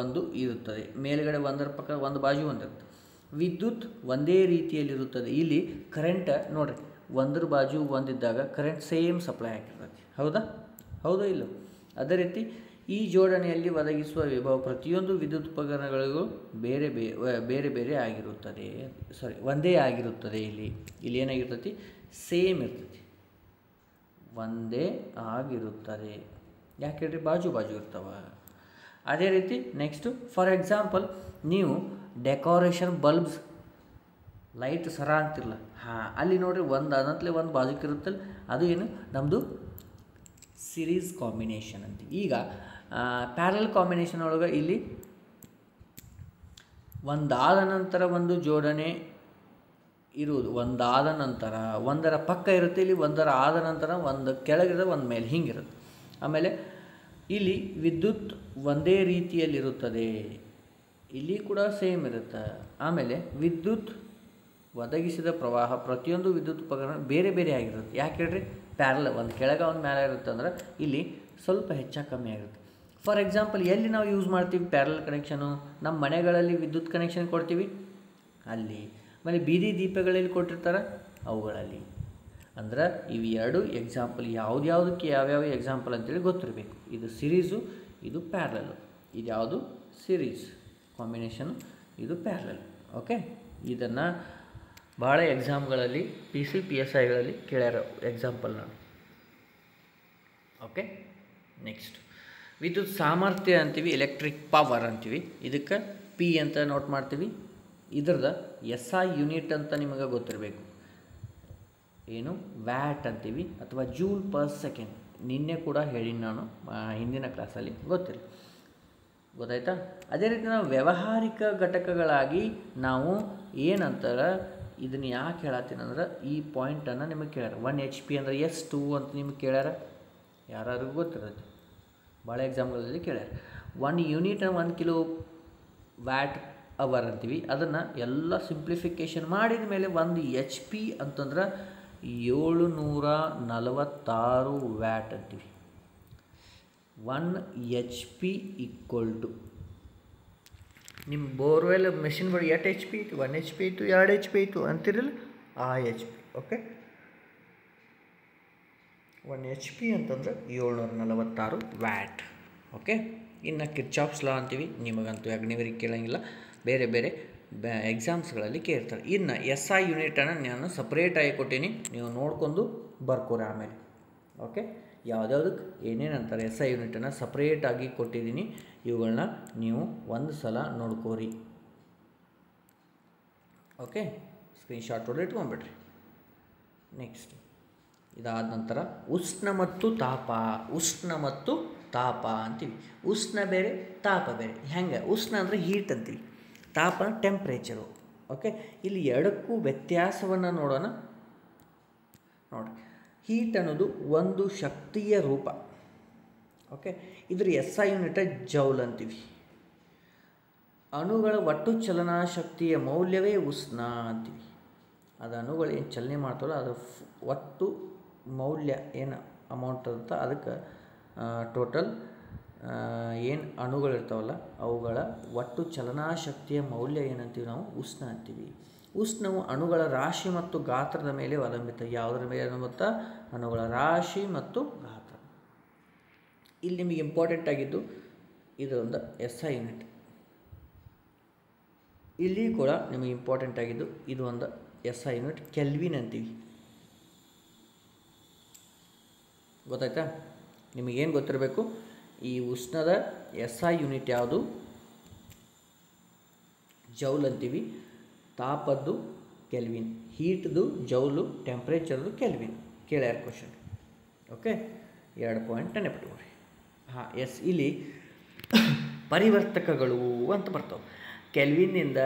ಒಂದು ಇರುತ್ತದೆ, ಮೇಲುಗಡೆ ಒಂದರ ಪಕ್ಕ ಒಂದು ಬಾಜು ಒಂದಿರುತ್ತೆ. ವಿದ್ಯುತ್ ಒಂದೇ ರೀತಿಯಲ್ಲಿರುತ್ತದೆ. ಇಲ್ಲಿ ಕರೆಂಟ್ ನೋಡಿರಿ, ಒಂದರ ಬಾಜು ಒಂದಿದ್ದಾಗ ಕರೆಂಟ್ ಸೇಮ್ ಸಪ್ಲೈ ಆಗಿರ್ತದೆ. ಹೌದಾ ಇಲ್ಲೋ? ಅದೇ ರೀತಿ ಈ ಜೋಡಣೆಯಲ್ಲಿ ಒದಗಿಸುವ ವಿಭವ ಪ್ರತಿಯೊಂದು ವಿದ್ಯುತ್ ಉಪಕರಣಗಳಿಗೂ ಬೇರೆ ಬೇರೆ ಆಗಿರುತ್ತದೆ. ಒಂದೇ ಆಗಿರುತ್ತದೆ. ಇಲ್ಲಿ ಏನಾಗಿರ್ತೈತಿ? ಸೇಮ್ ಇರ್ತೈತಿ, ಒಂದೇ ಆಗಿರುತ್ತದೆ. ಯಾಕೆ ಹೇಳ್ರಿ? ಬಾಜು ಇರ್ತಾವ. ಅದೇ ರೀತಿ ನೆಕ್ಸ್ಟು, ಫಾರ್ ಎಕ್ಸಾಂಪಲ್ ನೀವು ಡೆಕೋರೇಷನ್ ಬಲ್ಬ್ಸ್, ಲೈಟ್ ಸರ ಅಂತಿರಲ್ಲ, ಅಲ್ಲಿ ನೋಡಿರಿ ಒಂದು ಅದಂತಲೇ ಒಂದು ಬಾಜುಕಿರುತ್ತಲ್ಲ, ಅದು ಏನು ನಮ್ಮದು ಸಿರೀಸ್ ಕಾಂಬಿನೇಷನ್ ಅಂತ. ಈಗ ಪ್ಯಾರಲ್ ಕಾಂಬಿನೇಷನ್ ಒಳಗೆ ಇಲ್ಲಿ ಒಂದಾದ ನಂತರ ಒಂದು ಜೋಡಣೆ ಇರುವುದು, ಒಂದಾದ ನಂತರ ಒಂದರ ಪಕ್ಕ ಇರುತ್ತೆ. ಇಲ್ಲಿ ಒಂದರ ಆದ ನಂತರ ಒಂದು ಕೆಳಗಿರೋದು, ಒಂದು ಮೇಲೆ ಹಿಂಗಿರುತ್ತೆ. ಆಮೇಲೆ ಇಲ್ಲಿ ವಿದ್ಯುತ್ ಒಂದೇ ರೀತಿಯಲ್ಲಿರುತ್ತದೆ. ಇಲ್ಲಿ ಕೂಡ ಸೇಮ್ ಇರುತ್ತೆ. ಆಮೇಲೆ ವಿದ್ಯುತ್ ಒದಗಿಸಿದ ಪ್ರವಾಹ ಪ್ರತಿಯೊಂದು ವಿದ್ಯುತ್ ಉಪಕರಣ ಬೇರೆ ಬೇರೆ ಆಗಿರುತ್ತೆ. ಯಾಕೆ ಹೇಳ್ರಿ, ಪ್ಯಾರಲ್ ಒಂದು ಕೆಳಗೆ ಒಂದು ಮೇಲೆ ಇರುತ್ತೆ ಅಂದ್ರೆ ಇಲ್ಲಿ ಸ್ವಲ್ಪ ಹೆಚ್ಚಾಗಿ ಕಮ್ಮಿ ಆಗಿರುತ್ತೆ. ಫಾರ್ ಎಕ್ಸಾಂಪಲ್ ಎಲ್ಲಿ ನಾವು ಯೂಸ್ ಮಾಡ್ತೀವಿ ಪ್ಯಾರಲ್ ಕನೆಕ್ಷನು, ನಮ್ಮ ಮನೆಗಳಲ್ಲಿ ವಿದ್ಯುತ್ ಕನೆಕ್ಷನ್ ಕೊಡ್ತೀವಿ ಅಲ್ಲಿ, ಆಮೇಲೆ ಬೀದಿ ದೀಪಗಳಲ್ಲಿ ಕೊಟ್ಟಿರ್ತಾರೆ ಅವುಗಳಲ್ಲಿ. ಅಂದ್ರೆ ಇವು ಎರಡು ಎಕ್ಸಾಂಪಲ್, ಯಾವುದ್ಯಾವುದಕ್ಕೆ ಯಾವ್ಯಾವ ಎಕ್ಸಾಂಪಲ್ ಅಂತೇಳಿ ಗೊತ್ತಿರಬೇಕು. ಇದು ಸಿರೀಸು, ಇದು ಪ್ಯಾರಲಲ್ಲು. ಇದು ಯಾವುದು ಸಿರೀಸ್ ಕಾಂಬಿನೇಷನು, ಇದು ಪ್ಯಾರಲಲ್. ಓಕೆ, ಇದನ್ನು ಭಾಳ ಎಕ್ಸಾಮ್ಗಳಲ್ಲಿ PCPSIಗಳಲ್ಲಿ ಕೇಳ್ಯಾರ ಎಕ್ಸಾಂಪಲ್ ನಾನು. ಓಕೆ, ನೆಕ್ಸ್ಟ್ ವಿದ್ಯುತ್ ಸಾಮರ್ಥ್ಯ ಅಂತೀವಿ, ಎಲೆಕ್ಟ್ರಿಕ್ ಪವರ್ ಅಂತೀವಿ. ಇದಕ್ಕೆ P ಅಂತ ನೋಟ್ ಮಾಡ್ತೀವಿ. ಇದ್ರದ್ದು SI ಯೂನಿಟ್ ಅಂತ ನಿಮಗೆ ಗೊತ್ತಿರಬೇಕು. ಏನು ವ್ಯಾಟ್ ಅಂತೀವಿ ಅಥವಾ ಜೂಲ್ ಪರ್ ಸೆಕೆಂಡ್. ನಿನ್ನೆ ಕೂಡ ಹೇಳೀನಿ ನಾನು ಹಿಂದಿನ ಕ್ಲಾಸಲ್ಲಿ, ಗೊತ್ತಾಯ್ತಾ. ಅದೇ ರೀತಿ ನಾವು ವ್ಯಾವಹಾರಿಕ ಘಟಕಗಳಾಗಿ ನಾವು ಏನಂತಾರೆ, ಇದನ್ನು ಯಾಕೆ ಹೇಳತ್ತೀನಿ ಅಂದ್ರೆ ಈ ಪಾಯಿಂಟನ್ನು ನಿಮಗೆ ಕೇಳ್ಯಾರ. 1 HP ಅಂದರೆ ಎಷ್ಟು ಅಂತ ನಿಮಗೆ ಕೇಳ್ಯಾರ, ಯಾರಿಗೂ ಗೊತ್ತಿರುತ್ತೆ, ಭಾಳ ಎಕ್ಸಾಮ್ಗಳಲ್ಲಿ ಕೇಳ್ಯಾರ. 1 ಯೂನಿಟ್ 1 ಕಿಲೋ ವ್ಯಾಟ್ ಅವರ್ ಅಂತೀವಿ. ಅದನ್ನು ಎಲ್ಲ ಸಿಂಪ್ಲಿಫಿಕೇಷನ್ ಮಾಡಿದ ಮೇಲೆ 1 HP ಅಂತಂದ್ರೆ 746 ವ್ಯಾಟ್ ಅಂತೀವಿ. 1 HP ಈಕ್ವಲ್ ಟು ನಿಮ್ಮ ಬೋರ್ವೆಲ್ ಮೆಷಿನ್ಗಳು 8 HP ಇತ್ತು, 1 HP ಇತ್ತು, 2 HP ಇತ್ತು ಅಂತಿರಲ್ಲ, ಆ HP. ಓಕೆ, 1 HP ಅಂತಂದ್ರೆ 746 ವ್ಯಾಟ್. ಓಕೆ, ಇನ್ನು ಕಿರ್ಚಾಫ್ಸ್ ಲಾ ಅಂತೀವಿ. ನಿಮಗಂತೂ ಅಗ್ನಿವರಿಗೆ ಕೇಳೋಂಗಿಲ್ಲ, ಬೇರೆ ಬೇರೆ ಎಕ್ಸಾಮ್ಸ್ಗಳಲ್ಲಿ ಕೇಳ್ತಾರೆ. ಇನ್ನು SI ಯೂನಿಟನ್ನು ನಾನು ಸಪ್ರೇಟಾಗಿ ಕೊಟ್ಟೀನಿ, ನೀವು ನೋಡ್ಕೊಂಡು ಬರ್ಕೋರಿ ಆಮೇಲೆ. ಓಕೆ, ಯಾವುದ್ಯಾವುದಕ್ಕೆ ಏನೇನು ಅಂತಾರೆ SI ಯೂನಿಟನ್ನು ಸಪ್ರೇಟಾಗಿ ಕೊಟ್ಟಿದ್ದೀನಿ. ಇವುಗಳನ್ನ ನೀವು ಒಂದು ಸಲ ನೋಡ್ಕೋರಿ. ಓಕೆ, ಸ್ಕ್ರೀನ್ಶಾಟ್ ಹೊಡೆದು ಇಟ್ಕೊಂಡ್ಬಿಡ್ರಿ. ನೆಕ್ಸ್ಟ್ ಇದಾದ ನಂತರ ಉಷ್ಣ ಮತ್ತು ತಾಪ. ಉಷ್ಣ ಮತ್ತು ತಾಪ ಅಂತೀವಿ. ಉಷ್ಣ ಬೇರೆ, ತಾಪ ಬೇರೆ. ಹೆಂಗೆ, ಉಷ್ಣ ಅಂದರೆ ಹೀಟ್ ಅಂತೀವಿ, ತಾಪ ಟೆಂಪ್ರೇಚರು. ಓಕೆ, ಇಲ್ಲಿ ಎರಡಕ್ಕೂ ವ್ಯತ್ಯಾಸವನ್ನು ನೋಡೋಣ. ನೋಡಿ, ಹೀಟ್ ಅನ್ನೋದು ಒಂದು ಶಕ್ತಿಯ ರೂಪ. ಓಕೆ, ಇದ್ರ SI ಯೂನಿಟ್ ಜೌಲ್ ಅಂತೀವಿ. ಅಣುಗಳ ಒಟ್ಟು ಚಲನಾ ಶಕ್ತಿಯ ಮೌಲ್ಯವೇ ಉಷ್ಣ ಅಂತೀವಿ. ಅದು ಅಣುಗಳು ಏನು ಚಲನೆ ಮಾಡ್ತಾವಲ್ಲ ಅದು ಒಟ್ಟು ಮೌಲ್ಯ ಏನು ಅಮೌಂಟ್ ಇರುತ್ತೆ, ಅದಕ್ಕೆ ಟೋಟಲ್ ಏನು ಅಣುಗಳಿರ್ತಾವಲ್ಲ ಅವುಗಳ ಒಟ್ಟು ಚಲನಾ ಶಕ್ತಿಯ ಮೌಲ್ಯ ಏನಂತೀವಿ ನಾವು, ಉಷ್ಣ ಅಂತೀವಿ. ಉಷ್ಣವು ಅಣುಗಳ ರಾಶಿ ಮತ್ತು ಗಾತ್ರದ ಮೇಲೆ ಅವಲಂಬಿತ. ಯಾವುದರ ಮೇಲೆ ಅವಲಂಬಿತ, ಅಣುಗಳ ರಾಶಿ ಮತ್ತು ಗಾತ್ರ. ಇಲ್ಲಿ ನಿಮಗೆ ಇಂಪಾರ್ಟೆಂಟ್ ಆಗಿದ್ದು ಇದೊಂದು SI ಯೂನಿಟ್. ಇಲ್ಲಿ ಕೂಡ ನಿಮಗೆ ಇಂಪಾರ್ಟೆಂಟ್ ಆಗಿದ್ದು ಇದು ಒಂದು SI ಯೂನಿಟ್, ಕೆಲ್ವಿನ್ ಅಂತೀವಿ. ಗೊತ್ತಾಯ್ತಾ, ನಿಮಗೇನು ಗೊತ್ತಿರಬೇಕು, ಈ ಉಷ್ಣದ SI ಯೂನಿಟ್ ಯಾವುದು, ಜೌಲ್ ಅಂತೀವಿ. ತಾಪದ್ದು ಕೆಲ್ವಿನ್, ಹೀಟ್ದು ಜೌಲು, ಟೆಂಪ್ರೇಚರ್ದು ಕೆಲ್ವಿನ್. ಕೇಳ್ಯಾರ ಕ್ವಶನ್. ಓಕೆ, 2 ಪಾಯಿಂಟ್ ನೆನಪಿಟ್ಕೊಳ್ರಿ. ಹಾಂ, ಇಲ್ಲಿ ಪರಿವರ್ತಕಗಳು ಅಂತ ಬರ್ತಾವೆ. ಕೆಲ್ವಿನ್ನಿಂದ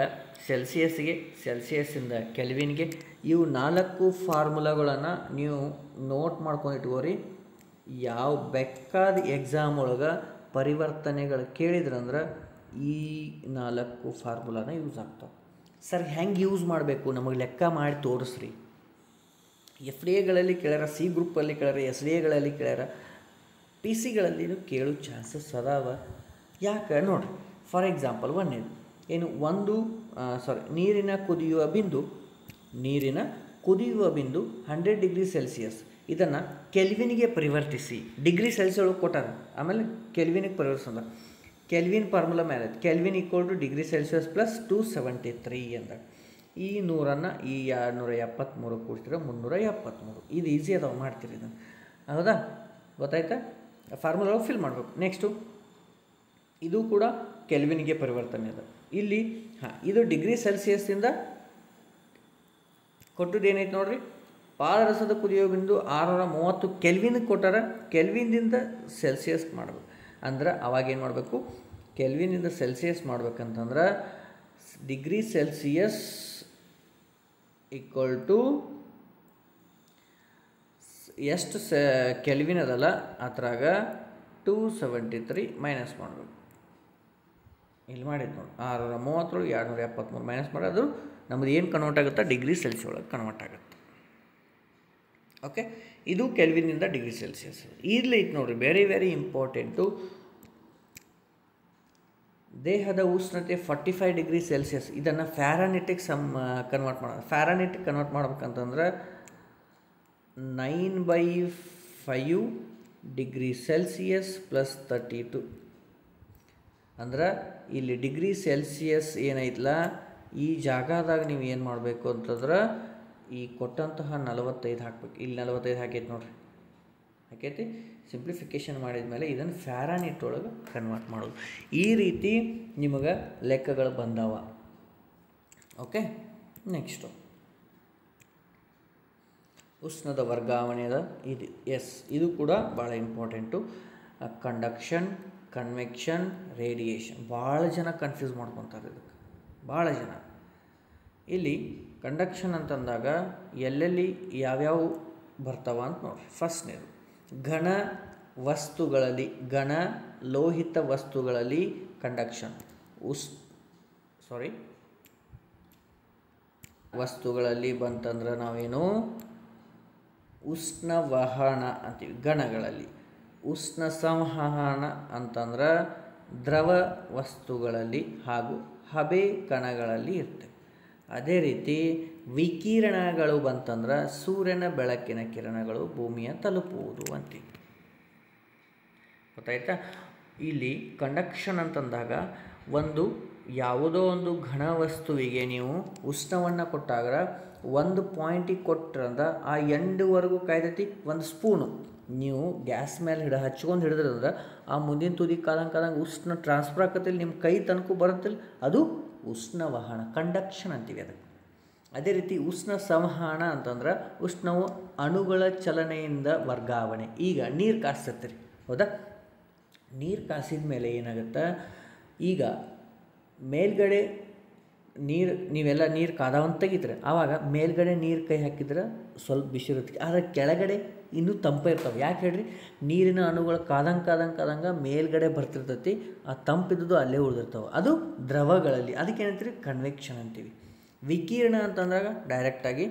ಸೆಲ್ಸಿಯಸ್ಗೆ, ಸೆಲ್ಸಿಯಸ್ಸಿಂದ ಕೆಲ್ವಿನ್ಗೆ. ಇವು 4 ಫಾರ್ಮುಲಾಗಳನ್ನು ನೀವು ನೋಟ್ ಮಾಡ್ಕೊಂಡು ಇಟ್ಕೋರಿ. ಯಾವ ಬೇಕಾದ ಎಕ್ಸಾಮ್ ಒಳಗೆ ಪರಿವರ್ತನೆಗಳು ಕೇಳಿದ್ರಂದ್ರೆ ಈ 4 ಫಾರ್ಮುಲಾನ ಯೂಸ್ ಆಗ್ತಾವೆ. ಸರ್ ಹೆಂಗೆ ಯೂಸ್ ಮಾಡಬೇಕು, ನಮಗೆ ಲೆಕ್ಕ ಮಾಡಿ ತೋರಿಸ್ರಿ. FDAಗಳಲ್ಲಿ ಕೇಳ್ಯಾರ, C ಗ್ರೂಪಲ್ಲಿ ಕೇಳ್ಯಾರ, SDAಗಳಲ್ಲಿ ಕೇಳ್ಯಾರ, PC ಗಳಲ್ಲಿನೂ ಕೇಳೋ ಚಾನ್ಸಸ್ ಅದಾವ. ಯಾಕೆ ನೋಡಿರಿ, ಫಾರ್ ಎಕ್ಸಾಂಪಲ್ ಏನು ನೀರಿನ ಕುದಿಯುವ ಬಿಂದು 100 ಡಿಗ್ರಿ ಸೆಲ್ಸಿಯಸ್. ಇದನ್ನು ಕೆಲ್ವಿನ್ಗೆ ಪರಿವರ್ತಿಸಿ. ಡಿಗ್ರಿ ಸೆಲ್ಸಿಯಸ್ ಒಳಗೆ ಕೊಟ್ಟಾರ, ಆಮೇಲೆ ಕೆಲ್ವಿನಿಗೆ ಪರಿವರ್ತಿಸೋದ. ಕೆಲ್ವಿನ್ ಫಾರ್ಮುಲಾ ಮೇಲೆ Kelvin equal to degree Celsius plus 273 ಅಂದ. ಈ 100ನ್ನು ಈ 273 ಕೂಡಿಸಿದ್ರೆ 373. ಇದು ಈಸಿ ಅದಾವ, ಮಾಡ್ತೀರಿ ಇದನ್ನು. ಹೌದಾ, ಗೊತ್ತಾಯ್ತಾ, ಫಾರ್ಮುಲಾ ಫಿಲ್ ಮಾಡಬೇಕು. ನೆಕ್ಸ್ಟು ಇದು ಕೂಡ ಕೆಲ್ವಿನ್ಗೆ ಪರಿವರ್ತನೆ ಅದ. ಇಲ್ಲಿ ಇದು ಡಿಗ್ರಿ ಸೆಲ್ಸಿಯಸ್ಸಿಂದ ಕೊಟ್ಟದ್ದು ಏನೈತೆ ನೋಡ್ರಿ, ಪಾದರಸದ ಕುದಿಯೋ ಬಿಂದು 630 ಕೆಲ್ವಿನ್ಗೆ ಕೊಟ್ಟಾರ. ಕೆಲ್ವಿನ್ದಿಂದ ಸೆಲ್ಸಿಯಸ್ಗೆ ಮಾಡಬೇಕು ಅಂದ್ರೆ ಅವಾಗೇನು ಮಾಡಬೇಕು, ಕೆಲ್ವಿನಿಂದ ಸೆಲ್ಸಿಯಸ್ ಮಾಡ್ಬೇಕಂತಂದ್ರೆ ಡಿಗ್ರಿ ಸೆಲ್ಸಿಯಸ್ ಈಕ್ವಲ್ ಟು ಎಷ್ಟು ಕೆಲ್ವಿನ್ ಅದಲ್ಲ ಅದ್ರಾಗ 273 ಮೈನಸ್ ಮಾಡಬೇಕು. ಇಲ್ಲಿ ಮಾಡಿದ್ದು ನೋಡಿ 630 273 ಮೈನಸ್ ಮಾಡೋದು ನಮ್ಮದು ಏನು ಕನ್ವರ್ಟ್ ಆಗುತ್ತೆ ಡಿಗ್ರಿ ಸೆಲ್ಸಿಯಸ್ ಒಳಗೆ ಕನ್ವರ್ಟ್ ಆಗುತ್ತೆ. ಓಕೆ, ಇದು ಕೆಲ್ವಿನಿಂದ ಡಿಗ್ರಿ ಸೆಲ್ಸಿಯಸ್. ಇಲ್ಲಿ ಐತೆ ನೋಡಿರಿ ವೆರಿ ವೆರಿ ಇಂಪಾರ್ಟೆಂಟು. ದೇಹದ ಉಷ್ಣತೆ 45 ಡಿಗ್ರಿ ಸೆಲ್ಸಿಯಸ್. ಇದನ್ನು ಫ್ಯಾರನೈಟಿಗೆ ಕನ್ವರ್ಟ್ ಮಾಡೋದು. ಫ್ಯಾರನೈಟಿಗೆ ಕನ್ವರ್ಟ್ ಮಾಡ್ಬೇಕಂತಂದ್ರೆ 9/5 ಡಿಗ್ರಿ ಸೆಲ್ಸಿಯಸ್ ಪ್ಲಸ್ 32. ಅಂದ್ರೆ ಇಲ್ಲಿ ಡಿಗ್ರಿ ಸೆಲ್ಸಿಯಸ್ ಏನೈತಲ್ಲ ಈ ಜಾಗದಾಗ ನೀವು ಏನು ಮಾಡಬೇಕು ಅಂತಂದ್ರೆ ಈ ಕೊಟ್ಟಂತಹ 45 ಹಾಕ್ಬೇಕು. ಇಲ್ಲಿ 45 ಹಾಕೈತಿ ನೋಡಿರಿ, ಹಾಕೈತಿ. ಸಿಂಪ್ಲಿಫಿಕೇಷನ್ ಮಾಡಿದ ಮೇಲೆ ಇದನ್ನು ಫ್ಯಾರನೈಟ್ ಒಳಗೆ ಕನ್ವರ್ಟ್ ಮಾಡೋದು. ಈ ರೀತಿ ನಿಮಗೆ ಲೆಕ್ಕಗಳು ಬಂದಾವ. ಓಕೆ, ನೆಕ್ಸ್ಟು ಉಷ್ಣದ ವರ್ಗಾವಣೆದ ಇದು ಇದು ಕೂಡ ಭಾಳ ಇಂಪಾರ್ಟೆಂಟು. Conduction, convection, radiation. ಭಾಳ ಜನ ಕನ್ಫ್ಯೂಸ್ ಮಾಡ್ಕೊತಾರೆ ಇದಕ್ಕೆ, ಭಾಳ ಜನ. ಇಲ್ಲಿ ಕಂಡಕ್ಷನ್ ಅಂತಂದಾಗ ಎಲ್ಲೆಲ್ಲಿ ಯಾವ್ಯಾವ ಬರ್ತಾವ ಅಂತ ನೋಡಿರಿ. ಫಸ್ಟ್ನೇದು ಘನ ವಸ್ತುಗಳಲ್ಲಿ, ಘನ ಲೋಹಿತ ವಸ್ತುಗಳಲ್ಲಿ ಕಂಡಕ್ಷನ್. ವಸ್ತುಗಳಲ್ಲಿ ಬಂತಂದ್ರೆ ನಾವೇನು ಉಷ್ಣವಹನ ಅಂತೀವಿ. ಘನಗಳಲ್ಲಿ ಉಷ್ಣ ಸಂವಹನ ಅಂತಂದ್ರೆ ದ್ರವ ವಸ್ತುಗಳಲ್ಲಿ ಹಾಗೂ ಹಬೆ ಕಣಗಳಲ್ಲಿ ಇರ್ತವೆ. ಅದೇ ರೀತಿ ವಿಕಿರಣಗಳು ಬಂತಂದ್ರೆ ಸೂರ್ಯನ ಬೆಳಕಿನ ಕಿರಣಗಳು ಭೂಮಿಯ ತಲುಪುವುದು ಅಂತೀವಿ. ಗೊತ್ತಾಯ್ತಾ? ಇಲ್ಲಿ ಕಂಡಕ್ಷನ್ ಅಂತಂದಾಗ ಒಂದು ಯಾವುದೋ ಒಂದು ಘನ ವಸ್ತುವಿಗೆ ನೀವು ಉಷ್ಣವನ್ನು ಕೊಟ್ಟಾಗ ಒಂದು ಪಾಯಿಂಟಿಗೆ ಕೊಟ್ರಂದ್ರೆ ಆ ಎಂಡ್ವರೆಗೂ ಕಾಯ್ದೈತಿ. ಒಂದು ಸ್ಪೂನು ನೀವು ಗ್ಯಾಸ್ ಮೇಲೆ ಹಚ್ಕೊಂಡು ಹಿಡಿದ್ರಂದ್ರೆ ಆ ಮುಂದಿನ ತುದಿ ಕಾದಂಗೆ ಉಷ್ಣ ಟ್ರಾನ್ಸ್ಫರ್ ಆಕತ್ತಿಲ್ಲ, ನಿಮ್ಮ ಕೈ ತನಕ ಬರುತ್ತಿಲ್ಲ, ಅದು ಉಷ್ಣವಹನ, ಕಂಡಕ್ಷನ್ ಅಂತೀವಿ ಅದಕ್ಕೆ. ಅದೇ ರೀತಿ ಉಷ್ಣ ಸಂವಹನ ಅಂತಂದ್ರೆ ಉಷ್ಣವು ಅಣುಗಳ ಚಲನೆಯಿಂದ ವರ್ಗಾವಣೆ. ಈಗ ನೀರು ಕಾಯಿಸ್ತೀರಿ, ಹೌದಾ? ನೀರು ಕಾಸಿದ ಮೇಲೆ ಏನಾಗುತ್ತೆ, ಈಗ ಮೇಲ್ಗಡೆ ನೀವೆಲ್ಲ ನೀರು ಕಾದಾವಂತ ತೆಗಿತಾರೆ, ಆವಾಗ ಮೇಲ್ಗಡೆ ನೀರು ಕೈ ಹಾಕಿದ್ರೆ ಸ್ವಲ್ಪ ಬಿಸಿ ಇರುತ್ತೆ, ಆದರೆ ಕೆಳಗಡೆ ಇನ್ನೂ ತಂಪ ಇರ್ತಾವೆ. ಯಾಕೆ ಹೇಳ್ರಿ? ನೀರಿನ ಅಣುಗಳು ಕಾದಂಗೆ ಮೇಲ್ಗಡೆ ಬರ್ತಿರ್ತೈತಿ, ಆ ತಂಪಿದ್ದು ಅಲ್ಲೇ ಉಳಿದಿರ್ತಾವೆ. ಅದು ದ್ರವಗಳಲ್ಲಿ. ಅದಕ್ಕೆ ಏನಂತೀವಿ? ಕನ್ವೆಕ್ಷನ್ ಅಂತೀವಿ. ವಿಕಿರಣ ಅಂತಂದಾಗ ಡೈರೆಕ್ಟಾಗಿ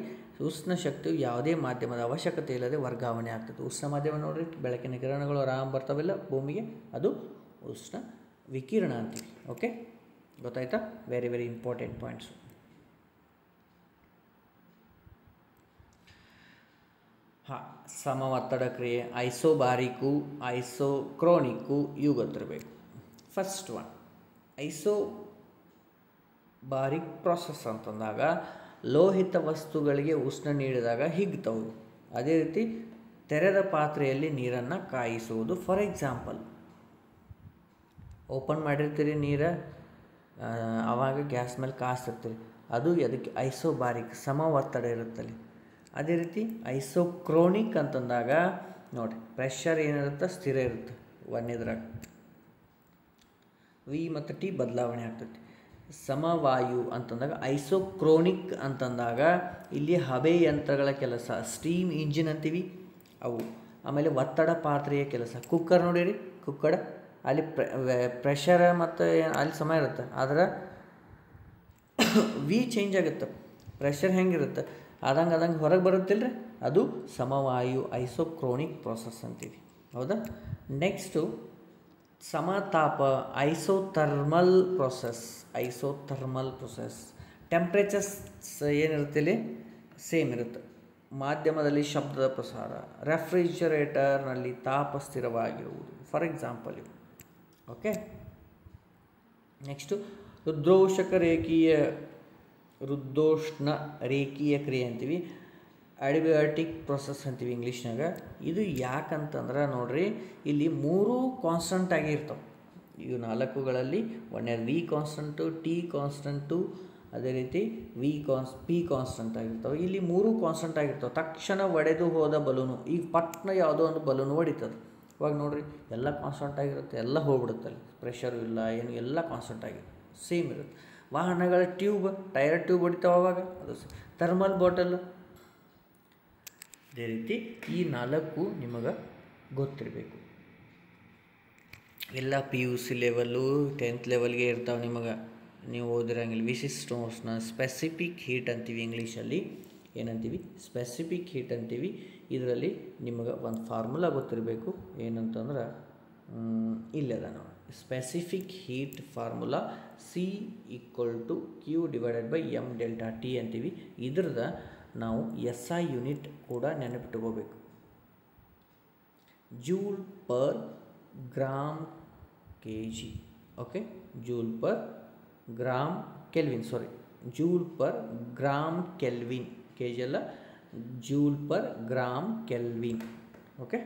ಉಷ್ಣ ಶಕ್ತಿಯು ಯಾವುದೇ ಮಾಧ್ಯಮದ ಅವಶ್ಯಕತೆ ಇಲ್ಲದೆ ವರ್ಗಾವಣೆ ಆಗ್ತದೆ. ಉಷ್ಣ ಮಾಧ್ಯಮ ನೋಡ್ರಿ, ಬೆಳಕಿನ ಕಿರಣಗಳು ಆರಾಮ್ ಬರ್ತಾವಿಲ್ಲ ಭೂಮಿಗೆ, ಅದು ಉಷ್ಣ ವಿಕಿರಣ ಅಂತೀವಿ. ಓಕೆ, ಗೊತ್ತಾಯ್ತಾ? Very very important points. ಹಾಂ, ಸಮ ಒತ್ತಡ ಕ್ರಿಯೆ, ಐಸೋಬಾರಿಕ್ಕು, ಐಸೋಕ್ರೋನಿಕ್ಕು ಇವು ಗೊತ್ತಿರಬೇಕು. ಫಸ್ಟ್ ಒನ್ ಐಸೋಬಾರಿಕ್ ಪ್ರಾಸೆಸ್ ಅಂತಂದಾಗ ಲೋಹಿತ ವಸ್ತುಗಳಿಗೆ ಉಷ್ಣ ನೀಡಿದಾಗ ಹಿಗ್ತವು. ಅದೇ ರೀತಿ ತೆರೆದ ಪಾತ್ರೆಯಲ್ಲಿ ನೀರನ್ನು ಕಾಯಿಸುವುದು. ಫಾರ್ ಎಕ್ಸಾಂಪಲ್, ಓಪನ್ ಮಾಡಿರ್ತೀರಿ ನೀರು, ಆವಾಗ ಗ್ಯಾಸ್ ಮೇಲೆ ಕಾಯಿಸ್ತಿರ್ತೀರಿ, ಅದು ಅದಕ್ಕೆ ಐಸೋಬಾರಿಕ್, ಸಮ ಒತ್ತಡ ಇರುತ್ತಲ್ಲಿ. ಅದೇ ರೀತಿ ಐಸೋಕ್ರೋನಿಕ್ ಅಂತಂದಾಗ ನೋಡಿರಿ, ಪ್ರೆಷರ್ ಏನಿರುತ್ತೆ ಸ್ಥಿರ ಇರುತ್ತೆ ಒಂದೇದ್ರಾಗ, ವಿ ಮತ್ತು ಟಿ ಬದಲಾವಣೆ ಆಗ್ತೈತಿ. ಸಮವಾಯು ಅಂತಂದಾಗ ಐಸೋಕ್ರೋನಿಕ್ ಅಂತಂದಾಗ ಇಲ್ಲಿ ಹಬೆ ಯಂತ್ರಗಳ ಕೆಲಸ, ಸ್ಟೀಮ್ ಇಂಜಿನ್ ಅಂತೀವಿ ಅವು. ಆಮೇಲೆ ಒತ್ತಡ ಪಾತ್ರೆಯ ಕೆಲಸ, ಕುಕ್ಕರ್ ನೋಡಿರಿ, ಕುಕ್ಕರ್ ಅಲ್ಲಿ ಪ್ರೆಷರ್ ಮತ್ತು ಅಲ್ಲಿ ಸಮ ಇರುತ್ತೆ, ಆದರೆ ವಿ ಚೇಂಜ್ ಆಗುತ್ತೆ. ಪ್ರೆಷರ್ ಹೆಂಗಿರುತ್ತೆ ಆದಂಗೆ ಹೊರಗೆ ಬರುತ್ತಿಲ್ಲ ರೀ, ಅದು ಸಮವಾಯು ಐಸೋಕ್ರೋನಿಕ್ ಪ್ರೋಸೆಸ್ ಅಂತೀವಿ. ಹೌದಾ? ನೆಕ್ಸ್ಟು ಸಮತಾಪ, ಐಸೋಥರ್ಮಲ್ ಪ್ರೋಸೆಸ್. ಟೆಂಪ್ರೇಚರ್ಸ್ ಏನಿರುತ್ತೆ ಇಲ್ಲಿ ಸೇಮ್ ಇರುತ್ತೆ. ಮಾಧ್ಯಮದಲ್ಲಿ ಶಬ್ದದ ಪ್ರಸಾರ, ರೆಫ್ರಿಜರೇಟರ್ನಲ್ಲಿ ತಾಪ ಸ್ಥಿರವಾಗಿರುವುದು. ಫಾರ್ ಎಕ್ಸಾಂಪಲ್ ಇವು. ಓಕೆ, ನೆಕ್ಸ್ಟು ರುದ್ರೋಷ್ಣ ರೇಖೀಯ ಕ್ರಿಯೆ ಅಂತೀವಿ, ಅಡಿಬಯಾಟಿಕ್ ಪ್ರೊಸೆಸ್ ಅಂತೀವಿ ಇಂಗ್ಲೀಷ್ನಾಗ. ಇದು ಯಾಕಂತಂದ್ರೆ ನೋಡ್ರಿ, ಇಲ್ಲಿ 3 ಕಾನ್ಸ್ಟಂಟ್ ಆಗಿರ್ತಾವೆ. ಇವು 4ಗಳಲ್ಲಿ ಒಂದನೇದು ವಿ ಕಾನ್ಸ್ಟಂಟು, ಟಿ ಕಾನ್ಸ್ಟಂಟು, ಅದೇ ರೀತಿ ಪಿ ಕಾನ್ಸ್ಟಂಟ್ ಆಗಿರ್ತಾವೆ. ಇಲ್ಲಿ 3 ಕಾನ್ಸ್ಟಂಟ್ ಆಗಿರ್ತಾವೆ. ತಕ್ಷಣ ಒಡೆದು ಹೋದ ಬಲೂನು, ಈಗ ಪಟ್ನ ಯಾವುದೋ ಒಂದು ಬಲೂನು ಹೊಡಿತದೆ, ಇವಾಗ ನೋಡಿರಿ ಎಲ್ಲ ಕಾನ್ಸ್ಟಂಟ್ ಆಗಿರುತ್ತೆ, ಎಲ್ಲ ಹೋಗ್ಬಿಡುತ್ತಲ್ಲಿ, ಪ್ರೆಷರು ಇಲ್ಲ ಏನು, ಎಲ್ಲ ಕಾನ್ಸ್ಟಂಟ್ ಆಗಿರುತ್ತೆ, ಸೇಮ್ ಇರುತ್ತೆ. ವಾಹನಗಳ ಟೈರ್ ಟ್ಯೂಬ್ ಹೊಡಿತಾವೆ, ಅವಾಗ ಅದು ಥರ್ಮಲ್ ಬಾಟಲ್. ಅದೇ ರೀತಿ ಈ 4 ನಿಮಗೆ ಗೊತ್ತಿರಬೇಕು. ಎಲ್ಲ P U C level 10th ಲೆವೆಲ್ಗೆ ಇರ್ತಾವೆ ನಿಮಗೆ, ನೀವು ಓದಿರಂಗಿಲ್ಲ. ವಿಶಿಷ್ಟೋಷ್ಣ ಸ್ಪೆಸಿಫಿಕ್ ಹೀಟ್ ಅಂತೀವಿ ಇಂಗ್ಲೀಷಲ್ಲಿ. ಏನಂತೀವಿ? ಸ್ಪೆಸಿಫಿಕ್ ಹೀಟ್ ಅಂತೀವಿ. ಇದರಲ್ಲಿ ನಿಮಗೆ ಒಂದು ಫಾರ್ಮುಲಾ ಗೊತ್ತಿರಬೇಕು. ಏನಂತಂದ್ರೆ ಇಲ್ಲದ ನೋಡಿ, specific heat formula C = Q/M∆T ಅಂತೀವಿ. ಇದ್ರದ ನಾವು SI ಯೂನಿಟ್ ಕೂಡ ನೆನಪಿಟ್ಕೋಬೇಕು. Joule per gram kg. Okay, joule per gram kelvin, joule per gram kelvin, K G ಅಲ್ಲ, joule per gram kelvin. Okay,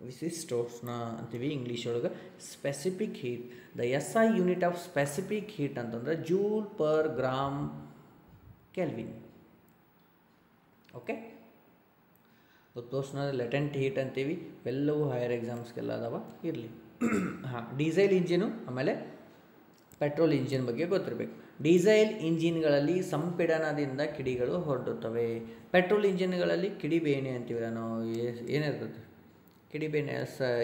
ವಿಶಿಷ್ಟೋಷ್ಣ ಅಂತೀವಿ ಇಂಗ್ಲೀಷ್ ಒಳಗೆ. Specific heat, the SI unit of specific heat ಅಂತಂದ್ರೆ joule per gram kelvin. Okay, ಉತ್ಪೋಷ್ಣ latent heat ಅಂತೀವಿ. ಎಲ್ಲವೂ higher ಎಕ್ಸಾಮ್ಸ್ಗೆಲ್ಲ ಅದಾವ, ಇರಲಿ. ಹಾಂ, ಡೀಸೆಲ್ ಇಂಜಿನು ಆಮೇಲೆ ಪೆಟ್ರೋಲ್ ಇಂಜಿನ್ ಬಗ್ಗೆ ಗೊತ್ತಿರಬೇಕು. ಡೀಸೆಲ್ ಇಂಜಿನ್ಗಳಲ್ಲಿ ಸಂಪೀಡನದಿಂದ ಕಿಡಿಗಳು ಹೊರಡುತ್ತವೆ. ಪೆಟ್ರೋಲ್ ಇಂಜಿನ್ಗಳಲ್ಲಿ ಕಿಡಿಬೇಣೆ ಅಂತೀವಲ್ಲ ನಾವು, ಏನಿರ್ತದೆ ಕಿಡಿಬೇಣೆ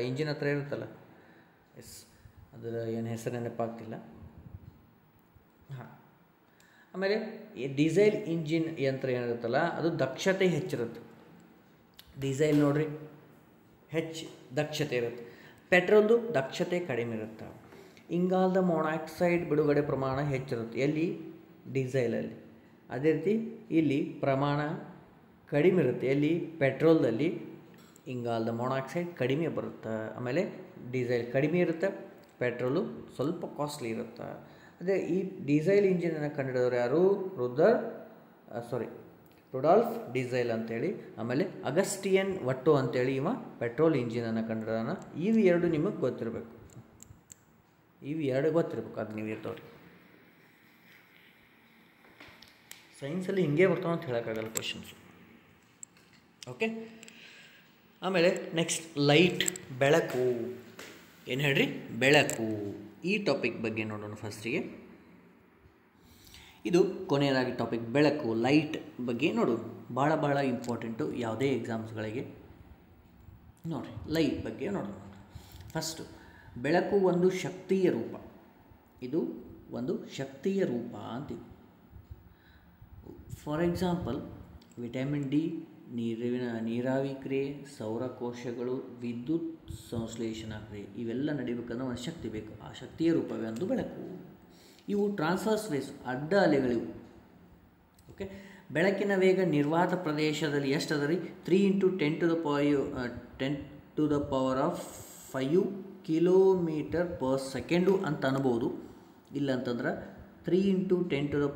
ಇಂಜಿನ್ ಹತ್ರ ಇರುತ್ತಲ್ಲ, ಅದರ ಏನು ಹೆಸರು ನೆನಪಾಗ್ತಿಲ್ಲ. ಹಾಂ, ಆಮೇಲೆ ಈ ಡೀಸೆಲ್ ಇಂಜಿನ್ ಯಂತ್ರ ಏನಿರುತ್ತಲ್ಲ ಅದು ದಕ್ಷತೆ ಹೆಚ್ಚಿರುತ್ತೆ. ಡೀಸೆಲ್ ನೋಡ್ರಿ ಹೆಚ್ಚು ದಕ್ಷತೆ ಇರುತ್ತೆ, ಪೆಟ್ರೋಲ್ದು ದಕ್ಷತೆ ಕಡಿಮೆ ಇರುತ್ತೆ. ಇಂಗಾಲದ ಮೊನಾಕ್ಸೈಡ್ ಬಿಡುಗಡೆ ಪ್ರಮಾಣ ಹೆಚ್ಚಿರುತ್ತೆ ಎಲ್ಲಿ? ಡೀಸೆಲಲ್ಲಿ. ಅದೇ ರೀತಿ ಇಲ್ಲಿ ಪ್ರಮಾಣ ಕಡಿಮೆ ಇರುತ್ತೆ ಎಲ್ಲಿ? ಪೆಟ್ರೋಲ್ದಲ್ಲಿ. ಇಂಗಾಲದ ಮೊನಾಕ್ಸೈಡ್ ಕಡಿಮೆ ಬರುತ್ತೆ, ಆಮೇಲೆ ಡೀಸೆಲ್ ಕಡಿಮೆ ಇರುತ್ತೆ, ಪೆಟ್ರೋಲು ಸ್ವಲ್ಪ ಕಾಸ್ಟ್ಲಿ ಇರುತ್ತೆ. ಅದೇ ಈ ಡೀಸೆಲ್ ಇಂಜಿನನ್ನು ಕಂಡುಹಿಡಿದವರು ಯಾರು? ರುಡಾಲ್ಫ್ ಡೀಸೆಲ್ ಅಂತೇಳಿ. ಆಮೇಲೆ ಅಗಸ್ಟಿಯನ್ ವಟ್ಟೋ ಅಂತೇಳಿ ಇವ ಪೆಟ್ರೋಲ್ ಇಂಜಿನನ್ನು ಕಂಡುಹಿಡಿದಾನ. ಇವು ಎರಡು ನಿಮಗೆ ಗೊತ್ತಿರಬೇಕು, ಅದು ನೀವು ಇರ್ತವ್ರಿ. ಸೈನ್ಸಲ್ಲಿ ಹಿಂಗೆ ಬರ್ತಾವ ಅಂತ ಹೇಳೋಕ್ಕಾಗಲ್ಲ ಕ್ವಶನ್ಸು. ಓಕೆ, ಆಮೇಲೆ ನೆಕ್ಸ್ಟ್ ಲೈಟ್, ಬೆಳಕು. ಏನು ಹೇಳ್ರಿ? ಬೆಳಕು. ಈ ಟಾಪಿಕ್ ಬಗ್ಗೆ ನೋಡೋಣ ಫಸ್ಟಿಗೆ. ಇದು ಕೊನೆಯದಾಗಿ ಟಾಪಿಕ್ ಬೆಳಕು, ಲೈಟ್ ಬಗ್ಗೆ ನೋಡೋಣ. ಭಾಳ ಇಂಪಾರ್ಟೆಂಟು ಯಾವುದೇ ಎಕ್ಸಾಮ್ಸ್ಗಳಿಗೆ. ನೋಡಿರಿ, ಲೈಟ್ ಬಗ್ಗೆ ನೋಡೋಣ. ಫಸ್ಟು, ಬೆಳಕು ಒಂದು ಶಕ್ತಿಯ ರೂಪ. ಇದು ಒಂದು ಶಕ್ತಿಯ ರೂಪ ಅಂತೀವಿ. ಫಾರ್ ಎಕ್ಸಾಂಪಲ್, ವಿಟಮಿನ್ ಡಿ, ನೀರಾವಿ ಕ್ರಿಯೆ, ಸೌರಕೋಶಗಳು, ವಿದ್ಯುತ್ ಸಂಶ್ಲೇಷಣಾ ಕ್ರಿಯೆ ಇವೆಲ್ಲ ನಡಿಬೇಕಂದ್ರೆ ಒಂದು ಶಕ್ತಿ ಬೇಕು. ಆ ಶಕ್ತಿಯ ರೂಪವೇ ಒಂದು ಬೆಳಕು. ಇವು ಟ್ರಾನ್ಸ್ವರ್ಸ್ ವೇವ್ಸ್, ಅಡ್ಡ ಅಲೆಗಳಿವು. ಓಕೆ, ಬೆಳಕಿನ ವೇಗ ನಿರ್ವಾತ ಪ್ರದೇಶದಲ್ಲಿ ಎಷ್ಟು ಅದ ರೀ? 3 × 10⁵ km/s ಅಂತ ಅನ್ಬೋದು. ಇಲ್ಲಂತಂದ್ರೆ 3 × 10⁸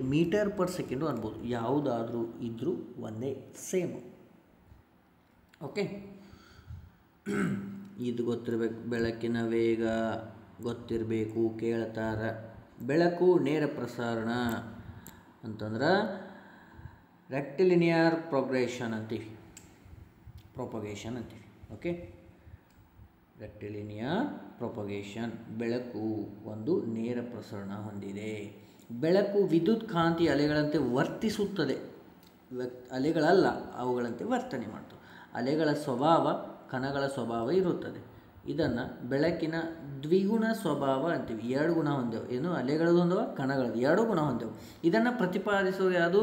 m/s ಅನ್ಬೋದು. ಯಾವುದಾದ್ರೂ ಇದ್ದರೂ ಒಂದೇ, ಸೇಮು. ಓಕೆ, ಇದು ಗೊತ್ತಿರಬೇಕು. ಬೆಳಕಿನ ವೇಗ ಗೊತ್ತಿರಬೇಕು. ಕೇಳ್ತಾರೆ, ಬೆಳಕು ನೇರ ಪ್ರಸರಣ ಅಂತಂದ್ರೆ ರೆಕ್ಟಿಲಿನಿಯರ್ ಪ್ರೊಪಗೇಷನ್ ಅಂತೀವಿ. Okay, rectilinear propagation. ಬೆಳಕು ಒಂದು ನೇರ ಪ್ರಸರಣ ಹೊಂದಿದೆ. ಬೆಳಕು ವಿದ್ಯುತ್ ಕಾಂತಿ ಅಲೆಗಳಂತೆ ವರ್ತಿಸುತ್ತದೆ. ಅಲೆಗಳಲ್ಲ, ಅವುಗಳಂತೆ ವರ್ತನೆ ಮಾಡ್ತವೆ. ಅಲೆಗಳ ಸ್ವಭಾವ ಕಣಗಳ ಸ್ವಭಾವ ಇರುತ್ತದೆ. ಇದನ್ನು ಬೆಳಕಿನ ದ್ವಿಗುಣ ಸ್ವಭಾವ ಅಂತೀವಿ. 2 ಗುಣ ಹೊಂದೇವು. ಏನು? ಅಲೆಗಳದ್ದು ಹೊಂದವ, ಕಣಗಳದ್ದು 2 ಗುಣ ಹೊಂದೆವು. ಇದನ್ನು ಪ್ರತಿಪಾದಿಸೋದು ಯಾವುದು?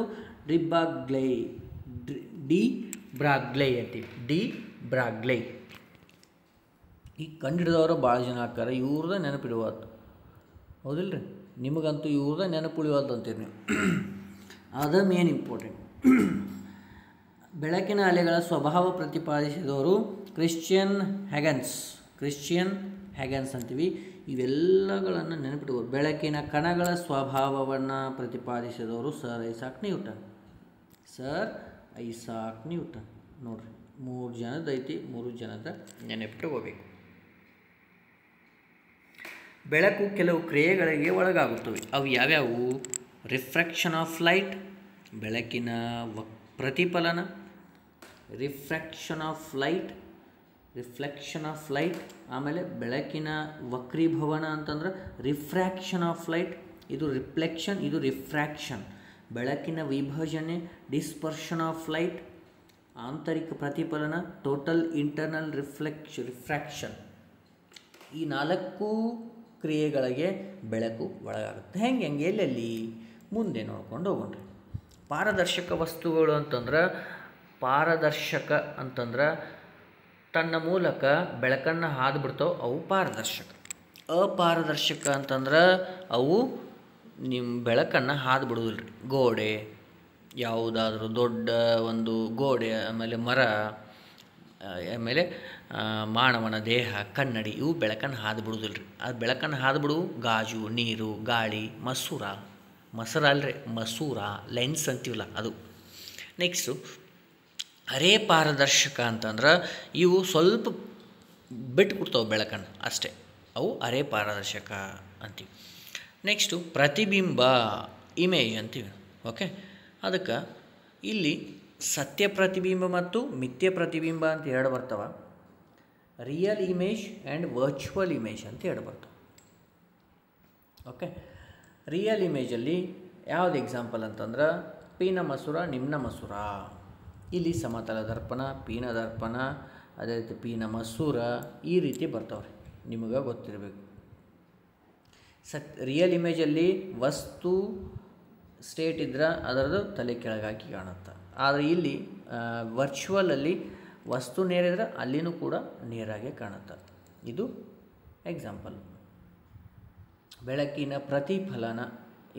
ಡಿ ಬ್ರಾಗ್ಲೈ ಅಂತೀವಿ. ಡಿ ಬ್ರಾಗ್ಲೈ. ಈ ಕಂಡುಹಿಡಿದವರು ಭಾಳ ಜನ ಆಗ್ತಾರೆ. ಇವ್ರದ ನೆನಪಿಡುವತ್ತು, ಹೌದಿಲ್ಲ ರೀ? ನಿಮಗಂತೂ ಇವ್ರದ ನೆನಪುಳಿವತ್ತು ಅಂತೀರಿ ನೀವು. ಅದು ಮೇನ್ ಇಂಪಾರ್ಟೆಂಟ್. ಬೆಳಕಿನ ಅಲೆಗಳ ಸ್ವಭಾವ ಪ್ರತಿಪಾದಿಸಿದವರು ಕ್ರಿಶ್ಚಿಯನ್ ಹ್ಯಾಗನ್ಸ್ ಅಂತೀವಿ. ಇವೆಲ್ಲಗಳನ್ನು ನೆನಪಿಟ್ಕೋದು. ಬೆಳಕಿನ ಕಣಗಳ ಸ್ವಭಾವವನ್ನು ಪ್ರತಿಪಾದಿಸಿದವರು ಸರ್ ಐಸಾಕ್ ನ್ಯೂಟನ್. ನೋಡಿರಿ, 3 ಜನದ ಐತಿ, 3 ಜನದ ನೆನಪಿಟ್ಕೋಬೇಕು. ಬೆಳಕು ಕೆಲವು ಕ್ರಿಯೆಗಳಿಗೆ ಒಳಗಾಗುತ್ತವೆ. ಅವು ಯಾವ್ಯಾವು? ರಿಫ್ರಾಕ್ಷನ್ ಆಫ್ ಲೈಟ್, ಬೆಳಕಿನ ಪ್ರತಿಫಲನ, ರಿಫ್ಲೆಕ್ಷನ್ ಆಫ್ ಲೈಟ್. ಆಮೇಲೆ ಬೆಳಕಿನ ವಕ್ರೀಭವನ ಅಂತಂದ್ರೆ ರಿಫ್ರಾಕ್ಷನ್ ಆಫ್ ಲೈಟ್. ಇದು ರಿಫ್ಲೆಕ್ಷನ್, ಇದು ರಿಫ್ರಾಕ್ಷನ್. ಬೆಳಕಿನ ವಿಭಜನೆ, ಡಿಸ್ಪರ್ಷನ್ ಆಫ್ ಲೈಟ್. ಆಂತರಿಕ ಪ್ರತಿಫಲನ, ಟೋಟಲ್ ಇಂಟರ್ನಲ್ ರಿಫ್ರಾಕ್ಷನ್. ಈ 4 ಕ್ರಿಯೆಗಳಿಗೆ ಬೆಳಕು ಒಳಗಾಗುತ್ತೆ. ಹೆಂಗೆ ಎಲ್ಲೆಲ್ಲಿ ಮುಂದೆ ನೋಡ್ಕೊಂಡು ಹೋಗೋಣ್ರಿ. ಪಾರದರ್ಶಕ ವಸ್ತುಗಳು ಅಂತಂದ್ರೆ ತನ್ನ ಮೂಲಕ ಬೆಳಕನ್ನು ಹಾದು ಬಿಡ್ತಾವೆ, ಅವು ಪಾರದರ್ಶಕ. ಅಪಾರದರ್ಶಕ ಅಂತಂದ್ರೆ ಅವು ನಿಮ್ಮ ಬೆಳಕನ್ನು ಹಾದು ಬಿಡೋದಿಲ್ಲ ರೀ. ಗೋಡೆ, ಯಾವುದಾದ್ರೂ ದೊಡ್ಡ ಒಂದು ಗೋಡೆ, ಆಮೇಲೆ ಮರ, ಆಮೇಲೆ ಮಾನವನ ದೇಹ, ಕನ್ನಡಿ, ಇವು ಬೆಳಕನ್ನು ಹಾದು ಬಿಡೋದಿಲ್ಲ ರೀ. ಅದು ಬೆಳಕನ್ನು ಹಾದು ಬಿಡು ಗಾಜು, ನೀರು, ಗಾಳಿ, ಮಸೂರ ಲೆನ್ಸ್ ಅಂತೀವಲ್ಲ ಅದು. ನೆಕ್ಸ್ಟು ಅರೆ ಪಾರದರ್ಶಕ ಅಂತಂದ್ರೆ ಇವು ಸ್ವಲ್ಪ ಬಿಟ್ಟು ಕೊಡ್ತಾವೆ ಬೆಳಕನ್ನು ಅಷ್ಟೇ, ಅವು ಅರೆ ಪಾರದರ್ಶಕ ಅಂತೀವಿ. ನೆಕ್ಸ್ಟು ಪ್ರತಿಬಿಂಬ, ಇಮೇಜ್ ಅಂತೀವಿ. ಓಕೆ, ಅದಕ್ಕೆ ಇಲ್ಲಿ ಸತ್ಯ ಪ್ರತಿಬಿಂಬ ಮತ್ತು ಮಿಥ್ಯ ಪ್ರತಿಬಿಂಬ ಅಂತ ಎರಡು ಬರ್ತವೆ. Real image and virtual image ಅಂತ ಎರಡು ಬರ್ತವೆ. ಓಕೆ, ರಿಯಲ್ ಇಮೇಜಲ್ಲಿ ಯಾವುದು ಎಕ್ಸಾಂಪಲ್ ಅಂತಂದ್ರೆ ಪೀನ ಮಸೂರ, ನಿಮ್ನ ಮಸೂರ. ಇಲ್ಲಿ ಸಮತಲ ದರ್ಪಣ, ಪೀನ ದರ್ಪಣ, ಅದೇ ರೀತಿ ಪೀನ ಮಸೂರ, ಈ ರೀತಿ ಬರ್ತಾವ್ರಿ, ನಿಮಗೆ ಗೊತ್ತಿರಬೇಕು. ರಿಯಲ್ ಇಮೇಜಲ್ಲಿ ವಸ್ತು ಸ್ಟೇಟ್ ಇದ್ರೆ ಅದರದ್ದು ತಲೆ ಕೆಳಗಾಗಿ ಕಾಣುತ್ತೆ. ಆದರೆ ಇಲ್ಲಿ ವರ್ಚುವಲಲ್ಲಿ ವಸ್ತು ನೇರಿದ್ರೆ ಅಲ್ಲಿನೂ ಕೂಡ ನೇರಾಗೆ ಕಾಣುತ್ತೆ. ಇದು ಎಕ್ಸಾಂಪಲ್. ಬೆಳಕಿನ ಪ್ರತಿಫಲನ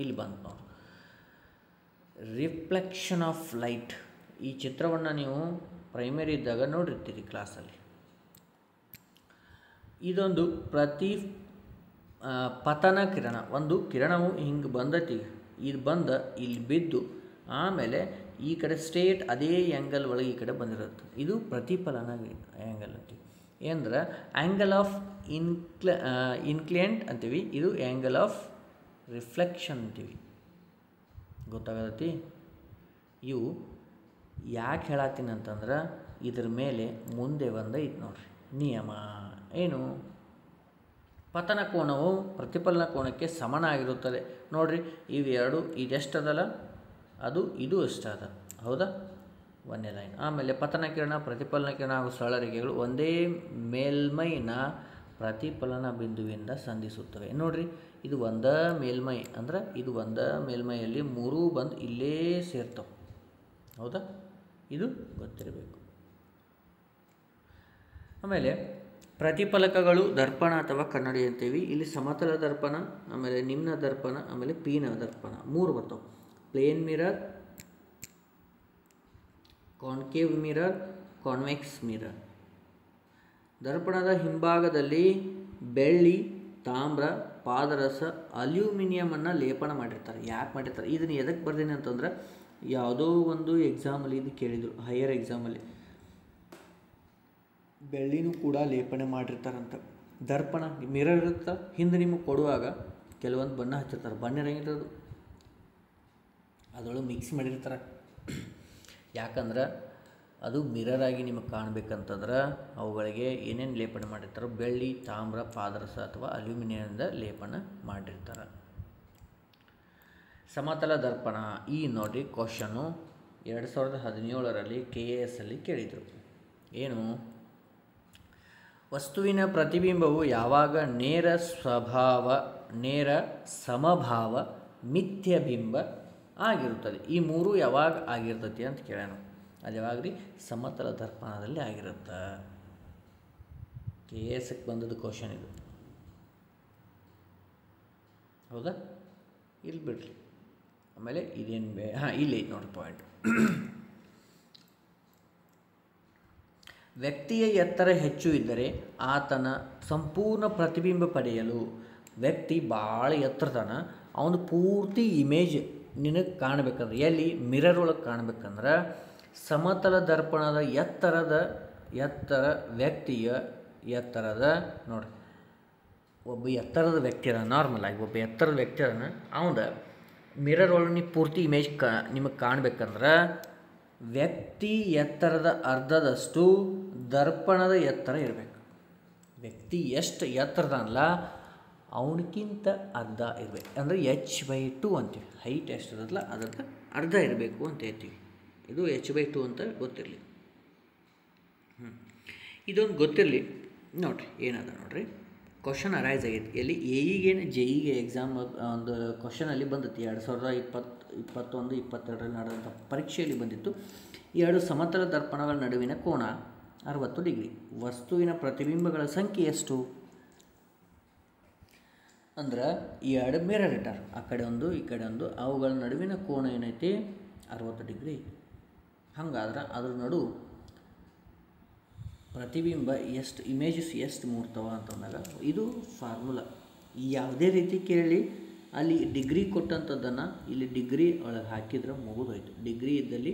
ಇಲ್ಲಿ ಬಂತು ನೋಡಿ, ರಿಫ್ಲೆಕ್ಷನ್ ಆಫ್ ಲೈಟ್. ಈ ಚಿತ್ರವನ್ನು ನೀವು ಪ್ರೈಮರಿ ಇದ್ದಾಗ ನೋಡಿರ್ತೀರಿ ಕ್ಲಾಸಲ್ಲಿ. ಇದೊಂದು ಪತನ ಕಿರಣ. ಒಂದು ಕಿರಣವು ಹಿಂಗೆ ಬಂದತಿ, ಇದು ಇಲ್ಲಿ ಬಿದ್ದು ಆಮೇಲೆ ಈ ಕಡೆ ಸ್ಟೇಟ್ ಅದೇ ಆ್ಯಂಗಲ್ ಒಳಗೆ ಈ ಕಡೆ ಬಂದಿರುತ್ತೆ. ಇದು ಪ್ರತಿಫಲನ ಆ್ಯಂಗಲ್ ಅಂತೀವಿ. ಏನಂದ್ರೆ ಆ್ಯಂಗಲ್ ಆಫ್ ಇನ್ಕ್ಲಿಯೆಂಟ್ ಅಂತೀವಿ, ಇದು ಆ್ಯಂಗಲ್ ಆಫ್ ರಿಫ್ಲೆಕ್ಷನ್ ಅಂತೀವಿ. ಗೊತ್ತಾಗತ್ತಿ? ಇವು ಯಾಕೆ ಹೇಳತ್ತೀನಿ ಅಂತಂದ್ರೆ ಇದ್ರ ಮೇಲೆ ಮುಂದೆ ಐತೆ ನೋಡ್ರಿ ನಿಯಮ. ಏನು? ಪತನ ಕೋನವು ಪ್ರತಿಫಲನ ಕೋನಕ್ಕೆ ಸಮನಾಗಿರುತ್ತದೆ. ನೋಡಿರಿ, ಇವೆರಡು ಇದೆಷ್ಟದಲ್ಲ, ಇದು ಎಷ್ಟದ, ಹೌದಾ? ಒಂದೇ ಲೈನ್. ಆಮೇಲೆ ಪತನ ಕಿರಣ, ಪ್ರತಿಫಲನ ಕಿರಣ ಹಾಗೂ ಸರಳ ರೇಖೆಗಳು ಒಂದೇ ಮೇಲ್ಮೈನ ಪ್ರತಿಫಲನ ಬಿಂದುವಿಂದ ಸಂಧಿಸುತ್ತವೆ. ನೋಡಿರಿ, ಇದು ಒಂದೇ ಮೇಲ್ಮೈ ಅಂದ್ರೆ ಇದು ಒಂದೇ ಮೇಲ್ಮೈಯಲ್ಲಿ ಮೂರೂ ಬಂದು ಇಲ್ಲೇ ಸೇರ್ತವೆ, ಹೌದಾ? ಇದು ಗೊತ್ತಿರಬೇಕು. ಆಮೇಲೆ ಪ್ರತಿಫಲಕಗಳು ದರ್ಪಣ ಅಥವಾ ಕನ್ನಡಿ ಅಂತೀವಿ. ಇಲ್ಲಿ ಸಮತಲ ದರ್ಪಣ, ಆಮೇಲೆ ನಿಮ್ನ ದರ್ಪಣ, ಆಮೇಲೆ ಪೀನ ದರ್ಪಣ, 3 ಬರ್ತಾವೆ. Plane mirror, concave mirror, convex mirror. ದರ್ಪಣದ ಹಿಂಭಾಗದಲ್ಲಿ ಬೆಳ್ಳಿ, ತಾಮ್ರ, ಪಾದರಸ, ಅಲ್ಯೂಮಿನಿಯಮನ್ನು ಲೇಪನ ಮಾಡಿರ್ತಾರೆ. ಯಾಕೆ ಮಾಡಿರ್ತಾರೆ? ಇದನ್ನು ಎದಕ್ಕೆ ಬರ್ತೀನಿ ಅಂತಂದ್ರೆ ಯಾವುದೋ ಒಂದು ಎಕ್ಸಾಮಲ್ಲಿ ಇದು ಕೇಳಿದರು, ಹೈಯರ್ ಎಕ್ಸಾಮಲ್ಲಿ. ಬೆಳ್ಳಿನೂ ಕೂಡ ಲೇಪನೆ ಮಾಡಿರ್ತಾರಂತ. ದರ್ಪಣ ಮಿರರ್ ಇರುತ್ತೆ, ಹಿಂದೆ ನಿಮಗೆ ಕೊಡುವಾಗ ಕೆಲವೊಂದು ಬಣ್ಣ ಹಚ್ಚಿರ್ತಾರೆ. ಬಣ್ಣ ಹೆಂಗಿರೋದು ಅದರೊಳಗೆ ಮಿಕ್ಸ್ ಮಾಡಿರ್ತಾರೆ. ಯಾಕಂದ್ರೆ ಅದು ಮಿರರ್ ಆಗಿ ನಿಮಗೆ ಕಾಣಬೇಕಂತಂದ್ರೆ ಅವುಗಳಿಗೆ ಏನೇನು ಲೇಪನ ಮಾಡಿರ್ತಾರೋ ಬೆಳ್ಳಿ, ತಾಮ್ರ, ಪಾದರಸ ಅಥವಾ ಅಲ್ಯೂಮಿನಿಯಂದ ಲೇಪನ ಮಾಡಿರ್ತಾರೆ. ಸಮತಲ ದರ್ಪಣ. ಈ ನೋಡಿ ಕ್ವಶನ್ನು 2017ರಲ್ಲಿ KAS ಅಲ್ಲಿ ಕೇಳಿದರು. ಏನು? ವಸ್ತುವಿನ ಪ್ರತಿಬಿಂಬವು ಯಾವಾಗ ನೇರ ಸಮಭಾವ, ಮಿಥ್ಯಬಿಂಬ ಆಗಿರುತ್ತದೆ. ಈ 3 ಯಾವಾಗ ಆಗಿರ್ತತಿ ಅಂತ ಕೇಳೋಣ. ಅದು ಯಾವಾಗ್ರಿ? ಸಮತಲ ದರ್ಪಣದಲ್ಲಿ ಆಗಿರುತ್ತೆ. KASಗೆ ಬಂದದ್ದು ಕ್ವಶನ್ ಇದು, ಹೌದಾ? ಇಲ್ಲಿ ಬಿಡ್ರಿ. ಆಮೇಲೆ ಇದೇನು ಇಲ್ಲಿ ನೋಡಿ ಪಾಯಿಂಟ್. ವ್ಯಕ್ತಿಯ ಎತ್ತರ ಹೆಚ್ಚು ಇದ್ದರೆ ಆತನ ಸಂಪೂರ್ಣ ಪ್ರತಿಬಿಂಬ ಪಡೆಯಲು ವ್ಯಕ್ತಿ ಭಾಳ ಎತ್ತರತನ ಅವನು ಪೂರ್ತಿ ಇಮೇಜ್ ನಿನಗೆ ಕಾಣಬೇಕಂದ್ರೆ ಎಲ್ಲಿ? ಮಿರರ್ ಒಳಗೆ ಕಾಣಬೇಕಂದ್ರೆ ಸಮತಲ ದರ್ಪಣದ ಎತ್ತರ ವ್ಯಕ್ತಿಯ ಎತ್ತರದ ನೋಡಿ, ಒಬ್ಬ ಎತ್ತರದ ವ್ಯಕ್ತಿ ಅದ, ನಾರ್ಮಲ್ ಆಗಿ ಒಬ್ಬ ಎತ್ತರದ ವ್ಯಕ್ತಿ ಅದನ್ನ ಅವನ ಮಿರರ್ ಒಳಗೆ ನೀವು ಪೂರ್ತಿ ಇಮೇಜ್ ನಿಮಗೆ ಕಾಣಬೇಕಂದ್ರೆ ವ್ಯಕ್ತಿ ಎತ್ತರದ ಅರ್ಧದಷ್ಟು ದರ್ಪಣದ ಎತ್ತರ ಇರಬೇಕು. ವ್ಯಕ್ತಿ ಎಷ್ಟು ಎತ್ತರದಲ್ಲ ಅವನಕ್ಕಿಂತ ಅರ್ಧ ಇರಬೇಕು. ಅಂದರೆ h/2 ಅಂತೀವಿ. ಹೈಟ್ ಎಷ್ಟಿರಲ್ಲ ಅದಕ್ಕೆ ಅರ್ಧ ಇರಬೇಕು ಅಂತ ಹೇಳ್ತೀವಿ. ಇದು h/2 ಅಂತ ಗೊತ್ತಿರಲಿ. ಇದೊಂದು ಗೊತ್ತಿರಲಿ. ನೋಡಿರಿ ಏನದ ನೋಡಿರಿ, ಕ್ವಶನ್ ಅರೈಸ್ ಆಗೈತಿ ಎಲ್ಲಿ ಎಇಗೇನು ಜೆಇಗೆ ಎಕ್ಸಾಮ್ ಒಂದು ಕ್ವಶನಲ್ಲಿ ಬಂದಿತ್ತು 2021-22 ನಡೆದಂಥ ಪರೀಕ್ಷೆಯಲ್ಲಿ ಬಂದಿತ್ತು. ಎರಡು ಸಮತಲ ದರ್ಪಣಗಳ ನಡುವಿನ ಕೋನ 60 ಡಿಗ್ರಿ. ವಸ್ತುವಿನ ಪ್ರತಿಬಿಂಬಗಳ ಸಂಖ್ಯೆ ಎಷ್ಟು ಅಂದ್ರೆ ಈ ಎರಡು ಮಿರರ್ ಇಟ್ಟಾರ, ಆ ಕಡೆ ಒಂದು ಈ ಕಡೆ ಒಂದು, ಅವುಗಳ ನಡುವಿನ ಕೋನ ಏನೈತಿ 60 ಡಿಗ್ರಿ. ಹಂಗಾದ್ರೆ ಅದ್ರ ನಡು ಪ್ರತಿಬಿಂಬ ಎಷ್ಟು ಇಮೇಜಸ್ ಎಷ್ಟು ಮೂಡ್ತಾವ ಅಂತಂದಾಗ ಇದು ಫಾರ್ಮುಲಾ. ಯಾವುದೇ ರೀತಿ ಕೇಳಿ ಅಲ್ಲಿ ಡಿಗ್ರಿ ಕೊಟ್ಟಂಥದ್ದನ್ನು ಇಲ್ಲಿ ಡಿಗ್ರಿ ಒಳಗೆ ಹಾಕಿದ್ರೆ ಮುಗಿದೋಯ್ತು. ಡಿಗ್ರಿ ಇದ್ದಲ್ಲಿ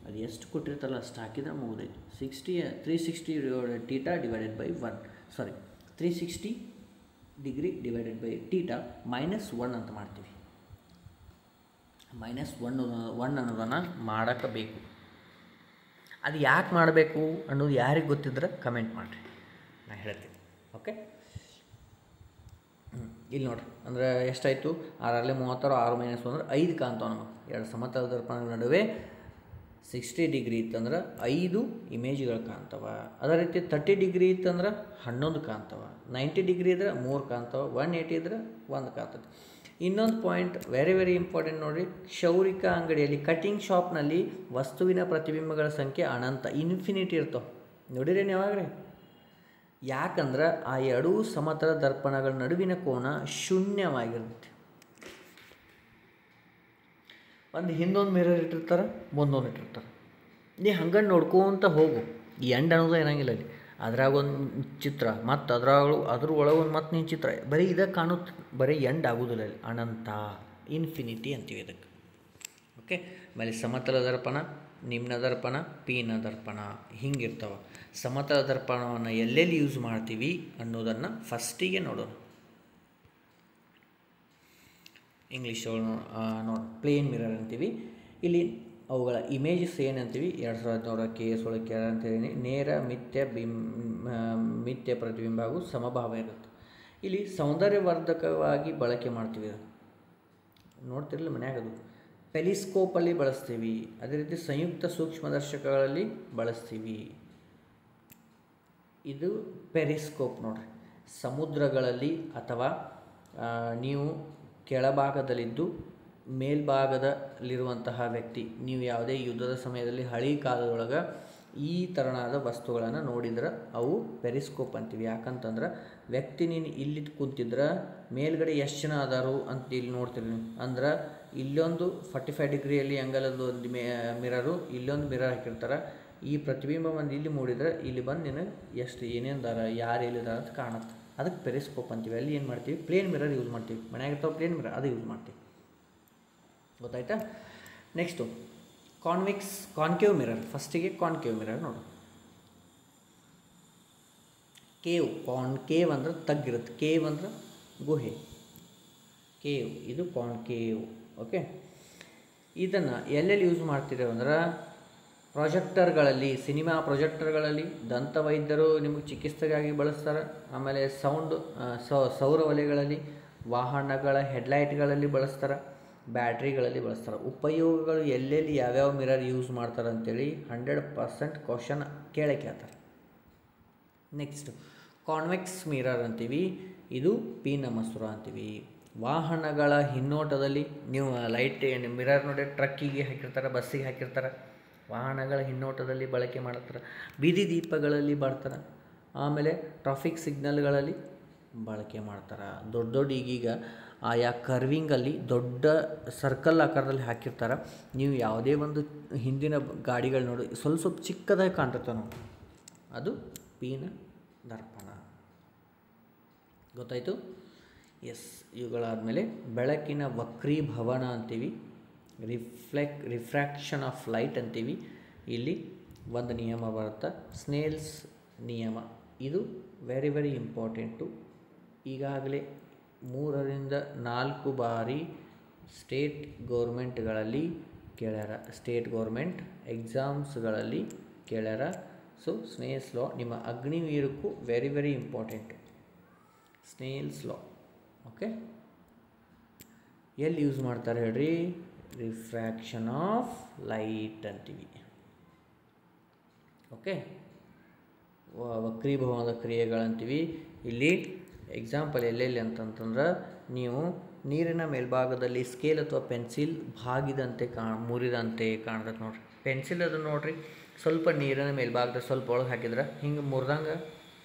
ಅದು ಎಷ್ಟು ಕೊಟ್ಟಿರ್ತಾರಲ್ಲ ಅಷ್ಟು ಹಾಕಿದ್ರೆ ಮುಗಿದೋಯ್ತು. 360 theta divided by 360 degree divided by theta -1 ಅಂತ ಮಾಡ್ತೀವಿ. -1 ಅನ್ನೋದನ್ನು ಮಾಡಬೇಕು. ಅದು ಯಾಕೆ ಮಾಡಬೇಕು ಅನ್ನೋದು ಯಾರಿಗೆ ಗೊತ್ತಿದ್ರೆ ಕಮೆಂಟ್ ಮಾಡಿರಿ, ನಾನು ಹೇಳ್ತೀನಿ. ಓಕೆ, ಇಲ್ಲಿ ನೋಡಿರಿ ಅಂದರೆ ಎಷ್ಟಾಯಿತು, 6 36, 6 - 1 ಅಂದ್ರೆ 5 ಕಾಣ್ತಾವ ನಮಗೆ. ಎರಡು ಸಮತಲ ದರ್ಪಣಗಳ ನಡುವೆ 60 ಡಿಗ್ರಿ ಇತ್ತಂದ್ರೆ 5 ಇಮೇಜ್ಗಳು ಕಾಣ್ತಾವ. ಅದೇ ರೀತಿ 30 ಡಿಗ್ರಿ ಇತ್ತಂದ್ರೆ 11 ಕಾಣ್ತಾವ. 90 ಡಿಗ್ರಿ ಇದ್ರೆ 3 ಕಾಣ್ತಾವ. 180 ಇದ್ರೆ 1 ಕಾಣ್ತದೆ. ಇನ್ನೊಂದು ಪಾಯಿಂಟ್ ವೆರಿ ಇಂಪಾರ್ಟೆಂಟ್ ನೋಡಿರಿ, ಕ್ಷೌರಿಕ ಅಂಗಡಿಯಲ್ಲಿ ಕಟಿಂಗ್ ಶಾಪ್ನಲ್ಲಿ ವಸ್ತುವಿನ ಪ್ರತಿಬಿಂಬಗಳ ಸಂಖ್ಯೆ ಅನಂತ ಇನ್ಫಿನಿಟಿ ಇರ್ತಾವೆ. ನೋಡಿರೇನು ಯಾವಾಗ್ರಿ? ಯಾಕಂದ್ರೆ ಆ ಎರಡೂ ಸಮತಲ ದರ್ಪಣಗಳ ನಡುವಿನ ಕೋನ ಶೂನ್ಯವಾಗಿರುತ್ತೆ. ಒಂದು ಹಿಂದೊಂದು ಮಿರರ್ ಇಟ್ಟಿರ್ತಾರೆ, ಮುಂದೊಂದು ಇಟ್ಟಿರ್ತಾರೆ. ನೀ ಹಂಗೆ ನೋಡ್ಕೊಂತ ಹೋಗು, ಎಂಡ್ ಅನ್ನೋದು ಏನಾಗಿಲ್ಲ ಅಲ್ಲಿ. ಅದ್ರಾಗ ಒಂದು ಚಿತ್ರ ಮತ್ತು ಅದ್ರ ಒಳಗೊಂದು ಮತ್ತು ನೀನು ಚಿತ್ರ, ಬರೀ ಇದಕ್ಕೆ ಕಾಣುತ್ತೆ, ಬರೀ ಎಂಡ್ ಆಗೋದಿಲ್ಲ ಅಲ್ಲಿ. ಅನಂತ ಇನ್ಫಿನಿಟಿ ಅಂತೀವಿ ಇದಕ್ಕೆ. ಓಕೆ, ಆಮೇಲೆ ಸಮತಲ ದರ್ಪಣ, ನಿಮ್ನ ದರ್ಪಣ, ಪೀನ ದರ್ಪಣ ಹಿಂಗಿರ್ತಾವೆ. ಸಮತಲ ದರ್ಪಣವನ್ನು ಎಲ್ಲೆಲ್ಲಿ ಯೂಸ್ ಮಾಡ್ತೀವಿ ಅನ್ನೋದನ್ನು ಫಸ್ಟಿಗೆ ನೋಡೋಣ. ಇಂಗ್ಲೀಷ್ ನೋಡಿ ಪ್ಲೇನ್ ಮಿರರ್ ಅಂತೀವಿ. ಇಲ್ಲಿ ಅವುಗಳ ಇಮೇಜಸ್ ಏನಂತೀವಿ, 2017 KS ಒಳಗೆ ಕೇಳ ಅಂತೇಳಿ ನೇರ ಮಿಥ್ಯ ಪ್ರತಿಬಿಂಬ ಹಾಗೂ ಸಮಭಾವ ಇರುತ್ತೆ. ಇಲ್ಲಿ ಸೌಂದರ್ಯವರ್ಧಕವಾಗಿ ಬಳಕೆ ಮಾಡ್ತೀವಿ. ನೋಡ್ತಿರಲಿಲ್ಲ ಮನ್ಯಾಗದು. ಪೆಲಿಸ್ಕೋಪಲ್ಲಿ ಬಳಸ್ತೀವಿ. ಅದೇ ರೀತಿ ಸಂಯುಕ್ತ ಸೂಕ್ಷ್ಮದರ್ಶಕಗಳಲ್ಲಿ ಬಳಸ್ತೀವಿ. ಇದು ಪೆರಿಸ್ಕೋಪ್ ನೋಡ್ರಿ. ಸಮುದ್ರಗಳಲ್ಲಿ ಅಥವಾ ನೀವು ಕೆಳಭಾಗದಲ್ಲಿದ್ದು ಮೇಲ್ಭಾಗದಲ್ಲಿರುವಂತಹ ವ್ಯಕ್ತಿ, ನೀವು ಯಾವುದೇ ಯುದ್ಧದ ಸಮಯದಲ್ಲಿ ಹಳಿ ಕಾಲದೊಳಗೆ ಈ ಥರನಾದ ವಸ್ತುಗಳನ್ನು ನೋಡಿದ್ರೆ ಅವು ಪೆರಿಸ್ಕೋಪ್ ಅಂತೀವಿ. ಯಾಕಂತಂದ್ರೆ ವ್ಯಕ್ತಿ ನೀನು ಇಲ್ಲಿ ಕುಂತಿದ್ರೆ ಮೇಲ್ಗಡೆ ಎಷ್ಟು ಜನ ಅದಾರು ಅಂತ ಇಲ್ಲಿ ನೋಡ್ತೀರಿ. ಅಂದ್ರೆ ಇಲ್ಲೊಂದು 45 ಡಿಗ್ರಿಯಲ್ಲಿ ಆ್ಯಂಗಲಲ್ಲಿ ಒಂದು ಮಿರರು, ಇಲ್ಲೊಂದು ಮಿರರ್ ಹಾಕಿರ್ತಾರೆ. ಈ ಪ್ರತಿಬಿಂಬ ಬಂದು ಇಲ್ಲಿ ಮೂಡಿದ್ರೆ ಇಲ್ಲಿ ಬಂದು ನಿನಗೆ ಎಷ್ಟು ಏನೇನ್ದಾರ ಯಾರು ಎಲ್ಲಿದಾರ ಅಂತ ಕಾಣುತ್ತೆ. ಅದಕ್ಕೆ ಪೆರಿಸ್ಕೋಪ್ ಅಂತೀವಿ. ಅಲ್ಲಿ ಏನು ಮಾಡ್ತೀವಿ, ಪ್ಲೇನ್ ಮಿರರ್ ಯೂಸ್ ಮಾಡ್ತೀವಿ. ಮನ್ಯಾಗ ಇರ್ತಾವೆ ಪ್ಲೇನ್ ಮಿರರ್, ಅದು ಯೂಸ್ ಮಾಡ್ತೀವಿ. ಗೊತ್ತಾಯ್ತಾ? Next concave mirror. ಫಸ್ಟಿಗೆ ಕಾನ್ಕೇವ್ ಮಿರರ್ ನೋಡು. ಕಾನ್ಕೇವ್ ಅಂದ್ರೆ ತಗ್ಗಿರುತ್ತೆ, ಕೇವ್ ಅಂದ್ರೆ ಗುಹೆ. ಕೇವ್ ಇದು ಕಾನ್ಕೇವ್. ಓಕೆ, ಇದನ್ನು ಎಲ್ಲೆಲ್ಲಿ ಯೂಸ್ ಮಾಡ್ತೀರಿ ಅಂದ್ರೆ ಪ್ರಾಜೆಕ್ಟರ್ಗಳಲ್ಲಿ, ಸಿನಿಮಾ ಪ್ರಾಜೆಕ್ಟರ್ಗಳಲ್ಲಿ, ದಂತವೈದ್ಯರು ನಿಮಗೆ ಚಿಕಿತ್ಸೆಗಾಗಿ ಬಳಸ್ತಾರೆ. ಆಮೇಲೆ ಸೌರ ವಲಯಗಳಲ್ಲಿ, ವಾಹನಗಳ ಹೆಡ್ಲೈಟ್ಗಳಲ್ಲಿ ಬಳಸ್ತಾರೆ, ಬ್ಯಾಟ್ರಿಗಳಲ್ಲಿ ಬಳಸ್ತಾರೆ. ಉಪಯೋಗಗಳು ಎಲ್ಲೆಲ್ಲಿ ಯಾವ್ಯಾವ ಮಿರರ್ ಯೂಸ್ ಮಾಡ್ತಾರೆ ಅಂತೇಳಿ 100% ಕ್ವಶನ್ ಕೇಳ್ತಾರೆ. ನೆಕ್ಸ್ಟ್ ಕಾನ್ವೆಕ್ಸ್ ಮಿರರ್ ಅಂತೀವಿ. ಇದು ಪೀನ ಮಸೂರ ಅಂತೀವಿ. ವಾಹನಗಳ ಹಿನ್ನೋಟದಲ್ಲಿ ನೀವು ಲೈಟ್ ಮಿರರ್ ನೋಡಿ, ಟ್ರಕ್ಕಿಗೆ ಹಾಕಿರ್ತಾರೆ, ಬಸ್ಸಿಗೆ ಹಾಕಿರ್ತಾರೆ. ವಾಹನಗಳ ಹಿನ್ನೋಟದಲ್ಲಿ ಬಳಕೆ ಮಾಡ್ತಾರೆ. ಬೀದಿ ದೀಪಗಳಲ್ಲಿ ಬರ್ತಾರೆ. ಆಮೇಲೆ ಟ್ರಾಫಿಕ್ ಸಿಗ್ನಲ್ಗಳಲ್ಲಿ ಬಳಕೆ ಮಾಡ್ತಾರೆ. ದೊಡ್ಡ ಈಗೀಗ ಆಯಾ ಕರ್ವಿಂಗಲ್ಲಿ ದೊಡ್ಡ ಸರ್ಕಲ್ ಆಕಾರದಲ್ಲಿ ಹಾಕಿರ್ತಾರೆ. ನೀವು ಯಾವುದೇ ಒಂದು ಹಿಂದಿನ ಗಾಡಿಗಳು ನೋಡಿ ಸ್ವಲ್ಪ ಚಿಕ್ಕದಾಗಿ ಕಾಣ್ತಿರ್ತಾವೆ ನಾವು, ಅದು ಪೀನ ದರ್ಪಣ. ಗೊತ್ತಾಯಿತು? ಎಸ್, ಇವುಗಳಾದಮೇಲೆ ಬೆಳಕಿನ ವಕ್ರೀಭವನ ಅಂತೀವಿ. ರಿಫ್ರಾಕ್ಷನ್ ಆಫ್ ಲೈಟ್ ಅಂತೀವಿ. ಇಲ್ಲಿ ಒಂದು ನಿಯಮ ಬರುತ್ತೆ, ಸ್ನೇಲ್ಸ್ ನಿಯಮ. ಇದು ವೆರಿ ಇಂಪಾರ್ಟೆಂಟು. ಈಗಾಗಲೇ 3ರಿಂದ 4 ಬಾರಿ state ಗೌರ್ಮೆಂಟ್ಗಳಲ್ಲಿ ಕೇಳ್ಯಾರ, state government ಎಕ್ಸಾಮ್ಸ್ಗಳಲ್ಲಿ ಕೇಳ್ಯಾರ. So snails ಲಾ ನಿಮ್ಮ ಅಗ್ನಿವೀರಕ್ಕೂ ವೆರಿ ಇಂಪಾರ್ಟೆಂಟು, ಸ್ನೇಲ್ಸ್ ಲಾ. ಓಕೆ, ಎಲ್ಲಿ ಯೂಸ್ ಮಾಡ್ತಾರೆ ಹೇಳ್ರಿ? ರಿಫ್ರಾಕ್ಷನ್ ಆಫ್ ಲೈಟ್ ಅಂತೀವಿ. ಓಕೆ, ವಕ್ರೀಭವನದ ಕ್ರಿಯೆಗಳಂತೀವಿ. ಇಲ್ಲಿ ಎಕ್ಸಾಂಪಲ್ ಎಲ್ಲೆಲ್ಲಿ ಅಂತಂತಂದ್ರೆ ನೀವು ನೀರಿನ ಮೇಲ್ಭಾಗದಲ್ಲಿ ಸ್ಕೇಲ್ ಅಥವಾ ಪೆನ್ಸಿಲ್ ಬಾಗಿದಂತೆ ಮುರಿದಂತೆ ಕಾಣ್ತದೆ ನೋಡಿರಿ. ಪೆನ್ಸಿಲ್ ಅದು ನೋಡಿರಿ, ಸ್ವಲ್ಪ ನೀರಿನ ಮೇಲ್ಭಾಗದ ಸ್ವಲ್ಪ ಒಳಗೆ ಹಾಕಿದ್ರೆ ಹಿಂಗೆ ಮುರಿದಂಗೆ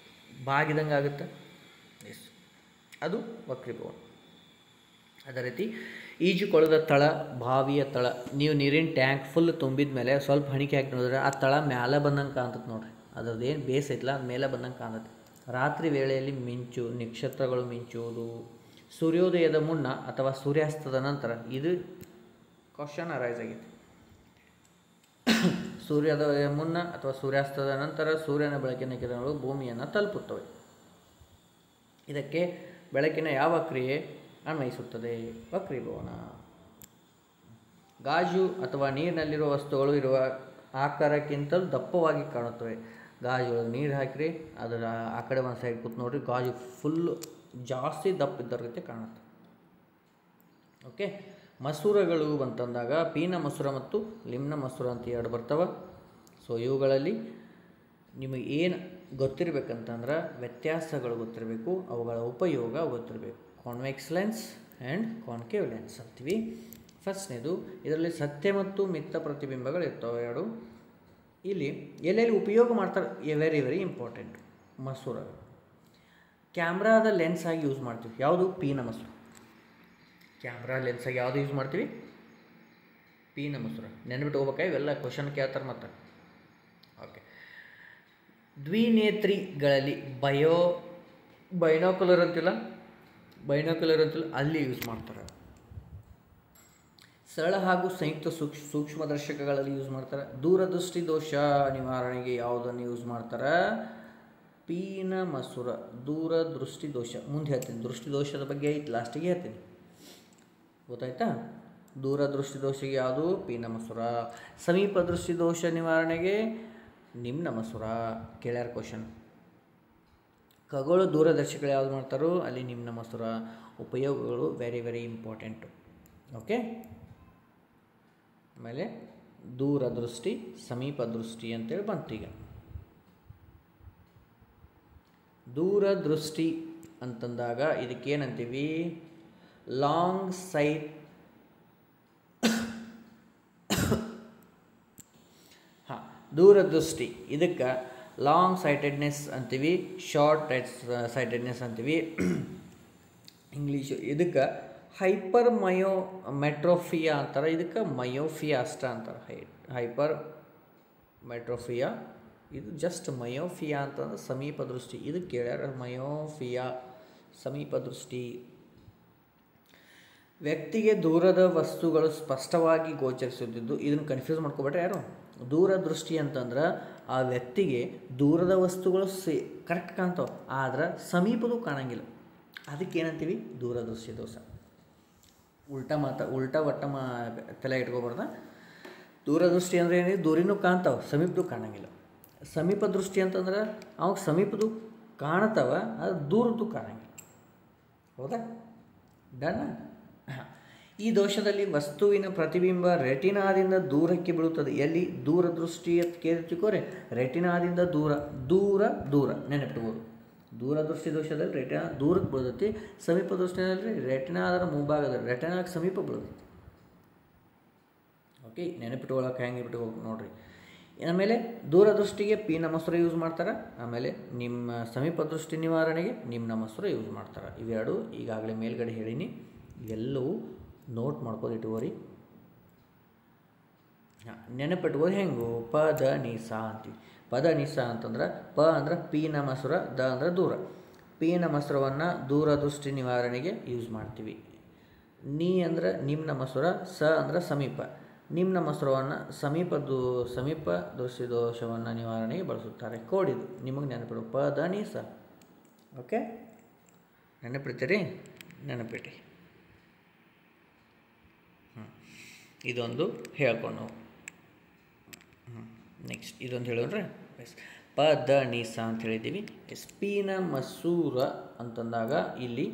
ಬಾಗಿದಂಗೆ ಆಗುತ್ತೆ. ಎಸ್, ಅದು ವಕ್ರೀಭವನ. ಅದೇ ರೀತಿ ಈಜುಕೊಳದ ತಳ, ಬಾವಿಯ ತಳ, ನೀವು ನೀರಿನ ಟ್ಯಾಂಕ್ ಫುಲ್ ತುಂಬಿದ ಮೇಲೆ ಸ್ವಲ್ಪ ಹಣಿಕೆ ಹಾಕಿ ನೋಡಿದ್ರೆ ಆ ತಳ ಮೇಲೆ ಬಂದಂಗೆ ಕಾಣ್ತದೆ ನೋಡಿರಿ. ಅದ್ರದ್ದು ಏನು ಬೇಸ್ ಐತಲ್ಲ ಅದು ಮೇಲೆ ಬಂದಂಗೆ ಕಾಣ್ತದೆ. ರಾತ್ರಿ ವೇಳೆಯಲ್ಲಿ ಮಿಂಚು, ನಕ್ಷತ್ರಗಳು ಮಿಂಚುವುದು, ಸೂರ್ಯೋದಯದ ಮುನ್ನ ಅಥವಾ ಸೂರ್ಯಾಸ್ತದ ನಂತರ, ಇದು ಕ್ವಶನ್ ಅರೈಸ್ ಆಗೈತೆ. ಸೂರ್ಯೋದಯ ಮುನ್ನ ಅಥವಾ ಸೂರ್ಯಾಸ್ತದ ನಂತರ ಸೂರ್ಯನ ಬೆಳಕಿನ ಕಿರಣಗಳು ಭೂಮಿಯನ್ನು ತಲುಪುತ್ತವೆ. ಇದಕ್ಕೆ ಬೆಳಕಿನ ಯಾವ ಕ್ರಿಯೆ ಅನ್ವಯಿಸುತ್ತದೆ? ವಕ್ರೀಭವನ. ಗಾಜು ಅಥವಾ ನೀರಿನಲ್ಲಿರುವ ವಸ್ತುಗಳು ಇರುವ ಆಕಾರಕ್ಕಿಂತಲೂ ದಪ್ಪವಾಗಿ ಕಾಣುತ್ತವೆ. ಗಾಜು ಒಳಗೆ ನೀರು ಹಾಕಿರಿ, ಅದರ ಆ ಕಡೆ ಒಂದು ಸೈಡ್ ಕೂತ್ ನೋಡಿರಿ, ಗಾಜು ಫುಲ್ಲು ಜಾಸ್ತಿ ದಪ್ಪ ಇದ್ದ ರೀತಿ ಕಾಣುತ್ತೆ. ಓಕೆ, ಮಸೂರಗಳು ಅಂತಂದಾಗ ಪೀನ ಮಸೂರ ಮತ್ತು ಲಿಮ್ನ ಮಸೂರ ಅಂತ ಎರಡು ಬರ್ತವೆ. ಸೊ ಇವುಗಳಲ್ಲಿ ನಿಮಗೆ ಏನು ಗೊತ್ತಿರಬೇಕಂತಂದ್ರೆ ವ್ಯತ್ಯಾಸಗಳು ಗೊತ್ತಿರಬೇಕು, ಅವುಗಳ ಉಪಯೋಗ ಗೊತ್ತಿರಬೇಕು. Convex lens and concave lens ಅಂತೀವಿ. ಫಸ್ಟ್ನೇದು, ಇದರಲ್ಲಿ ಸತ್ಯ ಮತ್ತು ಮಿತ್ತ ಪ್ರತಿಬಿಂಬಗಳು ಇರ್ತವೆ ಎರಡು. ಇಲ್ಲಿ ಎಲ್ಲೆಲ್ಲಿ ಉಪಯೋಗ ಮಾಡ್ತಾರೆ, ವೆರಿ ವೆರಿ ಇಂಪಾರ್ಟೆಂಟ್. ಮಸೂರಗಳು ಕ್ಯಾಮ್ರಾದ ಲೆನ್ಸ್ ಆಗಿ ಯೂಸ್ ಮಾಡ್ತೀವಿ. ಯಾವುದು? ಪೀನ ಮಸೂರ. ಕ್ಯಾಮ್ರಾ ಲೆನ್ಸಾಗಿ ಯಾವುದು ಯೂಸ್ ಮಾಡ್ತೀವಿ? ಪೀನ ಮಸೂರ. ನೆನ್ಬಿಟ್ಟು ಹೋಗ್ಬೇಕಾ, ಇವೆಲ್ಲ ಕ್ವಶನ್ ಕೇಳ್ತಾರೆ ಮತ್ತೆ. ಓಕೆ, ದ್ವಿನೇತ್ರಿಗಳಲ್ಲಿ ಬೈನಾಕ್ಯುಲರ್ ಅಂತಿಲ್ಲ, ಅಲ್ಲಿ ಯೂಸ್ ಮಾಡ್ತಾರೆ. ಸರಳ ಹಾಗೂ ಸಂಯುಕ್ತ ಸೂಕ್ಷ್ಮದರ್ಶಕಗಳಲ್ಲಿ ಯೂಸ್ ಮಾಡ್ತಾರೆ. ದೂರದೃಷ್ಟಿ ದೋಷ ನಿವಾರಣೆಗೆ ಯಾವುದನ್ನು ಯೂಸ್ ಮಾಡ್ತಾರೆ? ಪೀನ ಮಸೂರ. ದೂರದೃಷ್ಟಿ ದೋಷ ಮುಂದೆ ಹೇಳ್ತೀನಿ, ದೃಷ್ಟಿ ದೋಷದ ಬಗ್ಗೆ ಐತೆ, ಲಾಸ್ಟಿಗೆ ಹೇಳ್ತೀನಿ. ಗೊತ್ತಾಯ್ತಾ? ದೂರದೃಷ್ಟಿ ದೋಷಕ್ಕೆ ಯಾವುದು? ಪೀನ ಮಸೂರ. ಸಮೀಪ ದೃಷ್ಟಿ ದೋಷ ನಿವಾರಣೆಗೆ ನಿಮ್ನ ಮಸೂರ. ಕೇಳ್ಯಾರ ಕ್ವಶನ್. ಖಗೋಳ ದೂರದರ್ಶಕಗಳು ಯಾವ್ದು ಮಾಡ್ತಾರೋ ಅಲ್ಲಿ ನಿಮ್ನ ಮಸೂರ. ಉಪಯೋಗಗಳು ವೆರಿ ವೆರಿ ಇಂಪಾರ್ಟೆಂಟು. ಓಕೆ, ಆಮೇಲೆ ದೂರದೃಷ್ಟಿ, ಸಮೀಪ ದೃಷ್ಟಿ ಅಂತೇಳಿ ಬಂತು. ಈಗ ದೂರದೃಷ್ಟಿ ಅಂತಂದಾಗ ಇದಕ್ಕೇನಂತೀವಿ? Long site. ಹಾಂ, ದೂರದೃಷ್ಟಿ ಇದಕ್ಕೆ ಲಾಂಗ್ ಸೈಟೆಡ್ನೆಸ್ ಅಂತೀವಿ, ಶಾರ್ಟ್ ಸೈಟೆಡ್ನೆಸ್ ಅಂತೀವಿ ಇಂಗ್ಲೀಷು. ಇದಕ್ಕೆ ಹೈಪರ್ ಮೆಟ್ರೋಫಿಯಾ ಅಂತಾರೆ, ಇದಕ್ಕೆ ಮಯೋಫಿಯಾ ಅಷ್ಟ ಅಂತಾರೆ. ಹೈಪರ್ ಮೆಟ್ರೋಫಿಯಾ, ಇದು ಜಸ್ಟ್ ಮಯೋಫಿಯಾ ಅಂತಂದ್ರೆ ಸಮೀಪ ದೃಷ್ಟಿ. ಇದು ಕೇಳ್ಯಾರ, ಮಯೋಫಿಯಾ ಸಮೀಪ ದೃಷ್ಟಿ. ವ್ಯಕ್ತಿಗೆ ದೂರದ ವಸ್ತುಗಳು ಸ್ಪಷ್ಟವಾಗಿ ಗೋಚರಿಸುತ್ತಿದ್ದು, ಇದನ್ನು ಕನ್ಫ್ಯೂಸ್ ಮಾಡ್ಕೊಬೇಡ್ರೆ ಯಾರು. ದೂರದೃಷ್ಟಿ ಅಂತಂದ್ರೆ ಆ ವ್ಯಕ್ತಿಗೆ ದೂರದ ವಸ್ತುಗಳು ಕರೆಕ್ಟ್ ಕಾಣ್ತಾವೆ, ಆದ್ರೆ ಸಮೀಪದೂ ಕಾಣಂಗಿಲ್ಲ. ಅದಕ್ಕೇನಂತೀವಿ? ದೂರದೃಷ್ಟಿ ದೋಷ. ಉಲ್ಟಾ ತಲೆ ಇಟ್ಕೊಬಾರ್ದ. ದೂರದೃಷ್ಟಿ ಅಂದರೆ ಏನಿದೆ? ದೂರಿನೂ ಕಾಣ್ತಾವೆ, ಸಮೀಪದೂ ಕಾಣಂಗಿಲ್ಲ. ಸಮೀಪ ದೃಷ್ಟಿ ಅಂತಂದ್ರೆ ಅವಾಗ ಸಮೀಪದು ಕಾಣ್ತಾವ, ಅದು ದೂರದ್ದು ಕಾಣಂಗಿಲ್ಲ. ಹೌದಾ? ಡನ್. ಈ ದೋಷದಲ್ಲಿ ವಸ್ತುವಿನ ಪ್ರತಿಬಿಂಬ ರೆಟಿನಾದಿಂದ ದೂರಕ್ಕೆ ಬೀಳುತ್ತದೆ. ಎಲ್ಲಿ? ದೂರದೃಷ್ಟಿ ಅಂತ ಕೇಳ್ತಿಕೋರೆ, ರೆಟಿನಾದಿಂದ ದೂರ ನೆನಪಿಟ್ಬೋದು. ದೂರದೃಷ್ಟಿ ದೋಷದಲ್ಲಿ ರೆಟಿನಾ ದೂರಕ್ಕೆ ಬೀಳ್ತೈತಿ, ಸಮೀಪ ದೃಷ್ಟಿಯಲ್ಲಿ ರೆಟಿನಾ ಅದರ ಮುಂಭಾಗದಲ್ಲಿ ರೆಟಿನಾಗೆ ಸಮೀಪ ಬೀಳ್ತೈತಿ. ಓಕೆ, ನೆನಪಿಟ್ಕೊಳ್ಳೋಕೆ ಹೆಂಗೆ ಇಟ್ಕೋಬೇಕು ನೋಡಿರಿ. ಆಮೇಲೆ ದೂರದೃಷ್ಟಿಗೆ ಪೀನ ಮಸೂರ ಯೂಸ್ ಮಾಡ್ತಾರೆ, ಆಮೇಲೆ ನಿಮ್ಮ ಸಮೀಪ ದೃಷ್ಟಿ ನಿವಾರಣೆಗೆ ನಿಮ್ನ ಮಸೂರ ಯೂಸ್ ಮಾಡ್ತಾರೆ. ಇವೆರಡು ಈಗಾಗಲೇ ಮೇಲ್ಗಡೆ ಹೇಳೀನಿ, ಎಲ್ಲವೂ ನೋಟ್ ಮಾಡ್ಕೊಂಡು ಇಟ್ಕೋರಿ. ಹಾಂ, ನೆನಪಿಟ್ಕೋದು ಹೆಂಗು? ಪದ ನಿಸ ಅಂತೀವಿ. ಪದ ನಿಸ ಅಂತಂದ್ರೆ ಪ ಅಂದ್ರೆ ಪೀನ ಮಸೂರ, ದ ಅಂದ್ರೆ ದೂರ. ಪೀನ ಮಸೂರವನ್ನು ದೂರದೃಷ್ಟಿ ನಿವಾರಣೆಗೆ ಯೂಸ್ ಮಾಡ್ತೀವಿ. ನೀ ಅಂದ್ರೆ ನಿಮ್ನ ಮಸೂರ, ಸ ಅಂದ್ರೆ ಸಮೀಪ. ನಿಮ್ನ ಮಸೂರವನ್ನು ಸಮೀಪ ದೃಷ್ಟಿ ದೋಷವನ್ನು ನಿವಾರಣೆಗೆ ಬಳಸುತ್ತಾರೆ. ಕೋಡಿದು ನಿಮಗೆ ನೆನಪಿಡು, ಪದ ನಿಸ. ಓಕೆ, ನೆನಪಿಡ್ತೀರಿ? ನೆನಪಿಡಿ. ಇದೊಂದು ಹೇಳ್ಕೊಂಡು ನೆಕ್ಸ್ಟ್ ಇದೊಂದು ಹೇಳಿದ್ರೆ ಎಸ್ ಪದ ನಿಸ ಅಂತ ಹೇಳಿದ್ದೀವಿ. ಎಸ್ ಪೀನ ಮಸೂರ ಅಂತಂದಾಗ ಇಲ್ಲಿ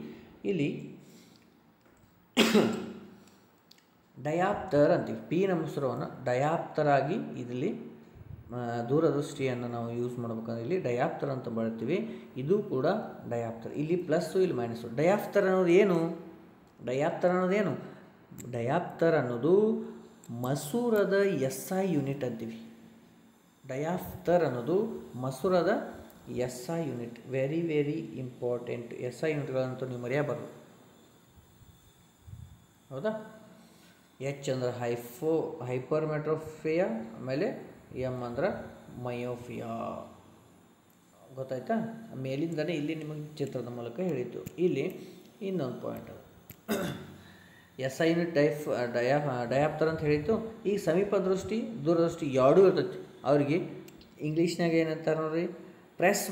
ಡಯಾಪ್ಟರ್ ಅಂತೀವಿ. ಪೀನ ಮಸೂರವನ್ನು ಡಯಾಪ್ಟರ್ ಆಗಿ ಇಲ್ಲಿ ದೂರದೃಷ್ಟಿಯನ್ನು ನಾವು ಯೂಸ್ ಮಾಡ್ಬೇಕಂದ್ರೆ ಇಲ್ಲಿ ಡಯಾಪ್ಟರ್ ಅಂತ ಬರ್ತೀವಿ. ಇದು ಕೂಡ ಡಯಾಪ್ಟರ್. ಇಲ್ಲಿ ಪ್ಲಸ್ಸು ಇಲ್ಲಿ ಮೈನಸ್ಸು. ಡಯಾಪ್ಟರ್ ಅನ್ನೋದು ಏನು? ಡಯಾಪ್ಟರ್ ಅನ್ನೋದು ಮಸೂರದ SI ಯೂನಿಟ್ ಅಂತೀವಿ. ಡಯಾಪ್ಟರ್ ಅನ್ನೋದು ಮಸೂರದ SI unit. Very very important. SI ಯೂನಿಟ್ಗಳಂತೂ ನೀವು ಮರೆಯಬಾರ್ದು. ಹೌದಾ? H ಅಂದ್ರೆ ಹೈಪರ್ಮೆಟ್ರೋಫಿಯಾ, ಆಮೇಲೆ M ಅಂದ್ರೆ ಮಯೋಫಿಯಾ. ಗೊತ್ತಾಯ್ತಾ? ಮೇಲಿಂದನೇ ಇಲ್ಲಿ ನಿಮಗೆ ಚಿತ್ರದ ಮೂಲಕ ಹೇಳಿದ್ದು. ಇಲ್ಲಿ ಇನ್ನೊಂದು ಪಾಯಿಂಟ್ ಅದು SI ಯೂನಿಟ್ ಡಯಾಪ್ಟರ್ ಅಂತ ಹೇಳಿತ್ತು. ಈಗ ಸಮೀಪ ದೃಷ್ಟಿ ದೂರದೃಷ್ಟಿ ಎರಡೂ ಇರ್ತೈತಿ. ಅವ್ರಿಗೆ ಇಂಗ್ಲೀಷ್ನಾಗ ಏನಂತಾರೆ ನೋಡ್ರಿ, ಪ್ರೆಸ್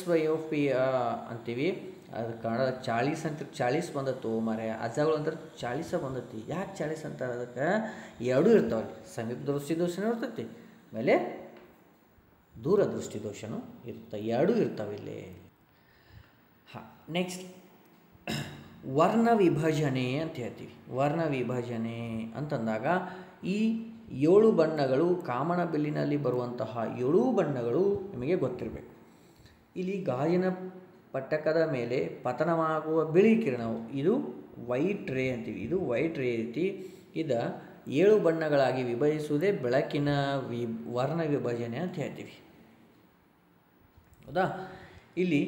ಬಯೋಫಿಯಾ ಅಂತೀವಿ. ಅದು ಕನ್ನಡ 40 ಅಂತ 40 ಬಂದತ್ತು ಮಾರೆ. ಅಜ್ಜಗಳು ಅಂದ್ರೆ 40 ಬಂದತಿ. ಯಾಕೆ 40 ಅಂತಾರೆ? ಅದಕ್ಕೆ ಎರಡೂ ಇರ್ತಾವಲ್ಲಿ. ಸಮೀಪ ದೃಷ್ಟಿ ದೋಷನೂ ಇರ್ತೈತಿ, ಆಮೇಲೆ ದೂರದೃಷ್ಟಿ ದೋಷನೂ ಇರುತ್ತೆ. ಎರಡೂ ಇರ್ತಾವೆ ಇಲ್ಲಿ. ಹಾಂ, ನೆಕ್ಸ್ಟ್ ವರ್ಣ ವಿಭಜನೆ ಅಂತ ಹೇಳ್ತೀವಿ. ವರ್ಣ ವಿಭಜನೆ ಅಂತಂದಾಗ ಈ 7 ಬಣ್ಣಗಳು, ಕಾಮನಬಿಲ್ಲಿನಲ್ಲಿ ಬರುವಂತಹ 7 ಬಣ್ಣಗಳು ನಿಮಗೆ ಗೊತ್ತಿರಬೇಕು. ಇಲ್ಲಿ ಗಾಜಿನ ಪಟ್ಟಕದ ಮೇಲೆ ಪತನವಾಗುವ ಬಿಳಿ ಕಿರಣವು ಇದು ವೈಟ್ ರೇ ಅಂತೀವಿ. ಇದು ವೈಟ್ ರೇ ರೀತಿ ಇದು 7 ಬಣ್ಣಗಳಾಗಿ ವಿಭಜಿಸುವುದೇ ಬೆಳಕಿನ ವರ್ಣ ವಿಭಜನೆ ಅಂತ ಹೇಳ್ತೀವಿ. ಹೌದಾ? ಇಲ್ಲಿ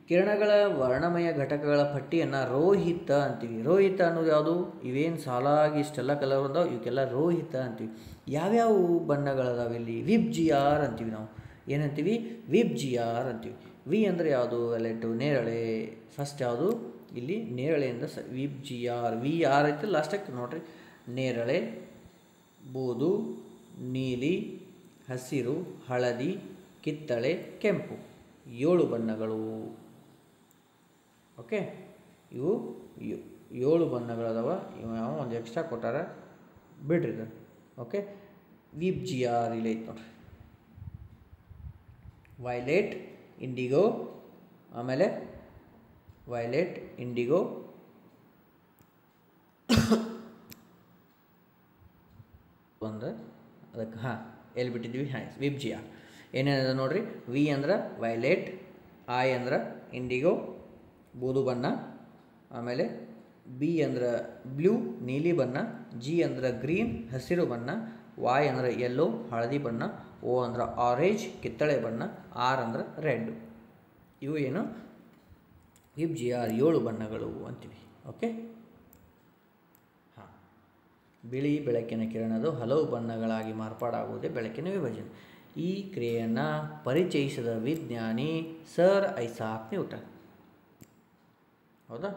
ಕಿರಣಗಳ ವರ್ಣಮಯ ಘಟಕಗಳ ಪಟ್ಟಿಯನ್ನು ರೋಹಿತ ಅಂತೀವಿ. ರೋಹಿತ ಅನ್ನೋದು ಯಾವುದು? ಇವೇನು ಸಾಲಾಗಿ ಇಷ್ಟೆಲ್ಲ ಕಲರ್ ಬಂದಾವೆ, ಇವಕ್ಕೆಲ್ಲ ರೋಹಿತ ಅಂತೀವಿ. ಯಾವ್ಯಾವ ಬಣ್ಣಗಳದಾವೆ ಇಲ್ಲಿ? ವಿಬ್ಜಿಆರ್ ಅಂತೀವಿ. ನಾವು ಏನಂತೀವಿ? ವಿಬ್ಜಿಆರ್ ಅಂತೀವಿ. ವಿ ಅಂದರೆ ಯಾವುದು? ಲೆಟ್ಟು ನೇರಳೆ. ಫಸ್ಟ್ ಯಾವುದು? ಇಲ್ಲಿ ನೇರಳೆಯಿಂದ ವಿಬ್ಜಿಆರ್. VR ಐತೆ ಲಾಸ್ಟಕ್ಕೆ ನೋಡ್ರಿ. ನೇರಳೆ, ಬೂದು, ನೀಲಿ, ಹಸಿರು, ಹಳದಿ, ಕಿತ್ತಳೆ, ಕೆಂಪು. 7 ಬಣ್ಣಗಳು. ಓಕೆ, ಇವು 7 ಬಣ್ಣಗಳದಾವ. ಇವು ಯಾವ ಒಂದು ಎಕ್ಸ್ಟ್ರಾ ಕೊಟ್ಟಾರ, ಬಿಡ್ರಿ ಇದು. ಓಕೆ, ವಿಬ್ಜಿಆರ್ ಇಲ್ಲಿ ಐತೆ ನೋಡ್ರಿ. ವೈಲೆಟ್, ಇಂಡಿಗೋ, ಆಮೇಲೆ ವೈಲೆಟ್, ಇಂಡಿಗೋ, ಒಂದು ಅದಕ್ಕೆ ಎಲ್ಲಿ ಬಿಟ್ಟಿದ್ವಿ? ವಿಬ್ಜಿಆರ್ ಏನೇನದ ನೋಡ್ರಿ. ವಿ ಅಂದ್ರೆ ವೈಲೆಟ್, ಐ ಅಂದ್ರೆ ಇಂಡಿಗೋ ಬೂದು ಬಣ್ಣ, ಆಮೇಲೆ ಬಿ ಅಂದ್ರೆ ಬ್ಲೂ ನೀಲಿ ಬಣ್ಣ, ಜಿ ಅಂದ್ರೆ ಗ್ರೀನ್ ಹಸಿರು ಬಣ್ಣ, ವಾಯ್ ಅಂದ್ರೆ ಯೆಲ್ಲೋ ಹಳದಿ ಬಣ್ಣ, ಓ ಅಂದ್ರೆ ಆರೆಂಜ್ ಕಿತ್ತಳೆ ಬಣ್ಣ, ಆರ್ ಅಂದ್ರೆ ರೆಡ್. ಇವು ಏನು? ವಿಬ್ಜಿಆರ್ 7 ಬಣ್ಣಗಳು ಅಂತೀವಿ. ಓಕೆ, ಹಾಂ. ಬಿಳಿ ಬೆಳಕಿನ ಕಿರಣದು ಹಲವು ಬಣ್ಣಗಳಾಗಿ ಮಾರ್ಪಾಡಾಗುವುದೇ ಬೆಳಕಿನ ವಿಭಜನೆ. ಈ ಕ್ರಿಯೆಯನ್ನು ಪರಿಚಯಿಸಿದ ವಿಜ್ಞಾನಿ ಸರ್ ಐಸಾಕ್ ನ್ಯೂಟನ್. ಹೌದಾ?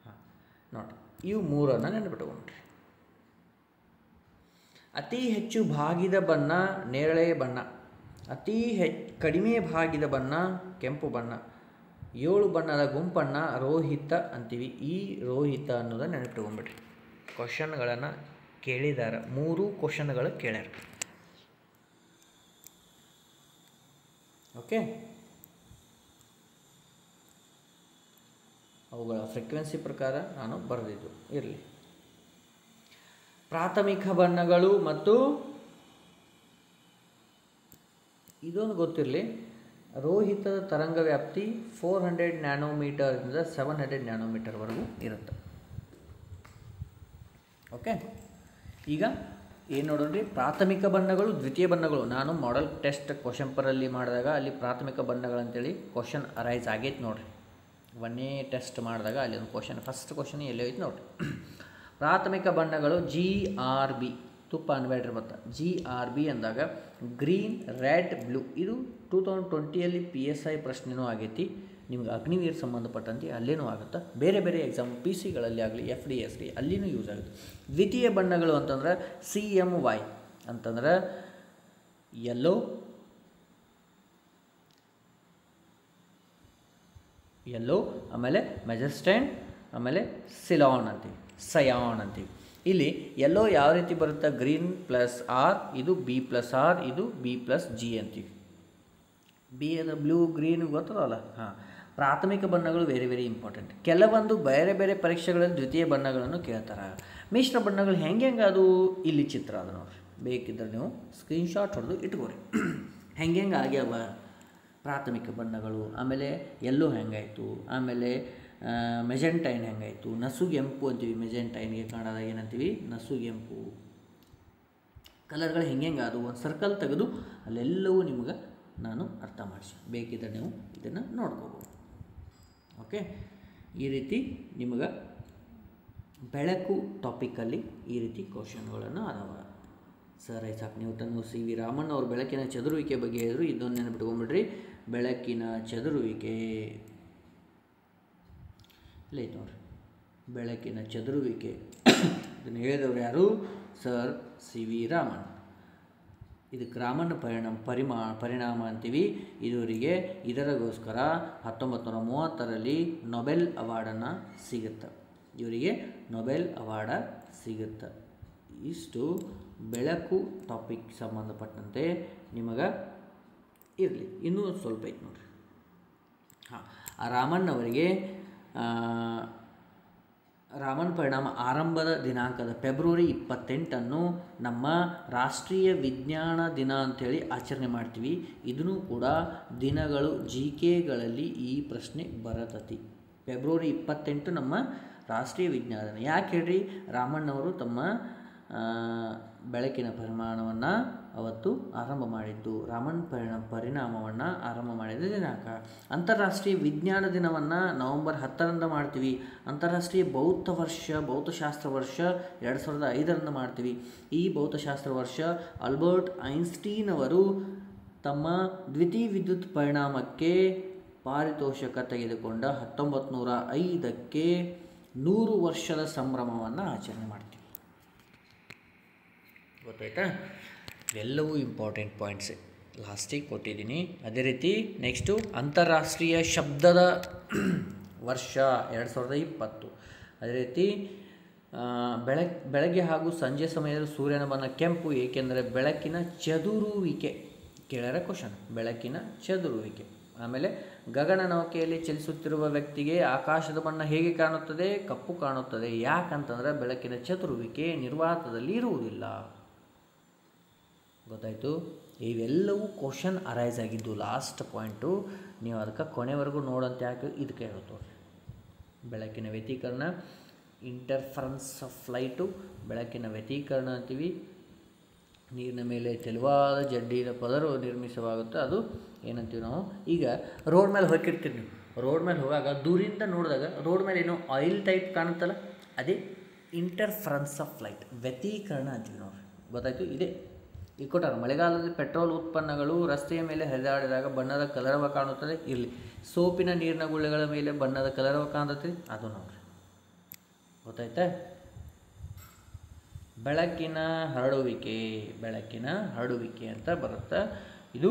ಹಾಂ, ನೋಡಿ ಇವು 3 ನೆನಪಿಟ್ಕೊಂಡ್ರಿ. ಅತಿ ಹೆಚ್ಚು ಭಾಗಿದ ಬಣ್ಣ ನೇರಳೆ ಬಣ್ಣ, ಕಡಿಮೆ ಭಾಗಿದ ಬಣ್ಣ ಕೆಂಪು ಬಣ್ಣ. 7 ಬಣ್ಣದ ಗುಂಪನ್ನು ರೋಹಿತ ಅಂತೀವಿ. ಈ ರೋಹಿತ ಅನ್ನೋದನ್ನು ನೆನಪಿಟ್ಕೊಂಡ್ಬಿಡ್ರಿ. ಕ್ವಶನ್ಗಳನ್ನು ಕೇಳಿದ್ದಾರೆ, 3 ಕ್ವಶನ್ಗಳು ಕೇಳ್ಯಾರ. ಓಕೆ, ಅವುಗಳ ಫ್ರೀಕ್ವೆನ್ಸಿ ಪ್ರಕಾರ ನಾನು ಬರೆದಿದ್ದು ಇರಲಿ. ಪ್ರಾಥಮಿಕ ಬಣ್ಣಗಳು ಮತ್ತು ಇದೊಂದು ಗೊತ್ತಿರಲಿ, ರೋಹಿತದ ತರಂಗ ವ್ಯಾಪ್ತಿ 400 ನ್ಯಾನೋಮೀಟರ್ದಿಂದ 700 ನ್ಯಾನೋಮೀಟರ್ವರೆಗೂ ಇರುತ್ತೆ. ಓಕೆ, ಈಗ ಏನು ನೋಡೋಣ್ರಿ, ಪ್ರಾಥಮಿಕ ಬಣ್ಣಗಳು ದ್ವಿತೀಯ ಬಣ್ಣಗಳು. ನಾನು ಮಾಡೆಲ್ ಟೆಸ್ಟ್ ಕ್ವಶನ್ ಪರಲ್ಲಿ ಮಾಡಿದಾಗ ಅಲ್ಲಿ ಪ್ರಾಥಮಿಕ ಬಣ್ಣಗಳಂತೇಳಿ ಕ್ವಶನ್ ಅರೈಸ್ ಆಗೈತೆ ನೋಡಿರಿ. 1ನೇ ಟೆಸ್ಟ್ ಮಾಡಿದಾಗ ಅಲ್ಲಿ ಒಂದು ಕ್ವಶನ್, ಫಸ್ಟ್ ಕ್ವಶನ್ ಎಲ್ಲಿ ಹೋಯ್ತು ನೋಡಿರಿ. ಪ್ರಾಥಮಿಕ ಬಣ್ಣಗಳು GRB, ತುಪ್ಪ ಅನ್ಬೇಡ್ರಿ ಮತ್ತು GRB ಅಂದಾಗ ಗ್ರೀನ್ ರೆಡ್ ಬ್ಲೂ. ಇದು 2020 PSI ಪ್ರಶ್ನೆನೂ ಆಗೈತಿ. ನಿಮ್ಗೆ ಅಗ್ನಿವೀರ್ ಸಂಬಂಧಪಟ್ಟಂತೆ ಅಲ್ಲೇನೂ ಆಗುತ್ತೆ. ಬೇರೆ ಬೇರೆ ಎಕ್ಸಾಮ್ PC ಆಗಲಿ FD ಅಲ್ಲಿನೂ ಯೂಸ್ ಆಗುತ್ತೆ. ದ್ವಿತೀಯ ಬಣ್ಣಗಳು ಅಂತಂದ್ರೆ CMY ಅಂತಂದ್ರೆ ಯೆಲ್ಲೋ, ಆಮೇಲೆ ಮೆಜೆಸ್ಟೈನ್, ಆಮೇಲೆ ಸಿಲಾನ್ ಅಂತೀವಿ, ಸಯಾನ್ ಅಂತೀವಿ. ಇಲ್ಲಿ ಯೆಲ್ಲೋ ಯಾವ ರೀತಿ ಬರುತ್ತೆ? ಗ್ರೀನ್ ಪ್ಲಸ್ ಆರ್, ಇದು B+R, ಇದು B+G ಅಂತೀವಿ. ಬಿ ಅಂದರೆ ಬ್ಲೂ ಗ್ರೀನ್ ಗೊತ್ತದಲ್ಲ. ಹಾಂ, ಪ್ರಾಥಮಿಕ ಬಣ್ಣಗಳು ವೆರಿ ವೆರಿ ಇಂಪಾರ್ಟೆಂಟ್. ಕೆಲವೊಂದು ಬೇರೆ ಬೇರೆ ಪರೀಕ್ಷೆಗಳಲ್ಲಿ ದ್ವಿತೀಯ ಬಣ್ಣಗಳನ್ನು ಕೇಳ್ತಾರೆ. ಮಿಶ್ರ ಬಣ್ಣಗಳು ಹೆಂಗೆ ಅದು ಇಲ್ಲಿ ಚಿತ್ರ ಅದು ನೋಡಿರಿ. ಬೇಕಿದ್ದರೆ ನೀವು ಸ್ಕ್ರೀನ್ಶಾಟ್ ಹೊಡೆದು ಇಟ್ಕೋರಿ. ಹೆಂಗೆ ಆಗ್ಯಾವ ಪ್ರಾಥಮಿಕ ಬಣ್ಣಗಳು, ಆಮೇಲೆ ಎಲ್ಲೋ ಹೆಂಗಾಯಿತು, ಆಮೇಲೆ ಮೆಜೆಂಟೈನ್ ಹೆಂಗಾಯಿತು, ನಸುಗೆಂಪು ಅಂತೀವಿ, ಮೆಜೆಂಟೈನ್ಗೆ ಕನ್ನಡದಾಗ ಏನಂತೀವಿ ನಸುಗೆಂಪು. ಕಲರ್ಗಳು ಹೆಂಗೆ ಅದು ಒಂದು ಸರ್ಕಲ್ ತೆಗೆದು ಅಲ್ಲೆಲ್ಲವೂ ನಿಮ್ಗೆ ನಾನು ಅರ್ಥ ಮಾಡಿಸಿ, ಬೇಕಿದ್ದರೆ ನೀವು ಇದನ್ನು ನೋಡ್ಕೋಬೋದು. ಓಕೆ, ಈ ರೀತಿ ನಿಮಗೆ ಬೆಳಕು ಟಾಪಿಕಲ್ಲಿ ಈ ರೀತಿ ಕ್ವಶನ್ಗಳನ್ನು ಅದಾವ. Sir Isaac Newton, C V Raman ಅವರು ಬೆಳಕಿನ ಚದುರುವಿಕೆ ಬಗ್ಗೆ ಹೇಳಿದ್ರು. ಇದೊಂದು ನೆನಪಿಟ್ಕೊಂಡ್ಬಿಡ್ರಿ, ಬೆಳಕಿನ ಚದುರುವಿಕೆ ಇಲ್ಲ ಐತೆ ನೋಡ್ರಿ, ಬೆಳಕಿನ ಚದುರುವಿಕೆ ಇದನ್ನು ಹೇಳಿದವರು ಯಾರು? Sir C V Raman. ಇದಕ್ಕೆ ರಾಮನ್ ಪರಿಣಾಮ ಅಂತೀವಿ. ಇದರಗೋಸ್ಕರ 1930ರಲ್ಲಿ ನೊಬೆಲ್ ಅವಾರ್ಡನ್ನು ಸಿಗುತ್ತೆ. ಇವರಿಗೆ ನೊಬೆಲ್ ಅವಾರ್ಡ ಸಿಗುತ್ತೆ. ಇಷ್ಟು ಬೆಳಕು ಟಾಪಿಕ್ ಸಂಬಂಧಪಟ್ಟಂತೆ ನಿಮಗೆ ಇರಲಿ. ಇನ್ನೂ ಸ್ವಲ್ಪ ಐತೆ ನೋಡಿರಿ. ರಾಮನ್ ಅವರಿಗೆ ರಾಮನ್ ಪರಿಣಾಮ ಆರಂಭದ ದಿನಾಂಕದ ಫೆಬ್ರವರಿ 28 ನಮ್ಮ ರಾಷ್ಟ್ರೀಯ ವಿಜ್ಞಾನ ದಿನ ಅಂಥೇಳಿ ಆಚರಣೆ ಮಾಡ್ತೀವಿ. ಇದನ್ನು ಕೂಡ ದಿನಗಳು GKಗಳಲ್ಲಿ ಈ ಪ್ರಶ್ನೆ ಬರತತಿ. ಫೆಬ್ರವರಿ 28 ನಮ್ಮ ರಾಷ್ಟ್ರೀಯ ವಿಜ್ಞಾನ ದಿನ. ಯಾಕೆ ಹೇಳ್ರಿ? ರಾಮಣ್ಣವರು ತಮ್ಮ ಬೆಳಕಿನ ಪರಿಮಾಣವನ್ನು ಅವತ್ತು ಆರಂಭ ಮಾಡಿದ್ದು, ರಾಮನ್ ಪರಿಣಾಮವನ್ನು ಆರಂಭ ಮಾಡಿದ ದಿನಾಂಕ. ಅಂತಾರಾಷ್ಟ್ರೀಯ ವಿಜ್ಞಾನ ದಿನವನ್ನು ನವೆಂಬರ್ 10ರಂದು ಮಾಡ್ತೀವಿ. ಅಂತಾರಾಷ್ಟ್ರೀಯ ಭೌತಶಾಸ್ತ್ರ ವರ್ಷ 2005ರಂದು ಮಾಡ್ತೀವಿ. ಈ ಭೌತಶಾಸ್ತ್ರ ವರ್ಷ ಆಲ್ಬರ್ಟ್ ಐನ್ಸ್ಟೀನ್ ಅವರು ತಮ್ಮ ದ್ವಿತೀಯ ವಿದ್ಯುತ್ ಪರಿಣಾಮಕ್ಕೆ ಪಾರಿತೋಷಕ ತೆಗೆದುಕೊಂಡ 1905ಕ್ಕೆ 100 ವರ್ಷದ ಸಂಭ್ರಮವನ್ನು ಆಚರಣೆ ಮಾಡ್ತೀವಿ. ಗೊತ್ತಾಯ್ತಾ? ಎಲ್ಲವೂ ಇಂಪಾರ್ಟೆಂಟ್ ಪಾಯಿಂಟ್ಸೇ ಲಾಸ್ಟಿಗೆ ಕೊಟ್ಟಿದ್ದೀನಿ. ಅದೇ ರೀತಿ ನೆಕ್ಸ್ಟು ಅಂತಾರಾಷ್ಟ್ರೀಯ ಶಬ್ದದ ವರ್ಷ 2020. ಅದೇ ರೀತಿ ಬೆಳಗ್ಗೆ ಹಾಗೂ ಸಂಜೆ ಸಮಯದಲ್ಲಿ ಸೂರ್ಯನ ಬಣ್ಣ ಕೆಂಪು, ಏಕೆಂದರೆ ಬೆಳಕಿನ ಚದುರುವಿಕೆ. ಕೇಳ್ಯಾರ ಕ್ವಶನ್, ಬೆಳಕಿನ ಚದುರುವಿಕೆ. ಆಮೇಲೆ ಗಗನನೌಕೆಯಲ್ಲಿ ಚಲಿಸುತ್ತಿರುವ ವ್ಯಕ್ತಿಗೆ ಆಕಾಶದ ಬಣ್ಣ ಹೇಗೆ ಕಾಣುತ್ತದೆ? ಕಪ್ಪು ಕಾಣುತ್ತದೆ. ಯಾಕಂತಂದರೆ ಬೆಳಕಿನ ಚದುರುವಿಕೆ ನಿರ್ವಾತದಲ್ಲಿ ಇರುವುದಿಲ್ಲ. ಗೊತ್ತಾಯಿತು? ಇವೆಲ್ಲವೂ ಕ್ವಶನ್ ಅರೈಸ್ ಆಗಿದ್ದು. ಲಾಸ್ಟ್ ಪಾಯಿಂಟು ನೀವು ಅದಕ್ಕೆ ಕೊನೆವರೆಗೂ ನೋಡಂತ ಯಾಕೆ ಇದಕ್ಕೆ ಹೇಳ್ತವ್ರಿ. ಬೆಳಕಿನ ವ್ಯತೀಕರಣ, ಇಂಟರ್ಫರೆನ್ಸ್ ಆಫ್ ಲೈಟು, ಬೆಳಕಿನ ವ್ಯತೀಕರಣ ಅಂತೀವಿ. ನೀರಿನ ಮೇಲೆ ತೆಳುವಾದ ಜಡ್ಡಿನ ಪದರವು ನಿರ್ಮಿಸವಾಗುತ್ತೆ, ಅದು ಏನಂತೀವಿ ನಾವು. ಈಗ ರೋಡ್ ಮೇಲೆ ಹೋಗಿರ್ತೀರಿ ನೀವು, ರೋಡ್ ಮೇಲೆ ಹೋಗಾಗ ದೂರಿಂದ ನೋಡಿದಾಗ ರೋಡ್ ಮೇಲೆ ಏನೋ ಆಯಿಲ್ ಟೈಪ್ ಕಾಣುತ್ತಲ್ಲ, ಅದೇ ಇಂಟರ್ಫರೆನ್ಸ್ ಆಫ್ ಲೈಟ್, ವ್ಯತೀಕರಣ ಅಂತೀವಿ ನೋಡ್ರಿ. ಗೊತ್ತಾಯಿತು? ಇದೇ ಈ ಕೊಟ್ಟಾರ. ಮಳೆಗಾಲದಲ್ಲಿ ಪೆಟ್ರೋಲ್ ಉತ್ಪನ್ನಗಳು ರಸ್ತೆಯ ಮೇಲೆ ಹರಿದಾಡಿದಾಗ ಬಣ್ಣದ ಕಲರವ ಕಾಣುತ್ತದೆ. ಇರಲಿ, ಸೋಪಿನ ನೀರಿನ ಗುಳ್ಳೆಗಳ ಮೇಲೆ ಬಣ್ಣದ ಕಲರವ ಕಾಣುತ್ತದೆ, ಅದು ನೋಡ್ರಿ. ಗೊತ್ತಾಯ್ತಾ? ಬೆಳಕಿನ ಹರಡುವಿಕೆ ಅಂತ ಬರುತ್ತೆ. ಇದು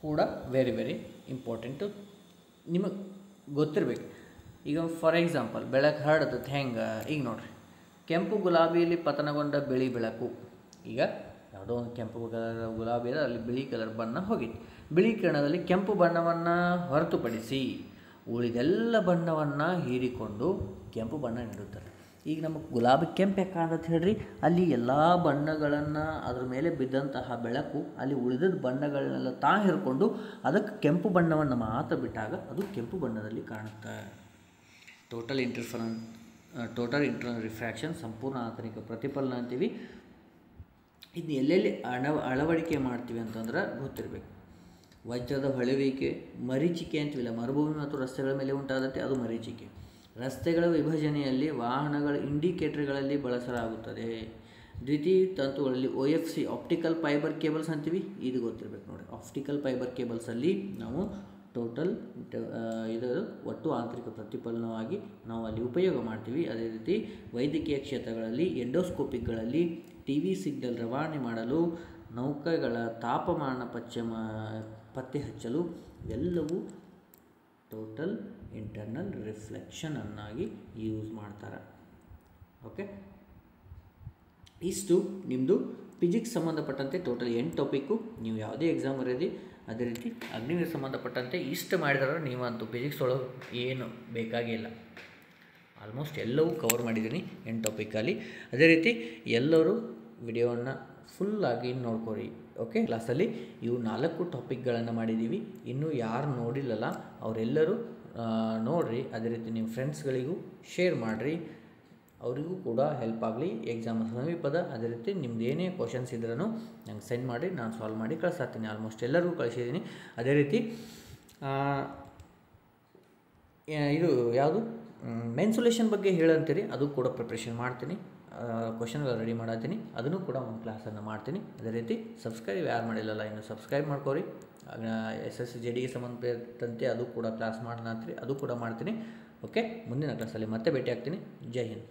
ಕೂಡ ವೆರಿ ವೆರಿ ಇಂಪಾರ್ಟೆಂಟು, ನಿಮಗೆ ಗೊತ್ತಿರಬೇಕು. ಈಗ ಫಾರ್ ಎಕ್ಸಾಂಪಲ್ ಬೆಳಕು ಹರಡ್ತದೆ ಹೆಂಗೆ? ಈಗ ನೋಡ್ರಿ, ಕೆಂಪು ಗುಲಾಬಿಯಲ್ಲಿ ಪತನಗೊಂಡ ಬಿಳಿ ಬೆಳಕು. ಈಗ ಯಾವುದೋ ಒಂದು ಕೆಂಪು ಕಲರ್ ಗುಲಾಬಿ ಇದೆ, ಅಲ್ಲಿ ಬಿಳಿ ಕಲರ್ ಬಣ್ಣ ಹೋಗಿತ್ತು. ಬಿಳಿ ಕಿರಣದಲ್ಲಿ ಕೆಂಪು ಬಣ್ಣವನ್ನು ಹೊರತುಪಡಿಸಿ ಉಳಿದೆಲ್ಲ ಬಣ್ಣವನ್ನು ಹೀರಿಕೊಂಡು ಕೆಂಪು ಬಣ್ಣ ನೀಡುತ್ತದೆ. ಈಗ ನಮಗೆ ಗುಲಾಬಿ ಕೆಂಪು ಯಾಕೆ ಕಾಣುತ್ತೆ ಹೇಳ್ರಿ? ಅಲ್ಲಿ ಎಲ್ಲ ಬಣ್ಣಗಳನ್ನು ಅದ್ರ ಮೇಲೆ ಬಿದ್ದಂತಹ ಬೆಳಕು ಅಲ್ಲಿ ಉಳಿದ ಬಣ್ಣಗಳನ್ನೆಲ್ಲ ಹಿರ್ಕೊಂಡು ಅದಕ್ಕೆ ಕೆಂಪು ಬಣ್ಣವನ್ನು ಮಾತ್ರ ಬಿಟ್ಟಾಗ ಅದು ಕೆಂಪು ಬಣ್ಣದಲ್ಲಿ ಕಾಣುತ್ತೆ. ಟೋಟಲ್ ಇಂಟರ್ನಲ್ ರಿಫ್ರಾಕ್ಷನ್, ಸಂಪೂರ್ಣ ಆಂತರಿಕ ಪ್ರತಿಫಲನ ಅಂತೀವಿ. ಇದು ಎಲ್ಲೆಲ್ಲಿ ಅಳವಡಿಕೆ ಮಾಡ್ತೀವಿ ಅಂತಂದ್ರೆ ಗೊತ್ತಿರಬೇಕು. ವಜ್ರದ ಹೊಳೆಯುವಿಕೆ, ಮರೀಚಿಕೆ ಅಂತೀವಿಲ್ಲ, ಮರುಭೂಮಿ ಮತ್ತು ರಸ್ತೆಗಳ ಮೇಲೆ ಉಂಟಾಗುತ್ತೆ, ಅದು ಮರೀಚಿಕೆ. ರಸ್ತೆಗಳ ವಿಭಜನೆಯಲ್ಲಿ ವಾಹನಗಳ ಇಂಡಿಕೇಟರ್ಗಳಲ್ಲಿ ಬಳಸಲಾಗುತ್ತದೆ. ದ್ವಿತೀಯ ತಂತುಗಳಲ್ಲಿ OFC, ಆಪ್ಟಿಕಲ್ ಫೈಬರ್ ಕೇಬಲ್ಸ್ ಅಂತೀವಿ, ಇದು ಗೊತ್ತಿರಬೇಕು ನೋಡಿ. ಆಪ್ಟಿಕಲ್ ಫೈಬರ್ ಕೇಬಲ್ಸಲ್ಲಿ ನಾವು ಟೋಟಲ್ ಇದರ ಒಟ್ಟು ಆಂತರಿಕ ಪ್ರತಿಫಲನವಾಗಿ ನಾವು ಅಲ್ಲಿ ಉಪಯೋಗ ಮಾಡ್ತೀವಿ. ಅದೇ ರೀತಿ ವೈದ್ಯಕೀಯ ಕ್ಷೇತ್ರಗಳಲ್ಲಿ ಎಂಡೋಸ್ಕೋಪಿಕ್ಗಳಲ್ಲಿ TV ಸಿಗ್ನಲ್ ರವಾನೆ ಮಾಡಲು, ನೌಕೆಗಳ ತಾಪಮಾನ ಪತ್ತೆ ಹಚ್ಚಲು ಇವೆಲ್ಲವೂ ಟೋಟಲ್ ಇಂಟರ್ನಲ್ ರಿಫ್ಲೆಕ್ಷನ್ ಅನ್ನಾಗಿ ಯೂಸ್ ಮಾಡ್ತಾರೆ. ಓಕೆ, ಇಷ್ಟು ನಿಮ್ಮದು ಫಿಸಿಕ್ಸ್ ಸಂಬಂಧಪಟ್ಟಂತೆ ಟೋಟಲ್ 8 ಟಾಪಿಕ್ಕು. ನೀವು ಯಾವುದೇ ಎಕ್ಸಾಮ್ ಬರೆದಿ, ಅದೇ ರೀತಿ ಅಗ್ನಿಗೆ ಸಂಬಂಧಪಟ್ಟಂತೆ ಇಷ್ಟು ಮಾಡಿದ್ರೆ ನೀವಂತೂ ಫಿಸಿಕ್ಸ್ ಒಳಗೆ ಏನು ಬೇಕಾಗಿಲ್ಲ. ಆಲ್ಮೋಸ್ಟ್ ಎಲ್ಲವೂ ಕವರ್ ಮಾಡಿದ್ದೀನಿ 8 ಟಾಪಿಕಲ್ಲಿ. ಅದೇ ರೀತಿ ಎಲ್ಲರೂ ವಿಡಿಯೋವನ್ನು ಫುಲ್ಲಾಗಿ ನೋಡ್ಕೊರಿ. ಓಕೆ, ಕ್ಲಾಸಲ್ಲಿ ಇವು 4 ಟಾಪಿಕ್ಗಳನ್ನು ಮಾಡಿದ್ದೀವಿ. ಇನ್ನೂ ಯಾರು ನೋಡಿಲ್ಲಲ್ಲ ಅವರೆಲ್ಲರೂ ನೋಡಿರಿ. ಅದೇ ರೀತಿ ನಿಮ್ಮ ಫ್ರೆಂಡ್ಸ್ಗಳಿಗೂ ಶೇರ್ ಮಾಡಿರಿ, ಅವರಿಗೂ ಕೂಡ ಹೆಲ್ಪ್ ಆಗಲಿ. ಎಕ್ಸಾಮ್ ಸಮೀಪದ. ಅದೇ ರೀತಿ ನಿಮ್ದು ಏನೇ ಕ್ವಶನ್ಸ್ ಇದ್ರೂ ನಂಗೆ ಸೆಂಡ್ ಮಾಡಿ, ನಾನು ಸಾಲ್ವ್ ಮಾಡಿ ಕಳಿಸ್ತೀನಿ. ಆಲ್ಮೋಸ್ಟ್ ಎಲ್ಲರಿಗೂ ಕಳಿಸಿದ್ದೀನಿ. ಅದೇ ರೀತಿ ಇದು ಯಾವುದು ಮೆನ್ಸುಲೇಷನ್ ಬಗ್ಗೆ ಹೇಳಂತೀರಿ, ಅದು ಕೂಡ ಪ್ರಿಪ್ರೇಷನ್ ಮಾಡ್ತೀನಿ. ಕ್ವಶನ್ಗಳು ರೆಡಿ ಮಾಡತ್ತೀನಿ, ಅದನ್ನು ಕೂಡ ಒಂದು ಕ್ಲಾಸನ್ನು ಮಾಡ್ತೀನಿ. ಅದೇ ರೀತಿ ಸಬ್ಸ್ಕ್ರೈಬ್ ಯಾರು ಮಾಡಿಲ್ಲಲ್ಲ ಇನ್ನು ಸಬ್ಸ್ಕ್ರೈಬ್ ಮಾಡ್ಕೋರಿ. SSC JD ಗೆ ಸಂಬಂಧಪಟ್ಟಂತೆ ಅದು ಕೂಡ ಕ್ಲಾಸ್ ಮಾಡ್ತೀನಿ, ಅದು ಕೂಡ ಮಾಡ್ತೀನಿ. ಓಕೆ, ಮುಂದಿನ ಕ್ಲಾಸಲ್ಲಿ ಮತ್ತೆ ಭೇಟಿ ಆಗ್ತೀನಿ. ಜೈ ಹಿಂದ್.